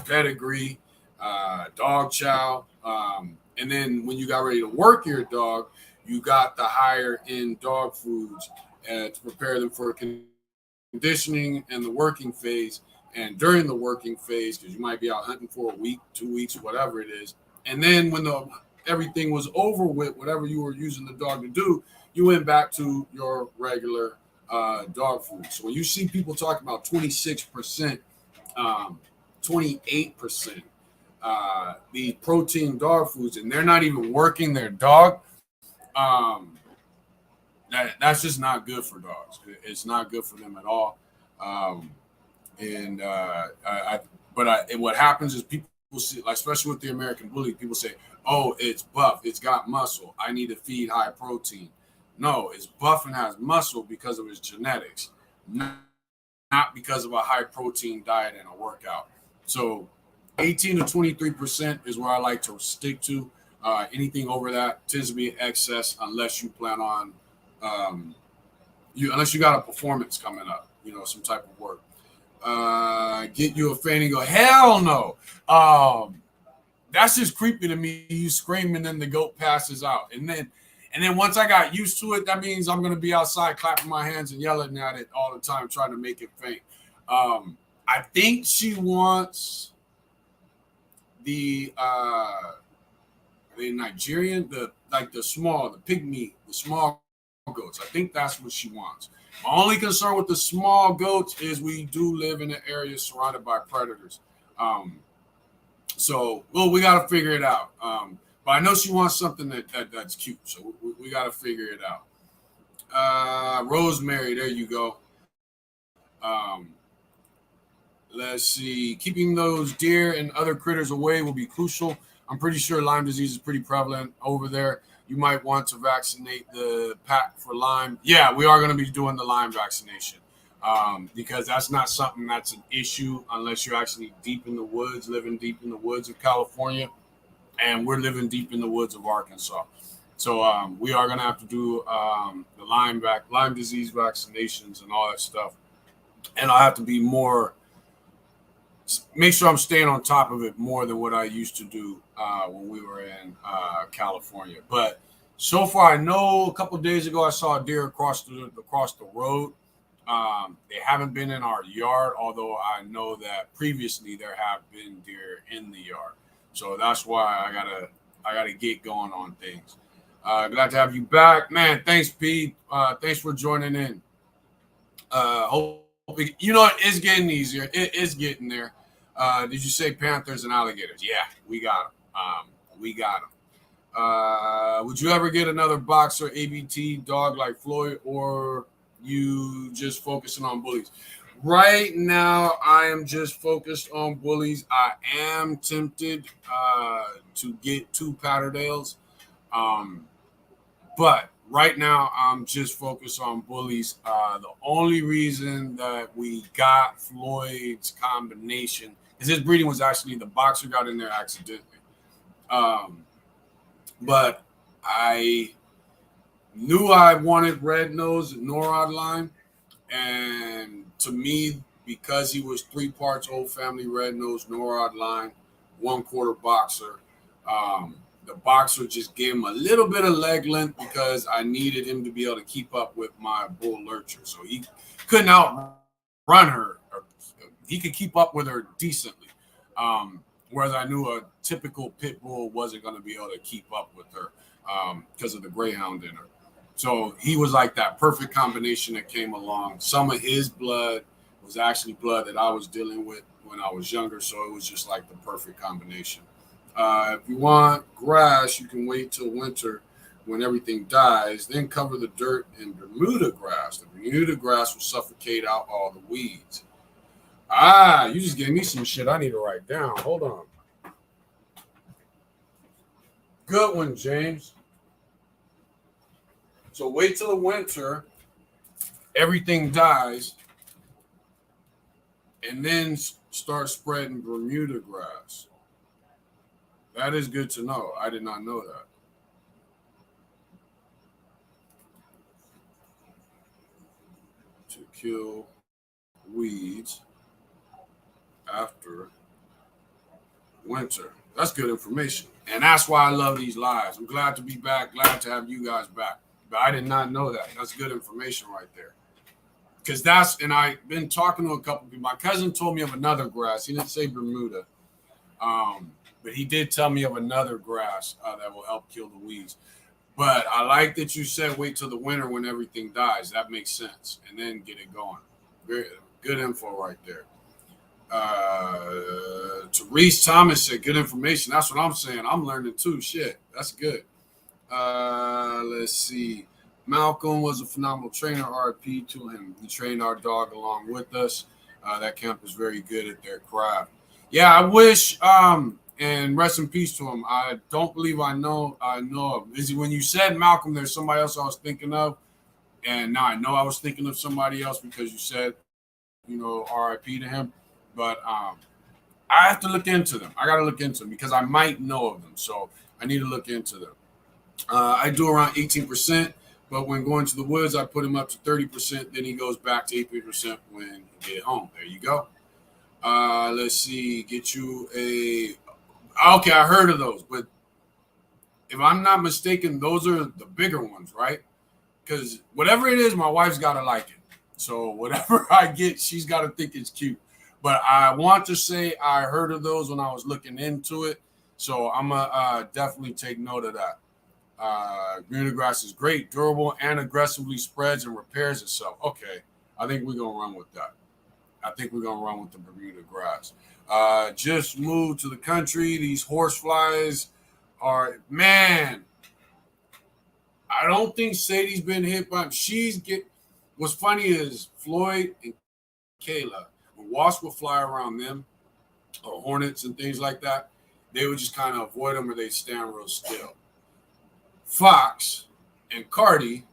pedigree, dog chow. And then when you got ready to work your dog, you got the higher end dog foods to prepare them for conditioning and the working phase. And during the working phase, because you might be out hunting for a week, 2 weeks, whatever it is. And then when everything was over with, whatever you were using the dog to do, you went back to your regular dog food. So when you see people talking about 26%, 28%, the protein dog foods, and they're not even working their dog, that's just not good for dogs. It's not good for them at all. And what happens is people see, like, especially with the American Bully, people say, "Oh, it's buff, it's got muscle. I need to feed high protein." No, it's buff and has muscle because of its genetics, not because of a high protein diet and a workout. So 18 to 23% is where I like to stick to. Anything over that tends to be excess unless you plan on unless you got a performance coming up, some type of work. Get you a fan and go, hell no. That's just creepy to me. You scream and then the goat passes out. And then once I got used to it, that means I'm going to be outside clapping my hands and yelling at it all the time, trying to make it faint. I think she wants the Nigerian, the pygmy, the small goats. I think that's what she wants. My only concern with the small goats is we do live in an area surrounded by predators. So we got to figure it out. But I know she wants something that's cute. So we got to figure it out. Rosemary, there you go. Let's see. Keeping those deer and other critters away will be crucial. I'm pretty sure Lyme disease is pretty prevalent over there. You might want to vaccinate the pack for Lyme. Yeah, we are going to be doing the Lyme vaccination because that's not something that's an issue unless you're actually deep in the woods, living deep in the woods of California, and we're living deep in the woods of Arkansas. So we are going to have to do the Lyme disease vaccinations and all that stuff. And I'll have to be make sure I'm staying on top of it more than what I used to do when we were in California. But so far, I know a couple of days ago I saw a deer across the road. They haven't been in our yard, although I know that previously there have been deer in the yard. So that's why I gotta get going on things. Glad to have you back, man. Thanks, Pete. Thanks for joining in. It's getting easier. It is getting there. Did you say panthers and alligators? Yeah, we got them. Would you ever get another boxer ABT dog like Floyd, or you just focusing on bullies? Right now, I am just focused on bullies. I am tempted to get 2 Patterdales, but right now, I'm just focused on bullies. The only reason that we got Floyd's combination is his breeding was actually the boxer got in there accidentally. But I knew I wanted red nose and Norad line. And to me, because he was 3 parts old family red nose, Norad line, 1/4 boxer, the boxer just gave him a little bit of leg length because I needed him to be able to keep up with my bull lurcher. So he couldn't outrun her. He could keep up with her decently. Whereas I knew a typical pit bull wasn't going to be able to keep up with her because of the greyhound in her. So he was like that perfect combination that came along. Some of his blood was actually blood that I was dealing with when I was younger. So it was just like the perfect combination. If you want grass, you can wait till winter when everything dies, then cover the dirt in Bermuda grass. The Bermuda grass will suffocate out all the weeds. You just gave me some shit I need to write down. Hold on. Good one, James. So wait till the winter, everything dies, and then start spreading Bermuda grass. That is good to know. I did not know that. To kill weeds after winter. That's good information. And that's why I love these lives. I'm glad to be back, glad to have you guys back. But I did not know that. That's good information right there. Because and I've been talking to a couple people. My cousin told me of another grass. He didn't say Bermuda. But he did tell me of another grass that will help kill the weeds. But I like that you said wait till the winter when everything dies. That makes sense. And then get it going. Very good info right there. Therese Thomas said good information. That's what I'm saying. I'm learning too. Shit, that's good. Let's see. Malcolm was a phenomenal trainer. RP to him. He trained our dog along with us. That camp is very good at their craft. Yeah, I wish. And rest in peace to him. I don't believe I know of. Is it when you said Malcolm? There's somebody else I was thinking of, and now I know I was thinking of somebody else because you said, RIP to him. But I have to look into them. I got to look into them because I might know of them. So I need to look into them. I do around 18%, but when going to the woods, I put him up to 30%. Then he goes back to 18% when he get home. There you go. Let's see. Get you a. Okay, I heard of those, but if I'm not mistaken, those are the bigger ones, right? Because whatever it is, my wife's got to like it. So whatever I get, she's got to think it's cute. But I want to say I heard of those when I was looking into it. So I'm going to definitely take note of that. Bermuda grass is great, durable, and aggressively spreads and repairs itself. Okay, I think we're going to run with that. I think we're going to run with the Bermuda grass. Just moved to the country. These horseflies are, man, I don't think Sadie's been hit by them. What's funny is Floyd and Kayla, when wasps would fly around them, or hornets and things like that, they would just kind of avoid them or they'd stand real still. Fox and Cardi,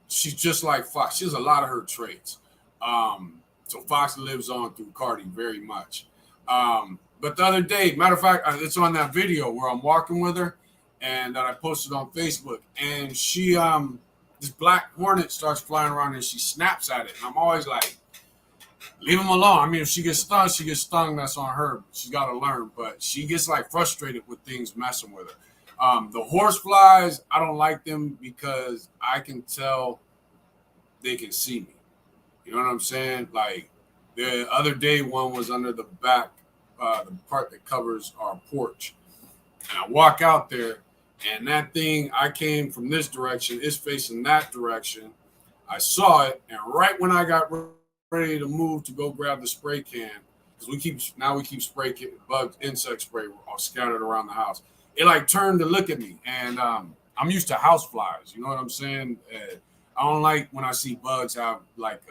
she's just like Fox. She has a lot of her traits. So Fox lives on through Cardi very much. But the other day, matter of fact, it's on that video where I'm walking with her and that I posted on Facebook. And she, this black hornet starts flying around and she snaps at it. And I'm always like, leave him alone. I mean, if she gets stung, she gets stung. That's on her. She's got to learn. But she gets like frustrated with things messing with her. The horseflies, I don't like them because I can tell they can see me. You know what I'm saying? Like the other day, one was under the back, the part that covers our porch. And I walk out there, and that thing, I came from this direction, it's facing that direction. I saw it, and right when I got ready to move to go grab the spray can, because we keep spray bug insect spray all scattered around the house. It like turned to look at me, and I'm used to house flies. You know what I'm saying? I don't like when I see bugs have like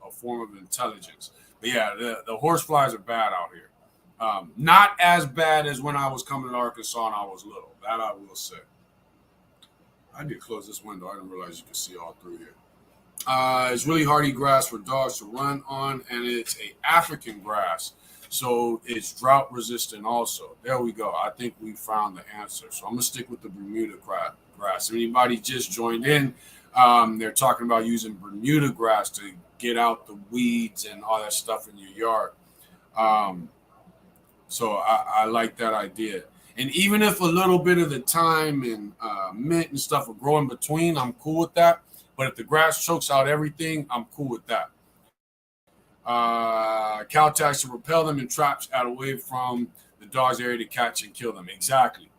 a form of intelligence. But yeah, the horse flies are bad out here. Not as bad as when I was coming to Arkansas and I was little. That I will say. I need to close this window. I didn't realize you could see all through here. It's really hardy grass for dogs to run on, and it's a African grass. So it's drought resistant also. There we go. I think we found the answer. So I'm going to stick with the Bermuda grass. If anybody just joined in, they're talking about using Bermuda grass to get out the weeds and all that stuff in your yard. So I like that idea. And even if a little bit of the thyme and mint and stuff will grow in between, I'm cool with that. But if the grass chokes out everything, I'm cool with that. Cow tags to repel them and traps out away from the dog's area to catch and kill them. Exactly.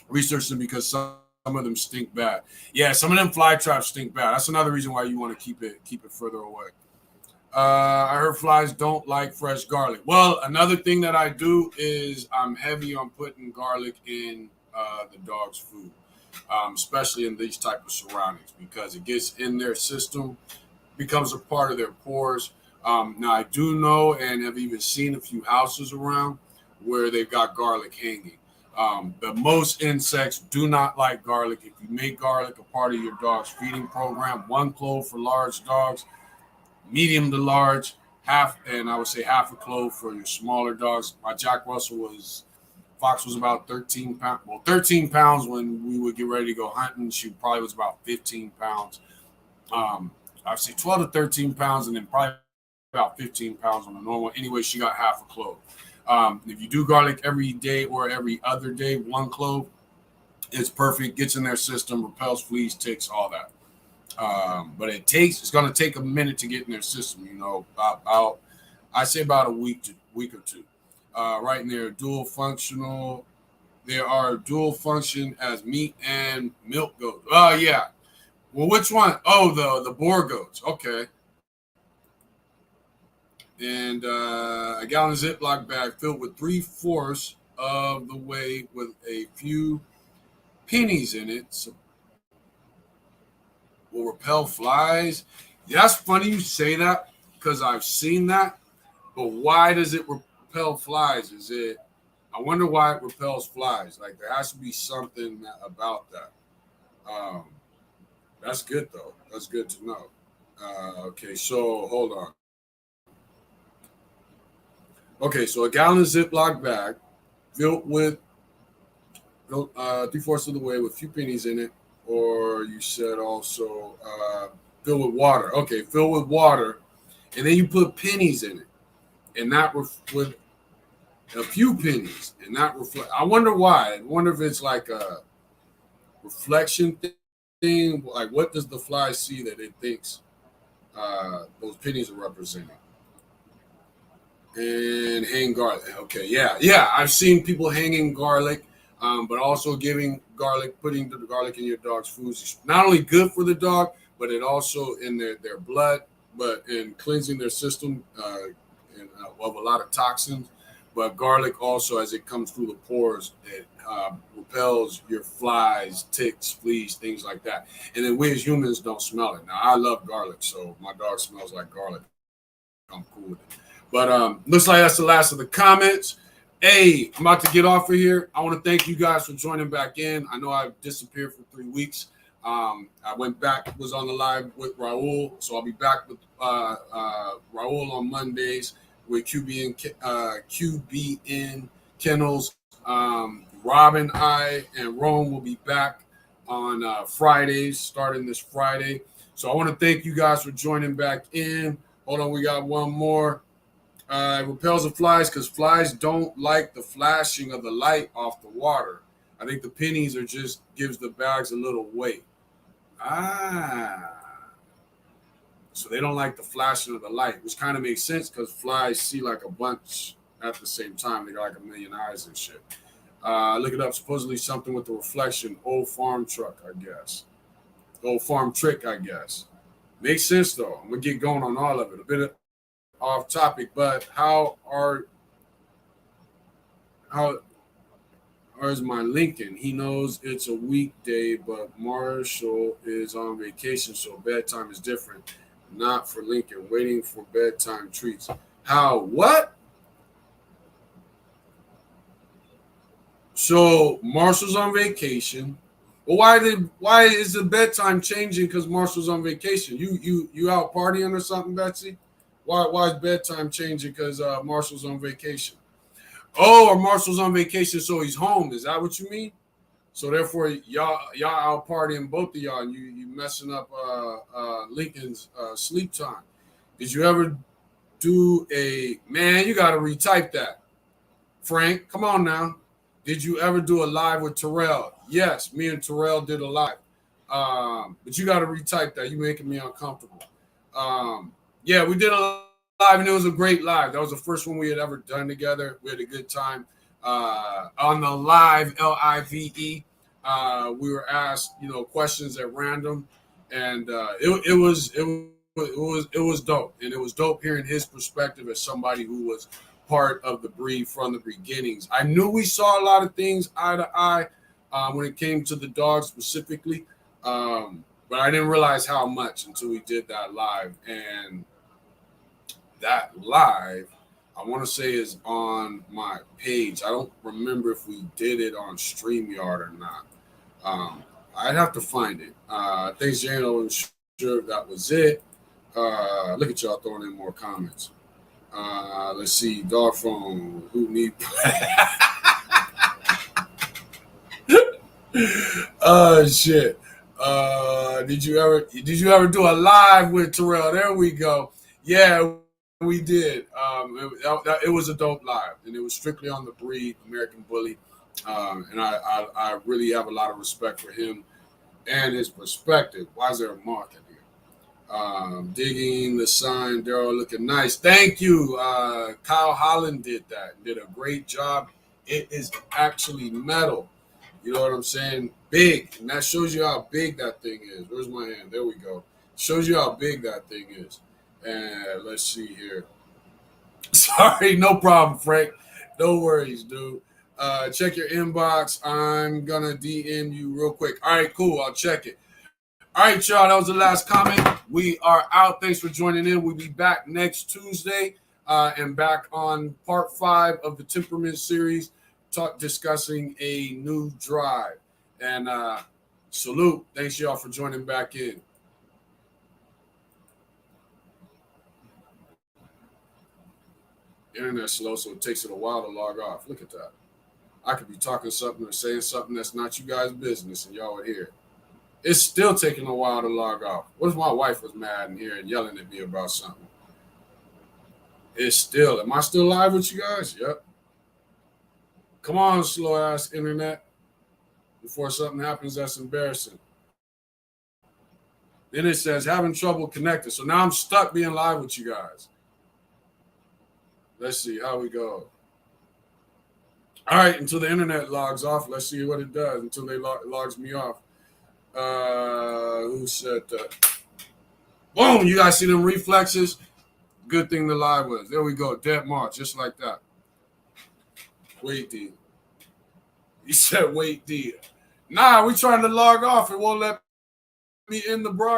Research them because some of them stink bad. Yeah, some of them fly traps stink bad. That's another reason why you want to keep it further away. I heard flies don't like fresh garlic. Well, another thing that I do is I'm heavy on putting garlic in the dog's food, especially in these type of surroundings because it gets in their system, becomes a part of their pores. Now, I do know and have even seen a few houses around where they've got garlic hanging. But most insects do not like garlic. If you make garlic a part of your dog's feeding program, 1 clove for large dogs, medium to large, and I would say half a clove for your smaller dogs. My Jack Russell Fox was about 13 pounds. Well, 13 pounds when we would get ready to go hunting. She probably was about 15 pounds. I'd say 12 to 13 pounds, and then probably about 15 pounds on a normal. Anyway, she got half a clove. If you do garlic every day or every other day, 1 clove, it's perfect. Gets in their system, repels fleas, ticks, all that. But it's going to take a minute to get in their system. You know, about I say about a week or two. Right in there, dual functional. There are dual function as meat and milk goats. Oh yeah. Well, which one? Oh, the boar goats. Okay. And a gallon Ziploc bag filled with 3/4 of the way with a few pennies in it. So will repel flies. Yeah, that's funny you say that because I've seen that. But why does it repel flies? I wonder why it repels flies. Like there has to be something about that. That's good though. That's good to know. Okay, so hold on. Okay, so a gallon Ziploc bag filled with 3/4 of the way with a few pennies in it, or you said also filled with water. Okay, filled with water, and then you put pennies in it, and not with a few pennies, and not reflect. I wonder why. I wonder if it's like a reflection thing. Like, what does the fly see that it thinks those pennies are representing? And hang garlic. Okay, yeah. I've seen people hanging garlic, but also giving garlic, putting the garlic in your dog's food is not only good for the dog, but it also in their blood, but in cleansing their system of a lot of toxins. But garlic also, as it comes through the pores, it repels your flies, ticks, fleas, things like that. And then we as humans don't smell it. Now, I love garlic, so my dog smells like garlic. I'm cool with it. But looks like that's the last of the comments. Hey, I'm about to get off of here. I want to thank you guys for joining back in. I know I've disappeared for 3 weeks. I went back, was on the live with Raul, so I'll be back with Raul on Mondays with QBN Kennels. Robin, I, and Rome will be back on Fridays, starting this Friday. So I want to thank you guys for joining back in. Hold on, we got one more. It repels the flies because flies don't like the flashing of the light off the water. I think the pennies are just gives the bags a little weight. So they don't like the flashing of the light, which kind of makes sense because flies see like a bunch at the same time. They got like a million eyes and shit. Look it up. Supposedly something with the reflection. Old farm truck, I guess. Old farm trick, I guess. Makes sense though. I'm gonna get going on all of it. A bit off topic, but how is my Lincoln? He knows it's a weekday, but Marshall is on vacation, so bedtime is different. Not for Lincoln. Waiting for bedtime treats. How? What? So Marshall's on vacation. Well, why is the bedtime changing because Marshall's on vacation? You out partying or something, Betsy? Why is bedtime changing because Marshall's on vacation? Oh, or Marshall's on vacation, so he's home. Is that what you mean? So therefore, y'all out partying, both of y'all, and you messing up Lincoln's sleep time. Did you ever do man? You got to retype that, Frank. Come on now. Did you ever do a live with Terrell? Yes, me and Terrell did a live. But you got to retype that. You're making me uncomfortable. Yeah, we did a live, and it was a great live. That was the first one we had ever done together. We had a good time on the live LIVE. We were asked, questions at random, and it was dope, and it was dope hearing his perspective as somebody who was part of the breed from the beginnings. I knew we saw a lot of things eye to eye when it came to the dogs specifically, but I didn't realize how much until we did that live. And that live, I want to say, is on my page. I don't remember if we did it on StreamYard or not. I'd have to find it. Thanks, Jane. I wasn't sure if that was it. Look at y'all throwing in more comments. Let's see. Dog phone. Who need? Oh shit. Did you ever do a live with Terrell? There we go. Yeah, we did. It was a dope live, and it was strictly on the breed, American Bully. And I really have a lot of respect for him and his perspective. Why is there a mark in here? Digging the sign, Daryl looking nice. Thank you. Kyle Holland did that. Did a great job. It is actually metal. You know what I'm saying? Big. And that shows you how big that thing is. Where's my hand? There we go. Shows you how big that thing is. And let's see here. Sorry, no problem, Frank. No worries, dude. Check your inbox. I'm gonna DM you real quick. All right, cool. I'll check it. All right, y'all. That was the last comment. We are out. Thanks for joining in. We'll be back next Tuesday and back on part 5 of the Temperament Series, discussing a new drive. And salute. Thanks, y'all, for joining back in. Internet's slow, so it takes it a while to log off. Look at that. I could be talking something or saying something that's not you guys' business, and y'all would hear it. It's still taking a while to log off. What if my wife was mad in here and yelling at me about something? It's still. Am I still live with you guys? Yep. Come on, slow ass internet. Before something happens that's embarrassing. Then it says having trouble connecting. So now I'm stuck being live with you guys. Let's see how we go. All right, until the internet logs off, let's see what it does until they logs me off. Who said that? Boom! You guys see them reflexes? Good thing the live was. There we go. Dead March, just like that. Wait, D. He said, wait, D. Nah, we trying to log off. It won't let me in the broadcast.